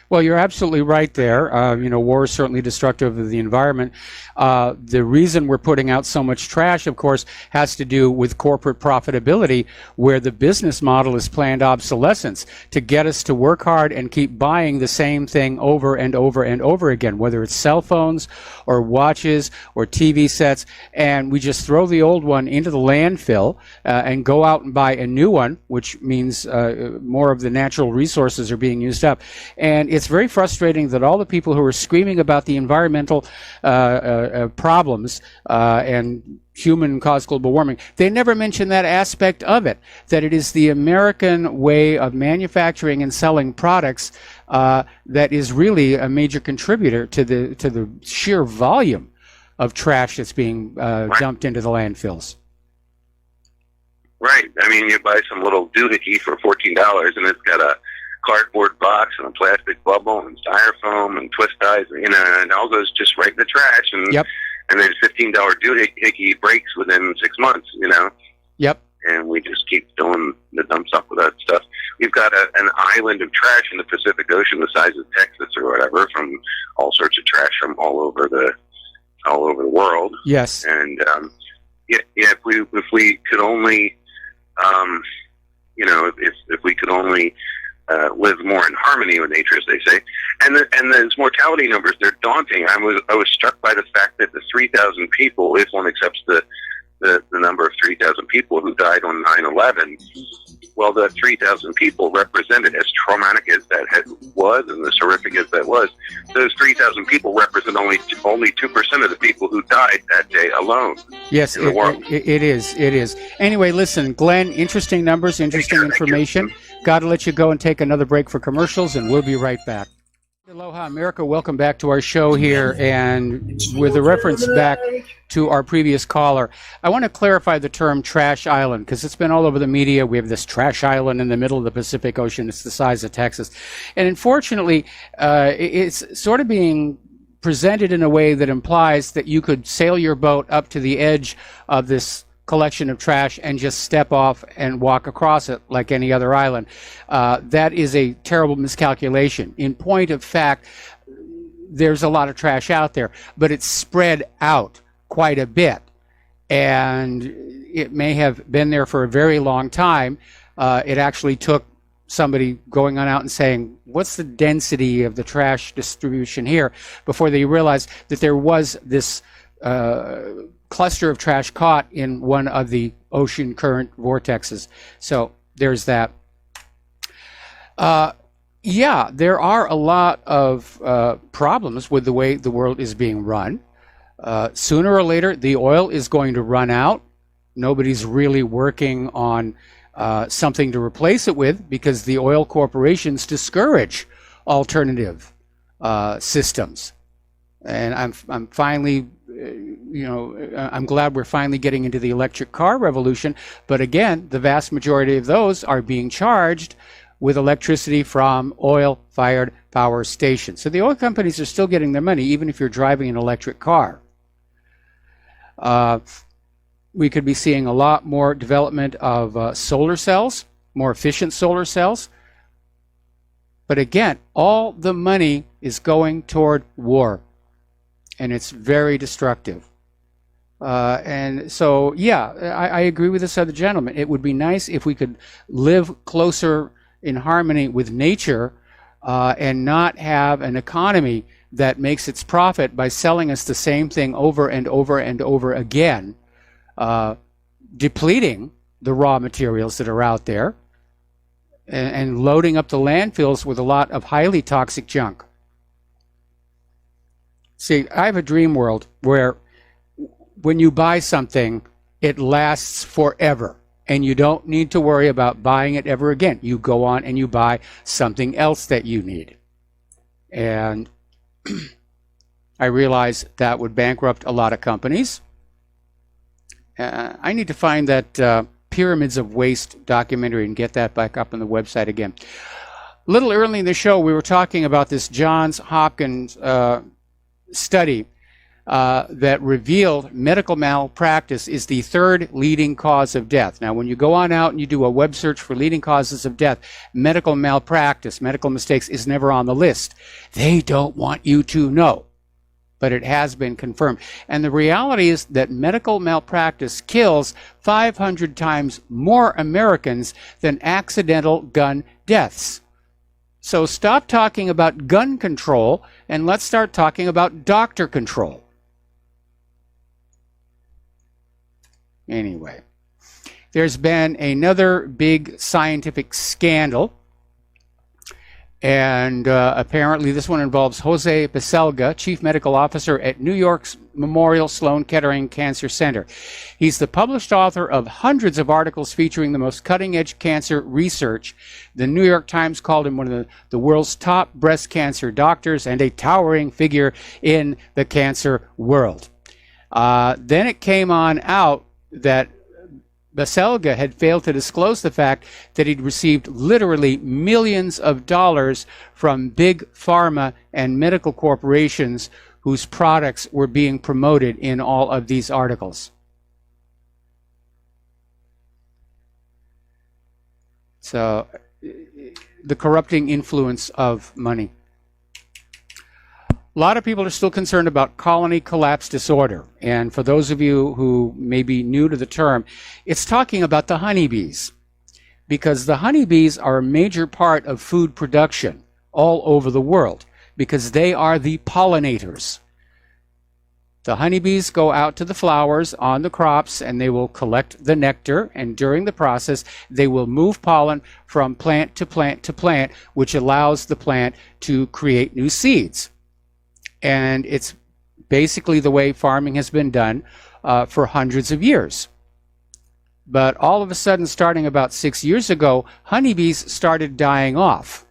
Well, you're absolutely right there. War is certainly destructive of the environment. The reason we're putting out so much trash, of course, has to do with corporate profitability, where the business model is planned obsolescence to get us to work hard and keep buying the same thing over and over and over again, whether it's cell phones or watches or TV sets, and we just throw the old one into the landfill and go out and buy a new one, which means more of the natural resources are being used up. And it's very frustrating that all the people who are screaming about the environmental problems and human-caused global warming, they never mention that aspect of it, that it is the American way of manufacturing and selling products that is really a major contributor to the sheer volume of trash that's being dumped into the landfills. Right. I mean, you buy some little doohickey for $14, and it's got a cardboard box and a plastic bubble and styrofoam and twist ties, and it all goes just right in the trash. And yep. And then $15 doohickey breaks within 6 months. Yep. And we just keep filling the dumps up with that stuff. We've got an island of trash in the Pacific Ocean, the size of Texas or whatever, from all sorts of trash from all over the world. Yes. And if we could only, if we could only live more in harmony with nature, as they say, and those mortality numbers, they're daunting. I was struck by the fact that the 3,000 people, if one accepts the number of 3,000 people who died on 9/11, well, the 3,000 people represented, as traumatic as that was and as horrific as that was, those 3,000 people represent only 2% of the people who died that day alone. Yes, in the world. It is. Anyway, listen, Glenn, interesting numbers, interesting information. Got to let you go and take another break for commercials, and we'll be right back. Aloha, America. Welcome back to our show here. And with a reference back to our previous caller, I want to clarify the term trash island, because it's been all over the media. We have this trash island in the middle of the Pacific Ocean. It's the size of Texas. And unfortunately, it's sort of being presented in a way that implies that you could sail your boat up to the edge of this collection of trash and just step off and walk across it like any other island. That is a terrible miscalculation. In point of fact, there's a lot of trash out there, but it's spread out quite a bit. And it may have been there for a very long time. It actually took somebody going on out and saying, what's the density of the trash distribution here, before they realized that there was this cluster of trash caught in one of the ocean current vortexes. So there's that. There are a lot of problems with the way the world is being run. Sooner or later, the oil is going to run out. Nobody's really working on something to replace it with, because the oil corporations discourage alternative systems. And I'm finally, I'm glad we're finally getting into the electric car revolution. But again, the vast majority of those are being charged with electricity from oil-fired power stations. So the oil companies are still getting their money, even if you're driving an electric car. We could be seeing a lot more development of solar cells, more efficient solar cells. But again, all the money is going toward war. And it's very destructive. And so, I agree with this other gentleman. It would be nice if we could live closer in harmony with nature and not have an economy that makes its profit by selling us the same thing over and over and over again, depleting the raw materials that are out there, and loading up the landfills with a lot of highly toxic junk. See, I have a dream world where when you buy something, it lasts forever, and you don't need to worry about buying it ever again. You go on and you buy something else that you need. And I realize that would bankrupt a lot of companies. I need to find that Pyramids of Waste documentary and get that back up on the website again. A little early in the show, we were talking about this Johns Hopkins study that revealed medical malpractice is the third leading cause of death. Now, when you go on out and you do a web search for leading causes of death, medical malpractice, medical mistakes is never on the list. They don't want you to know, but it has been confirmed. And the reality is that medical malpractice kills 500 times more Americans than accidental gun deaths. So stop talking about gun control and let's start talking about doctor control. Anyway, there's been another big scientific scandal, and apparently this one involves Jose Baselga, Chief Medical Officer at New York's Memorial Sloan Kettering Cancer Center. He's the published author of hundreds of articles featuring the most cutting-edge cancer research. The New York Times called him one of the world's top breast cancer doctors and a towering figure in the cancer world. Then it came on out that Baselga had failed to disclose the fact that he'd received literally millions of dollars from big pharma and medical corporations whose products were being promoted in all of these articles. So, the corrupting influence of money. A lot of people are still concerned about colony collapse disorder. And for those of you who may be new to the term, it's talking about the honeybees. Because the honeybees are a major part of food production all over the world, because they are the pollinators. The honeybees go out to the flowers on the crops and they will collect the nectar, and during the process they will move pollen from plant to plant to plant, which allows the plant to create new seeds. And it's basically the way farming has been done for hundreds of years. But all of a sudden, starting about 6 years ago, honeybees started dying off.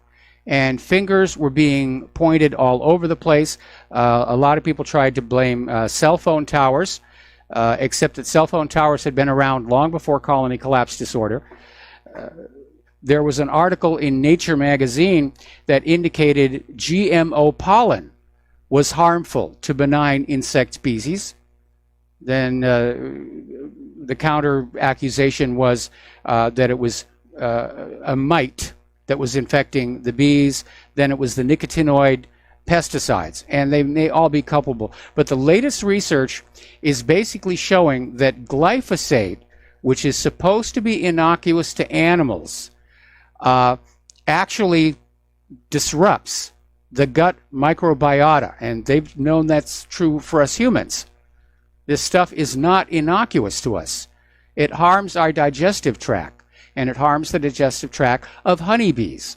And fingers were being pointed all over the place. A lot of people tried to blame cell phone towers, except that cell phone towers had been around long before colony collapse disorder. There was an article in Nature magazine that indicated GMO pollen was harmful to benign insect species. Then the counter accusation was that it was a mite that was infecting the bees. Then it was the nicotinoid pesticides, and they may all be culpable. But the latest research is basically showing that glyphosate, which is supposed to be innocuous to animals, actually disrupts the gut microbiota, and they've known that's true for us humans. This stuff is not innocuous to us. It harms our digestive tract, and it harms the digestive tract of honeybees.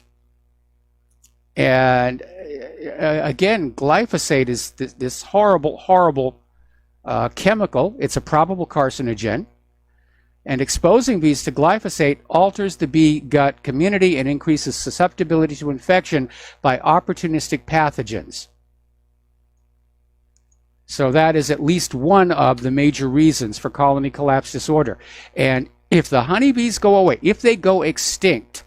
And again, glyphosate is this horrible, horrible chemical. It's a probable carcinogen. And exposing bees to glyphosate alters the bee gut community and increases susceptibility to infection by opportunistic pathogens. So that is at least one of the major reasons for colony collapse disorder. And if the honeybees go away, if they go extinct,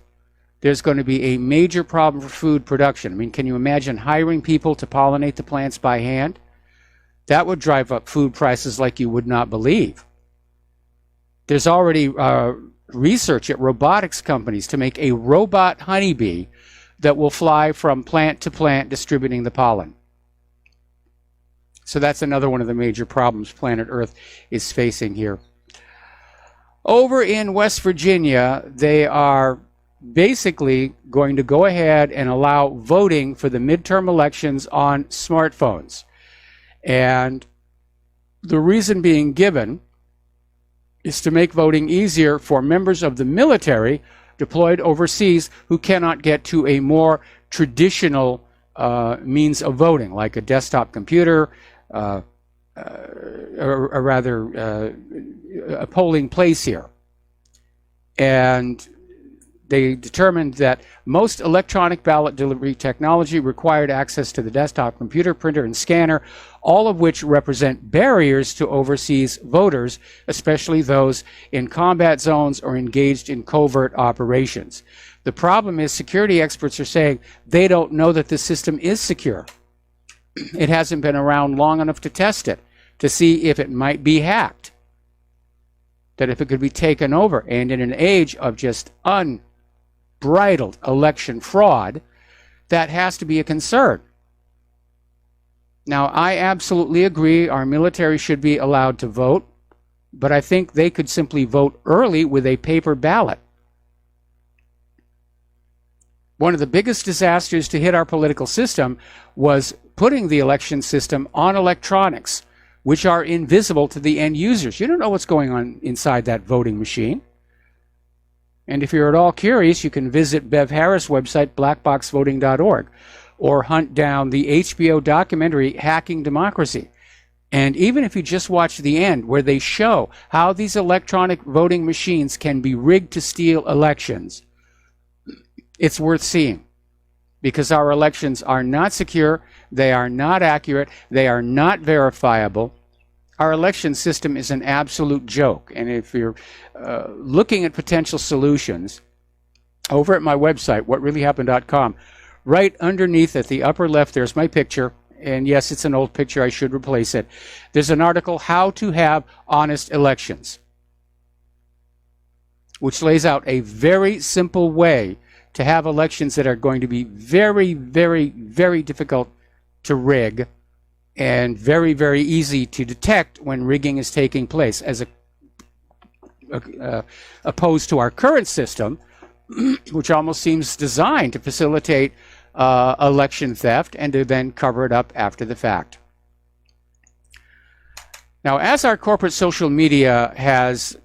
there's going to be a major problem for food production. I mean, can you imagine hiring people to pollinate the plants by hand? That would drive up food prices like you would not believe. There's already research at robotics companies to make a robot honeybee that will fly from plant to plant distributing the pollen. So that's another one of the major problems planet Earth is facing here. Over in West Virginia, they are basically going to go ahead and allow voting for the midterm elections on smartphones. And the reason being given is to make voting easier for members of the military deployed overseas who cannot get to a more traditional means of voting, like a desktop computer, or rather a polling place here. And they determined that most electronic ballot delivery technology required access to the desktop computer, printer, and scanner, all of which represent barriers to overseas voters, especially those in combat zones or engaged in covert operations. The problem is security experts are saying they don't know that the system is secure. It hasn't been around long enough to test it, to see if it might be hacked, that if it could be taken over. And in an age of just unbridled election fraud, that has to be a concern. Now, I absolutely agree our military should be allowed to vote, but I think they could simply vote early with a paper ballot. One of the biggest disasters to hit our political system was putting the election system on electronics, which are invisible to the end users. You don't know what's going on inside that voting machine. And if you're at all curious, you can visit Bev Harris' website, blackboxvoting.org, or hunt down the HBO documentary, Hacking Democracy. And even if you just watch the end, where they show how these electronic voting machines can be rigged to steal elections, it's worth seeing, because our elections are not secure, they are not accurate, they are not verifiable. Our election system is an absolute joke. And if you're looking at potential solutions, over at my website, whatreallyhappened.com, right underneath at the upper left, there's my picture. And yes, it's an old picture, I should replace it. There's an article, How to Have Honest Elections, which lays out a very simple way to have elections that are going to be very, very, very difficult to rig and very, very easy to detect when rigging is taking place, as opposed to our current system, which almost seems designed to facilitate election theft and to then cover it up after the fact. Now, as our corporate social media has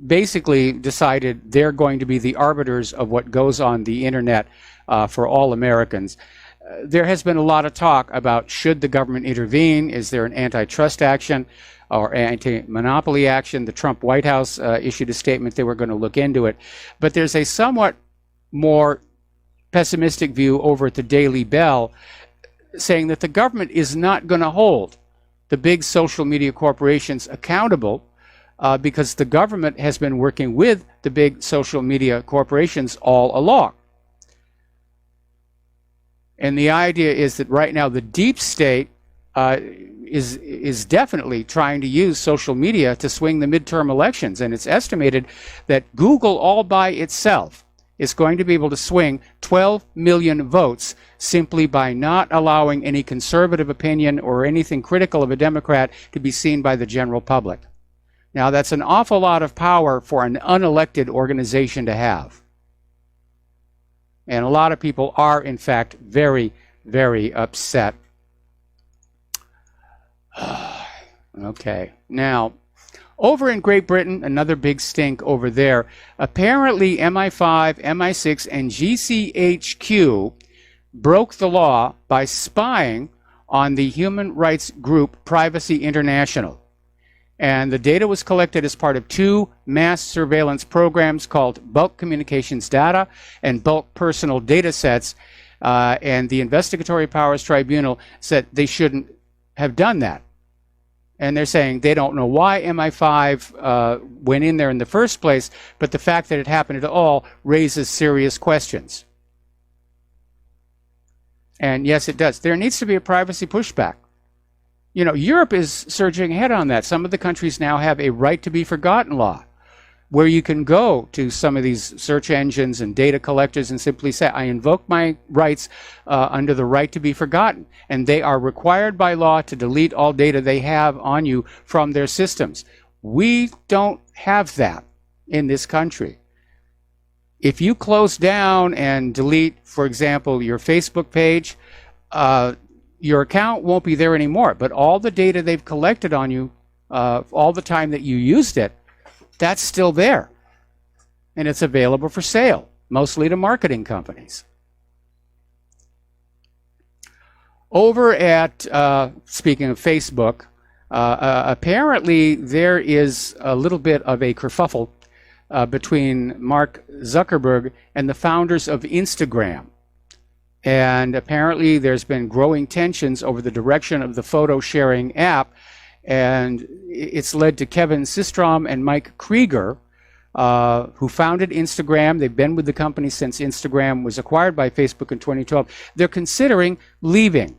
basically decided they're going to be the arbiters of what goes on the internet for all Americans, there has been a lot of talk about, should the government intervene? Is there an antitrust action or anti-monopoly action? The Trump White House issued a statement they were going to look into it. But there's a somewhat more pessimistic view over at the Daily Bell, saying that the government is not going to hold the big social media corporations accountable because the government has been working with the big social media corporations all along. And the idea is that right now the deep state is definitely trying to use social media to swing the midterm elections. And it's estimated that Google all by itself is going to be able to swing 12 million votes simply by not allowing any conservative opinion or anything critical of a Democrat to be seen by the general public. Now, that's an awful lot of power for an unelected organization to have. And a lot of people are, in fact, very, very upset. Okay. Now, over in Great Britain, another big stink over there. Apparently, MI5, MI6, and GCHQ broke the law by spying on the human rights group Privacy International. And the data was collected as part of two mass surveillance programs called Bulk Communications Data and Bulk Personal Data Sets. And the Investigatory Powers Tribunal said they shouldn't have done that. And they're saying they don't know why MI5 went in there in the first place, but the fact that it happened at all raises serious questions. And yes, it does. There needs to be a privacy pushback. You know, Europe is surging ahead on that. Some of the countries now have a right to be forgotten law, where you can go to some of these search engines and data collectors and simply say, I invoke my rights under the right to be forgotten. And they are required by law to delete all data they have on you from their systems. We don't have that in this country. If you close down and delete, for example, your Facebook page, your account won't be there anymore, but all the data they've collected on you, all the time that you used it, that's still there. and it's available for sale, mostly to marketing companies. Over at, speaking of Facebook, apparently there is a little bit of a kerfuffle between Mark Zuckerberg and the founders of Instagram. And apparently there's been growing tensions over the direction of the photo sharing app, and it's led to Kevin Systrom and Mike Krieger, who founded Instagram. They've been with the company since Instagram was acquired by Facebook in 2012. They're considering leaving.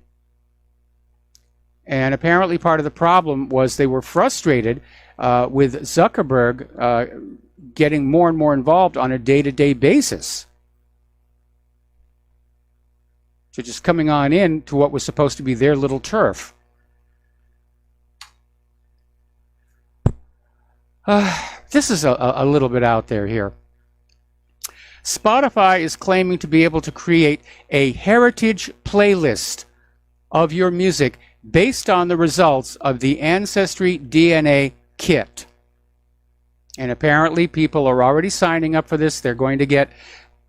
And apparently part of the problem was they were frustrated with Zuckerberg getting more and more involved on a day-to-day basis. So just coming on in to what was supposed to be their little turf. This is a little bit out there here. Spotify is claiming to be able to create a heritage playlist of your music based on the results of the Ancestry DNA kit. And apparently people are already signing up for this. They're going to get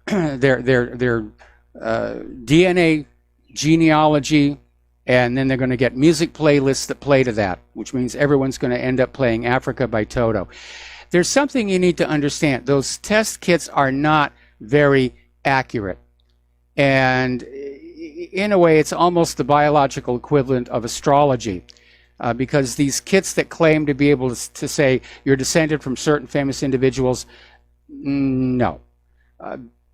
their DNA genealogy, and then they're going to get music playlists that play to that, which means everyone's going to end up playing Africa by Toto. There's something you need to understand. Those test kits are not very accurate. And in a way, it's almost the biological equivalent of astrology, because these kits that claim to be able to say you're descended from certain famous individuals, no.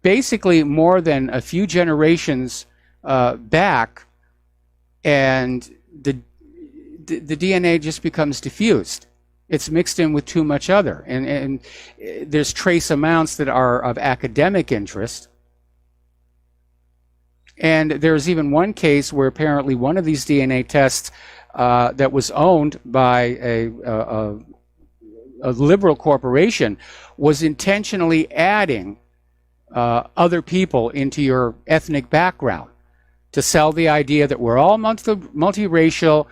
Basically, more than a few generations back, and the DNA just becomes diffused. It's mixed in with too much other, and there's trace amounts that are of academic interest. And there's even one case where apparently one of these DNA tests that was owned by a liberal corporation was intentionally adding other people into your ethnic background to sell the idea that we're all multiracial,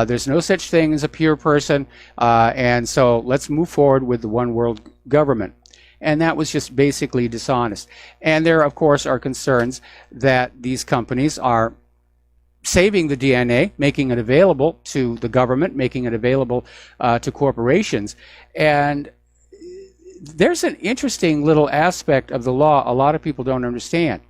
there's no such thing as a pure person, and so let's move forward with the one world government. And that was just basically dishonest. And there, of course, are concerns that these companies are saving the DNA, making it available to the government, making it available to corporations. And there's an interesting little aspect of the law a lot of people don't understand.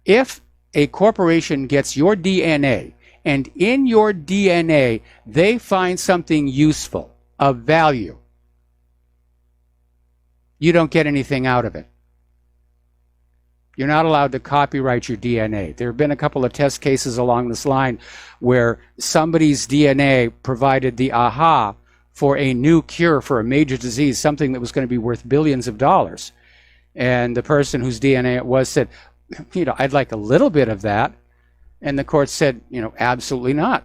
If a corporation gets your DNA, and in your DNA they find something useful, of value, you don't get anything out of it. You're not allowed to copyright your DNA. There have been a couple of test cases along this line where somebody's DNA provided the aha for a new cure for a major disease, something that was going to be worth billions of dollars. And the person whose DNA it was said, I'd like a little bit of that. And the court said, absolutely not.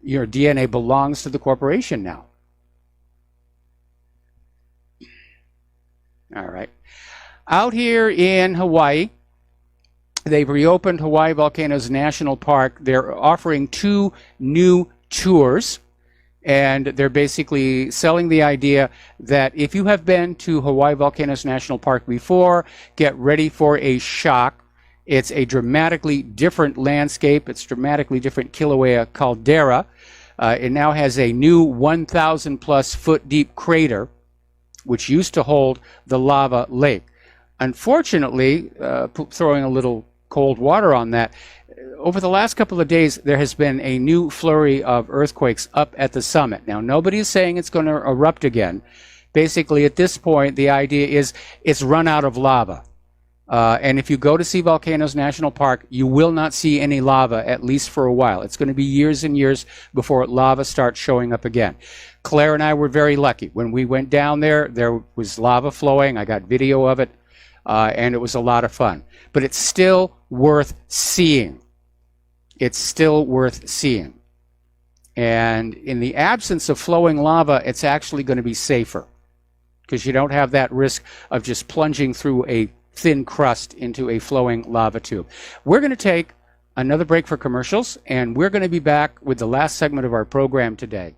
Your DNA belongs to the corporation now. All right. Out here in Hawaii, they've reopened Hawaii Volcanoes National Park. They're offering 2 new tours, and they're basically selling the idea that if you have been to Hawaii Volcanoes National Park before, get ready for a shock. It's a dramatically different landscape. It's dramatically different Kilauea caldera. It now has a new 1,000 plus foot deep crater, which used to hold the lava lake. Unfortunately, throwing a little cold water on that, over the last couple of days, there has been a new flurry of earthquakes up at the summit. Now, nobody is saying it's going to erupt again. Basically, at this point, the idea is it's run out of lava. And if you go to see Volcanoes National Park, you will not see any lava, at least for a while. It's going to be years and years before lava starts showing up again. Claire and I were very lucky. When we went down there, there was lava flowing. I got video of it, and it was a lot of fun. But it's still worth seeing. It's still worth seeing. And in the absence of flowing lava, it's actually going to be safer, because you don't have that risk of just plunging through a thin crust into a flowing lava tube. We're going to take another break for commercials, and we're going to be back with the last segment of our program today.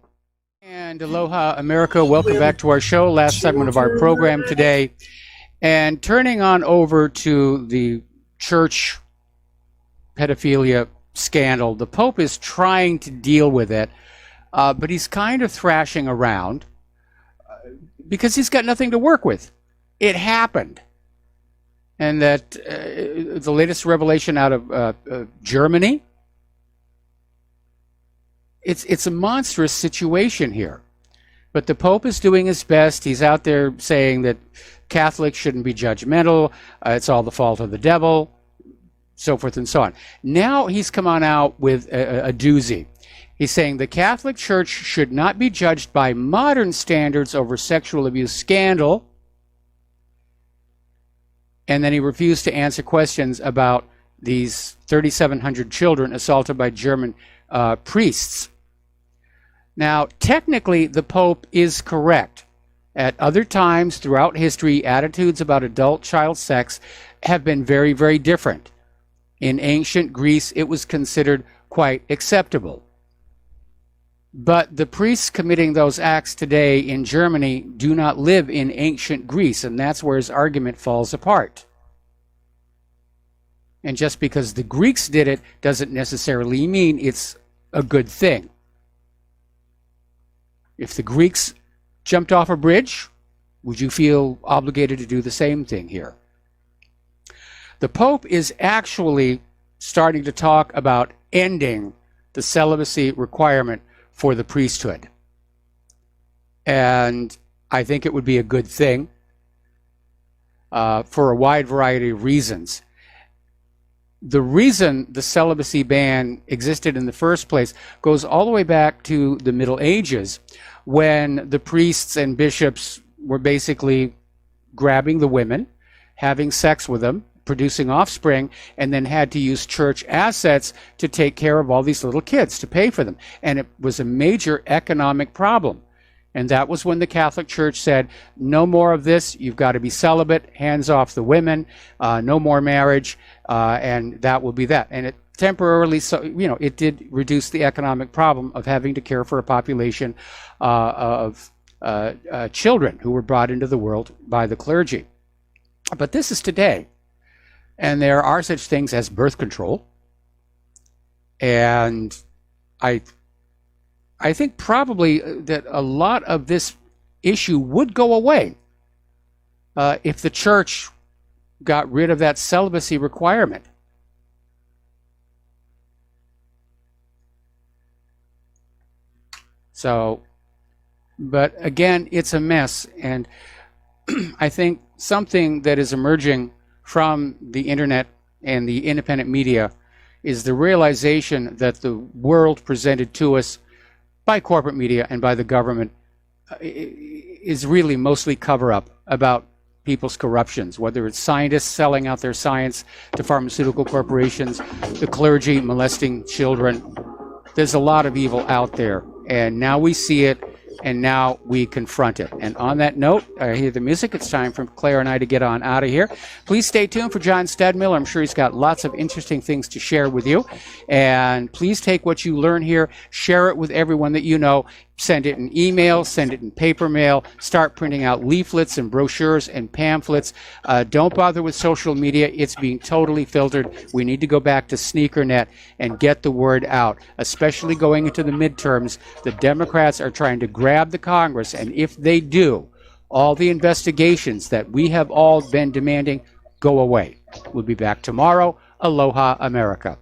And aloha, America. Welcome back to our show. Last segment of our program today. And turning on over to the church pedophilia scandal, the Pope is trying to deal with it, but he's kind of thrashing around because he's got nothing to work with. It happened. And that the latest revelation out of Germany, it's a monstrous situation here. But the Pope is doing his best. He's out there saying that Catholics shouldn't be judgmental. It's all the fault of the devil, so forth and so on. Now he's come on out with a doozy. He's saying the Catholic Church should not be judged by modern standards over sexual abuse scandal. And then he refused to answer questions about these 3,700 children assaulted by German priests. Now, technically, the Pope is correct. At other times throughout history, attitudes about adult-child sex have been very, very different. In ancient Greece, it was considered quite acceptable. But the priests committing those acts today in Germany do not live in ancient Greece, and that's where his argument falls apart. And just because the Greeks did it doesn't necessarily mean it's a good thing. If the Greeks jumped off a bridge, would you feel obligated to do the same thing here? The Pope is actually starting to talk about ending the celibacy requirement for the priesthood. And I think it would be a good thing for a wide variety of reasons. The reason the celibacy ban existed in the first place goes all the way back to the Middle Ages, when the priests and bishops were basically grabbing the women, having sex with them, producing offspring, and then had to use church assets to take care of all these little kids, to pay for them. And it was a major economic problem. And that was when the Catholic Church said, no more of this, you've got to be celibate, hands off the women, no more marriage, and that will be that. And it temporarily, so it did reduce the economic problem of having to care for a population of children who were brought into the world by the clergy. But this is today. And there are such things as birth control. And I think probably that a lot of this issue would go away if the church got rid of that celibacy requirement. So, but again, it's a mess. And I think something that is emerging from the internet and the independent media is the realization that the world presented to us by corporate media and by the government is really mostly cover-up about people's corruptions, whether it's scientists selling out their science to pharmaceutical corporations, the clergy molesting children. There's a lot of evil out there, and now we see it, and now we confront it. And on that note, I hear the music. It's time for Claire and I to get on out of here. Please stay tuned for John Stedmiller. I'm sure he's got lots of interesting things to share with you. And please take what you learn here, share it with everyone that you know. Send it in email, send it in paper mail, start printing out leaflets and brochures and pamphlets. Don't bother with social media. It's being totally filtered. We need to go back to SneakerNet and get the word out, especially going into the midterms. The Democrats are trying to grab the Congress, and if they do, all the investigations that we have all been demanding go away. We'll be back tomorrow. Aloha, America.